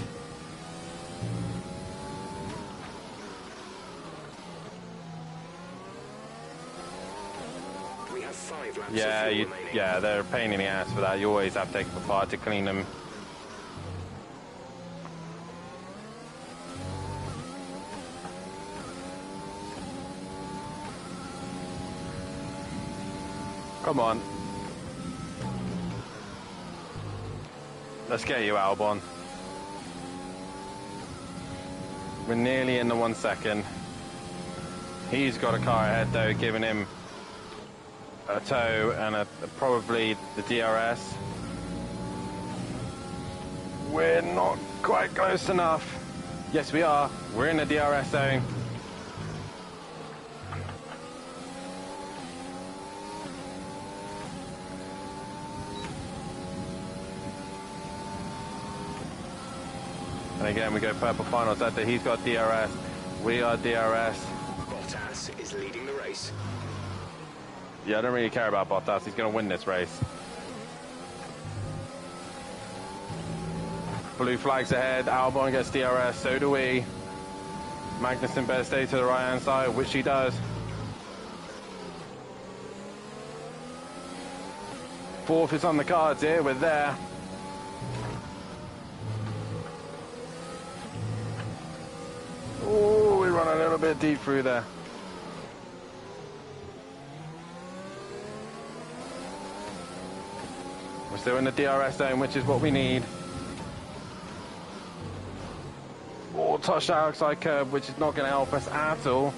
We have 5 laps Yeah, of fuel remaining. yeah, they're a pain in the ass for that. You always have to take them apart to clean them. Come on. Let's get you, Albon. We're nearly in the 1 second. He's got a car ahead though, giving him a tow and probably the DRS. We're not quite close enough. Yes, we are. We're in the DRS zone. And again, we go purple finals after he's got DRS. We are DRS. Bottas is leading the race. Yeah, I don't really care about Bottas. He's going to win this race. Blue flags ahead. Albon gets DRS. So do we. Magnussen better stay to the right-hand side, which he does. Fourth is on the cards here. We're there. Oh, we run a little bit deep through there. We're still in the DRS zone, which is what we need. Oh, touch that outside curb, which is not going to help us at all.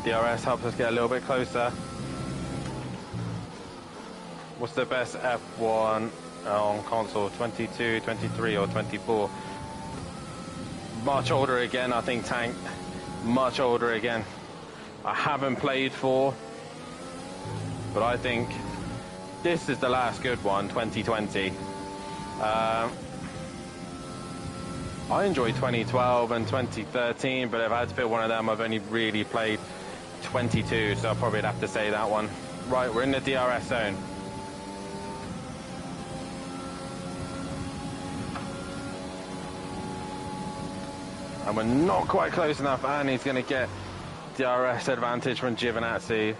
DRS helps us get a little bit closer. What's the best F1 on console? 22, 23 or 24? Much older again, I think, Tank. Much older again. I haven't played 4, but I think this is the last good one, 2020. I enjoyed 2012 and 2013, but if I had to pick one of them, I've only really played 22, so I'll probably have to say that one. Right, we're in the DRS zone. And we're not quite close enough, and he's going to get DRS advantage from Giovinazzi.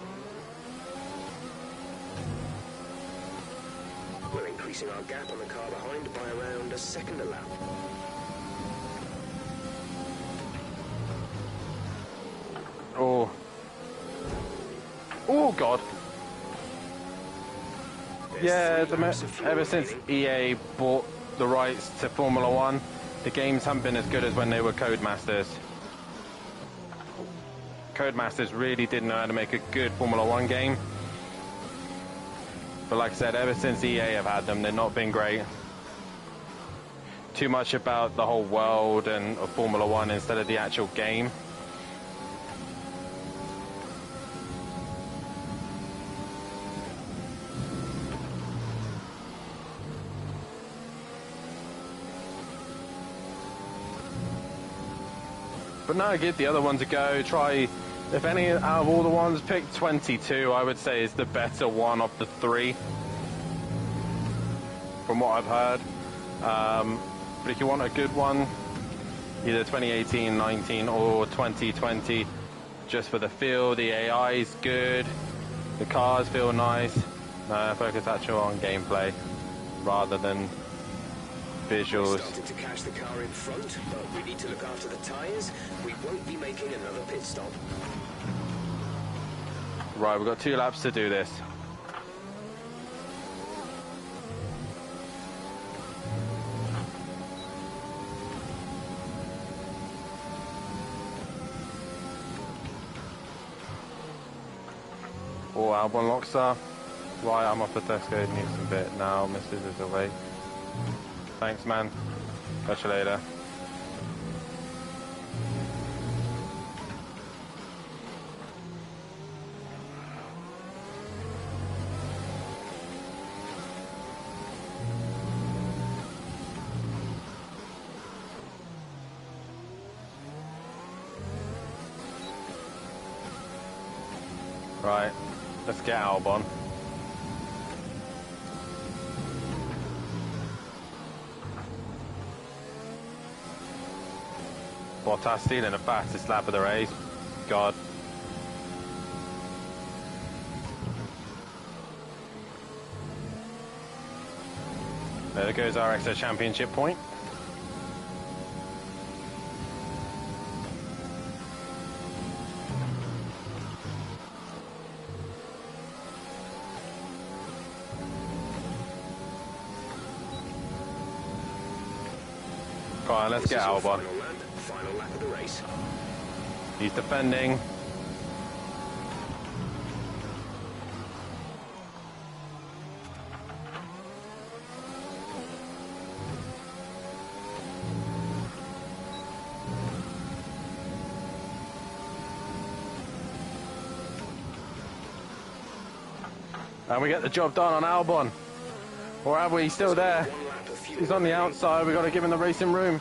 We're increasing our gap on the car behind by around a second a lap. Oh. Oh, God. Yeah, ever since EA bought the rights to Formula 1, the games haven't been as good as when they were Codemasters. Codemasters really didn't know how to make a good Formula 1 game. But like I said, ever since EA have had them, they've not been great. Too much about the whole world and of Formula 1 instead of the actual game. But no, give the other ones a go. Try, if any out of all the ones, pick 22, I would say is the better one of the 3. From what I've heard. But if you want a good one, either 2018, 19 or 2020, just for the feel, the AI is good, the cars feel nice. Focus actually on gameplay rather than visuals. We started to catch the car in front, but we need to look after the tyres. We won't be making another pit stop. Right, we've got 2 laps to do this. Oh, Albon locks up. Right, I'm off the Tesco, needs some bit now. Mrs. is away. Thanks, man. Catch you later. Right, let's get Albon. Bottas stealing the fastest lap of the race. God. There goes our extra championship point. Come on, let's get Albon. Final lap of the race. He's defending. And we get the job done on Albon. Or have we? He's still there. He's on the outside. We've got to give him the racing room.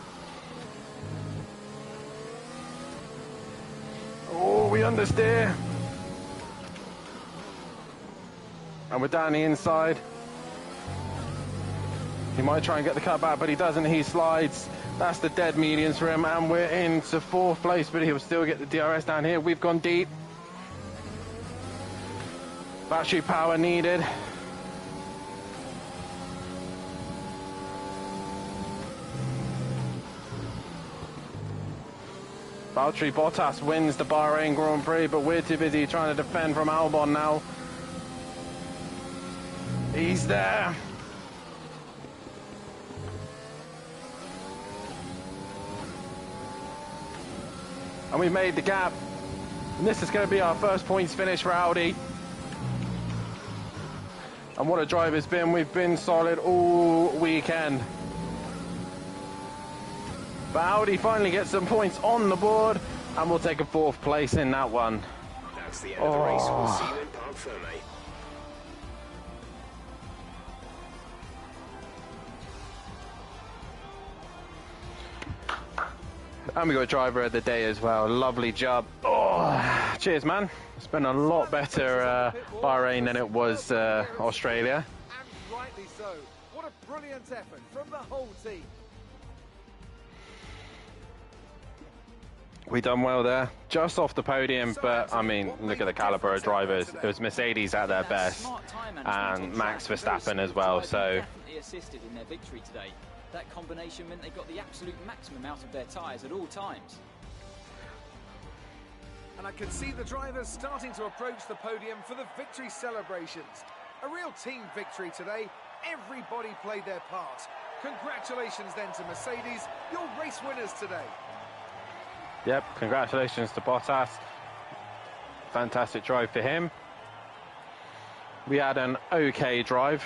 Oh, we understeer. And we're down the inside. He might try and get the cut back, but he doesn't. He slides. That's the dead medians for him. And we're into 4th place, but he'll still get the DRS down here. We've gone deep. Battery power needed. Valtteri Bottas wins the Bahrain Grand Prix, but we're too busy trying to defend from Albon now. He's there. And we've made the gap. And this is going to be our first points finish for Audi. And what a drive it's been. We've been solid all weekend. But Audi finally gets some points on the board, and we'll take a 4th place in that one. That's the end of the race. We'll see you in Parc Fermé. And we got driver of the day as well. Lovely job. Oh, cheers, man. It's been a lot better Bahrain than it was Australia. And rightly so. What a brilliant effort from the whole team. We done well there. Just off the podium, but I mean, look at the caliber of drivers. It was Mercedes at their best, and Max Verstappen as well. So Definitely assisted in their victory today. That combination meant they got the absolute maximum out of their tyres at all times. And I can see the drivers starting to approach the podium for the victory celebrations. A real team victory today. Everybody played their part. Congratulations then to Mercedes, your race winners today. yep, congratulations to Bottas. Fantastic drive for him. We had an okay drive.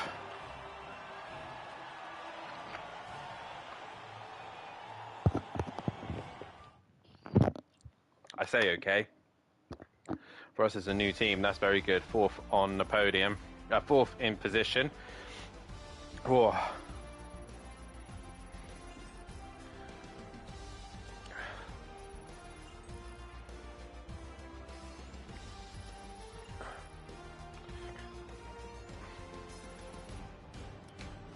I say okay. For us as a new team, that's very good. 4th on the podium. 4th in position. Whoa.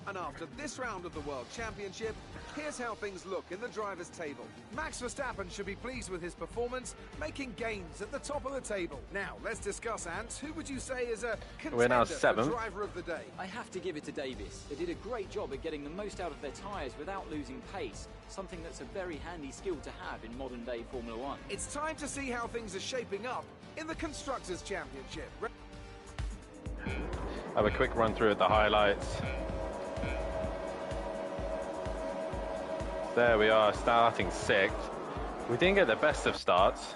And after this round of the World Championship, here's how things look in the drivers' table. Max Verstappen should be pleased with his performance, making gains at the top of the table. Now, let's discuss, Ants. Who would you say is a We're now contender for 7th. driver of the day? I have to give it to Davis. They did a great job at getting the most out of their tyres without losing pace, something that's a very handy skill to have in modern-day Formula One. It's time to see how things are shaping up in the Constructors' Championship. Have a quick run through of the highlights. There we are, starting 6th. We didn't get the best of starts.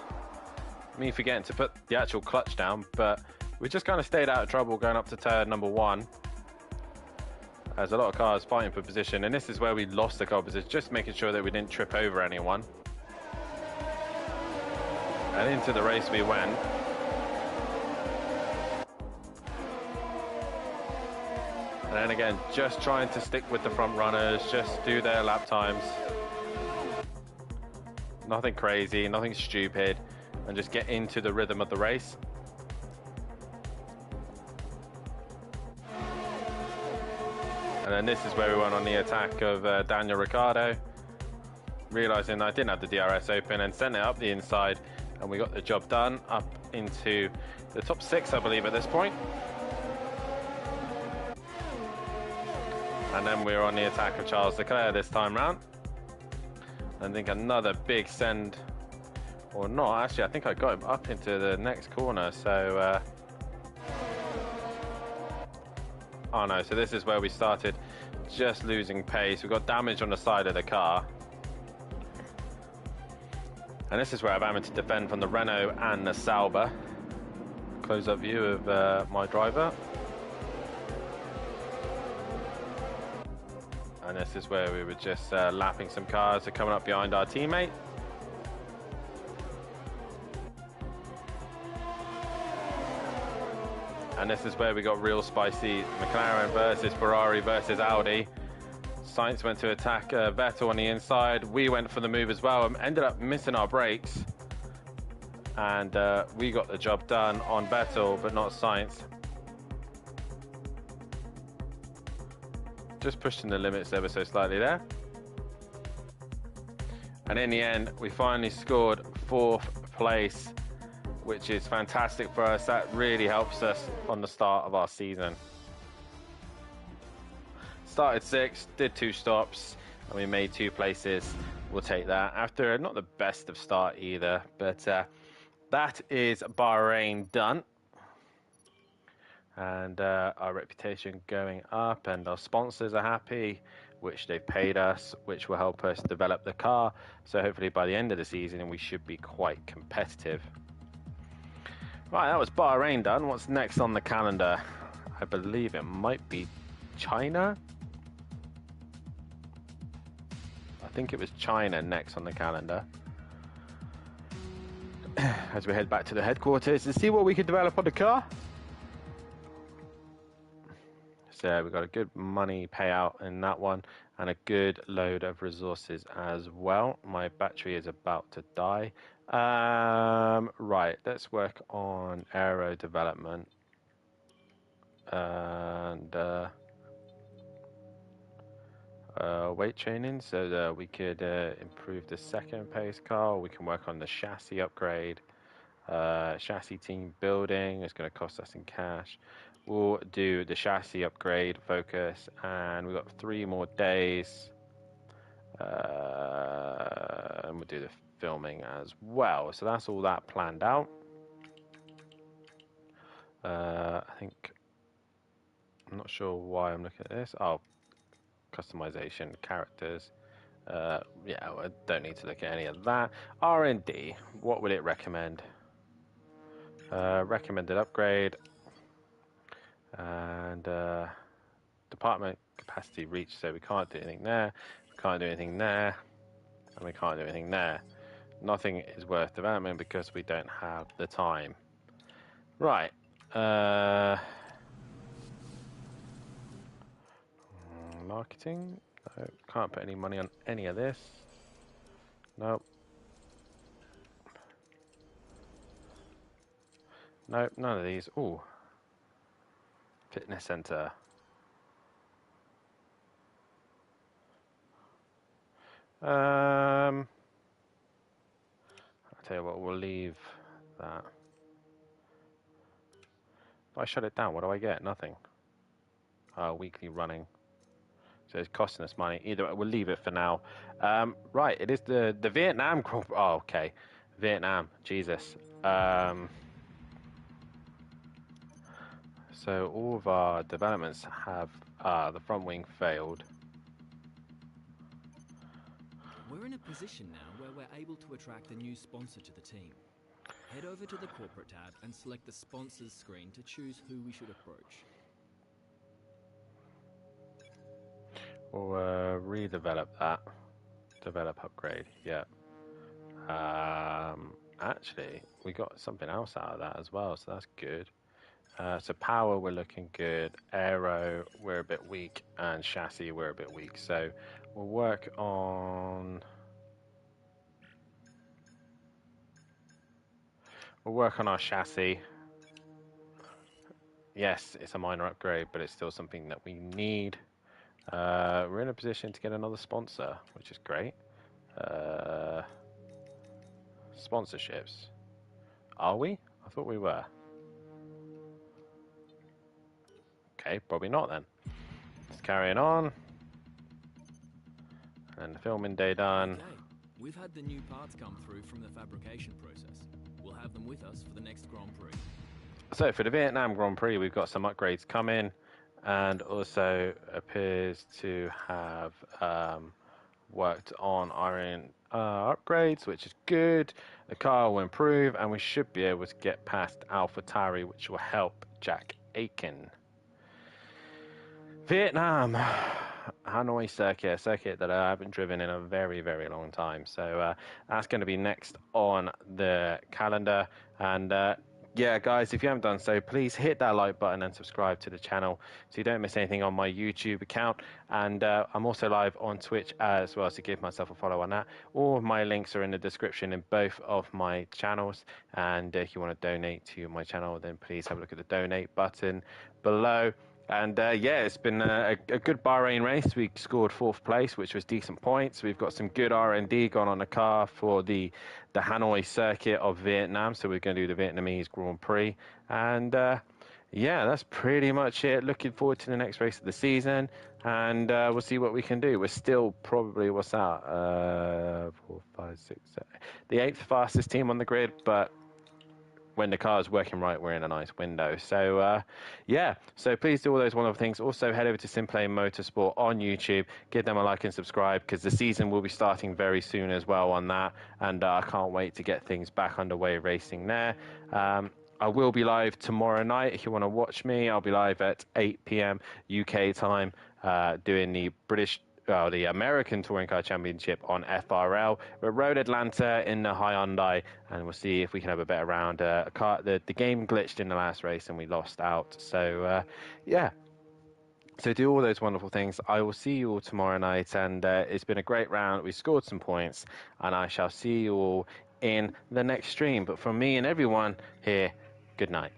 Me forgetting to put the actual clutch down, but we just kind of stayed out of trouble going up to turn number 1. There's a lot of cars fighting for position, and this is where we lost the car position, just making sure that we didn't trip over anyone. And into the race we went. And then again, just trying to stick with the front runners, just do their lap times. Nothing crazy, nothing stupid, and just get into the rhythm of the race. And then this is where we went on the attack of Daniel Ricciardo, realizing I didn't have the DRS open, and sent it up the inside, and we got the job done up into the top 6, I believe, at this point. And then we were on the attack of Charles Leclerc this time round. I think another big send, or not, actually I think I got him up into the next corner, so oh no, so this is where we started just losing pace. We got damage on the side of the car, and this is where I'm having to defend from the Renault and the Sauber. Close up view of my driver. And this is where we were just lapping some cars that are coming up behind our teammate. And this is where we got real spicy. McLaren versus Ferrari versus Audi. Sainz went to attack Vettel on the inside. We went for the move as well and ended up missing our brakes. And we got the job done on Vettel, but not Sainz. Just pushing the limits ever so slightly there. And in the end, we finally scored 4th place, which is fantastic for us. That really helps us on the start of our season. Started 6th, did 2 stops, and we made 2 places. We'll take that after not the best of start either, but that is Bahrain done. And our reputation going up, and our sponsors are happy, which they've paid us, which will help us develop the car. So hopefully by the end of the season we should be quite competitive. Right, that was Bahrain done. What's next on the calendar? I believe it might be China. I think it was China next on the calendar. As we head back to the headquarters to see what we can develop on the car. So we've got a good money payout in that one and a good load of resources as well. My battery is about to die. Right, let's work on aero development and weight training so that we could improve the second pace car. We can work on the chassis upgrade. Chassis team building is going to cost us in cash. We'll do the chassis upgrade focus, and we've got 3 more days. And we'll do the filming as well. So that's all that planned out. I think I'm not sure why I'm looking at this. Oh, customization, characters. Yeah, I don't need to look at any of that. R&D, what would it recommend? Recommended upgrade and department capacity reach, so we can't do anything there, we can't do anything there, and we can't do anything there. Nothing is worth development because we don't have the time. Right. Marketing, no, can't put any money on any of this. Nope. Nope, none of these. Ooh. Fitness center. I'll tell you what, we'll leave that. If I shut it down, what do I get? Nothing. Weekly running. So it's costing us money. Either way, we'll leave it for now. Right, it is the Vietnam Grand Prix. Oh, okay. Vietnam, Jesus. So all of our developments have the front wing failed. We're in a position now where we're able to attract a new sponsor to the team. Head over to the corporate tab and select the sponsors screen to choose who we should approach. We'll redevelop that. Develop upgrade, yeah. Actually, we got something else out of that as well, so that's good. So power, we're looking good. Aero, we're a bit weak, and chassis, we're a bit weak. So we'll work on our chassis. Yes, it's a minor upgrade, but it's still something that we need. We're in a position to get another sponsor, which is great. Sponsorships. Are we? I thought we were. Okay, probably not then. Let's carry it on. And the filming day done. Okay. We've had the new parts come through from the fabrication process. We'll have them with us for the next Grand Prix. So for the Vietnam Grand Prix, we've got some upgrades coming, and also appears to have worked on our upgrades, which is good. The car will improve, and we should be able to get past AlphaTauri, which will help Jack Aiken. Vietnam, Hanoi circuit, a circuit that I haven't driven in a very, very long time. So that's going to be next on the calendar. And yeah, guys, if you haven't done so, please hit that like button and subscribe to the channel so you don't miss anything on my YouTube account. And I'm also live on Twitch as well, so give myself a follow on that. All of my links are in the description in both of my channels. And if you want to donate to my channel, then please have a look at the donate button below. And yeah, it's been a good Bahrain race. We scored 4th place, which was decent points. We've got some good R&D gone on the car for the Hanoi circuit of Vietnam. So we're going to do the Vietnamese Grand Prix. And yeah, that's pretty much it. Looking forward to the next race of the season. And we'll see what we can do. We're still probably, what's that? 4, 5, 6, 7. The 8th fastest team on the grid, but when the car is working right, we're in a nice window. So yeah, so please do all those wonderful things. Also head over to Simplane Motorsport on YouTube, give them a like and subscribe, because the season will be starting very soon as well on that, and I can't wait to get things back underway racing there. I will be live tomorrow night. If you want to watch me, I'll be live at 8 p.m. UK time, doing the American Touring Car Championship on FRL. We're Road Atlanta in the Hyundai, and we'll see if we can have a better round. The game glitched in the last race, and we lost out. So, yeah. So do all those wonderful things. I will see you all tomorrow night, and it's been a great round. We scored some points, and I shall see you all in the next stream. But from me and everyone here, good night.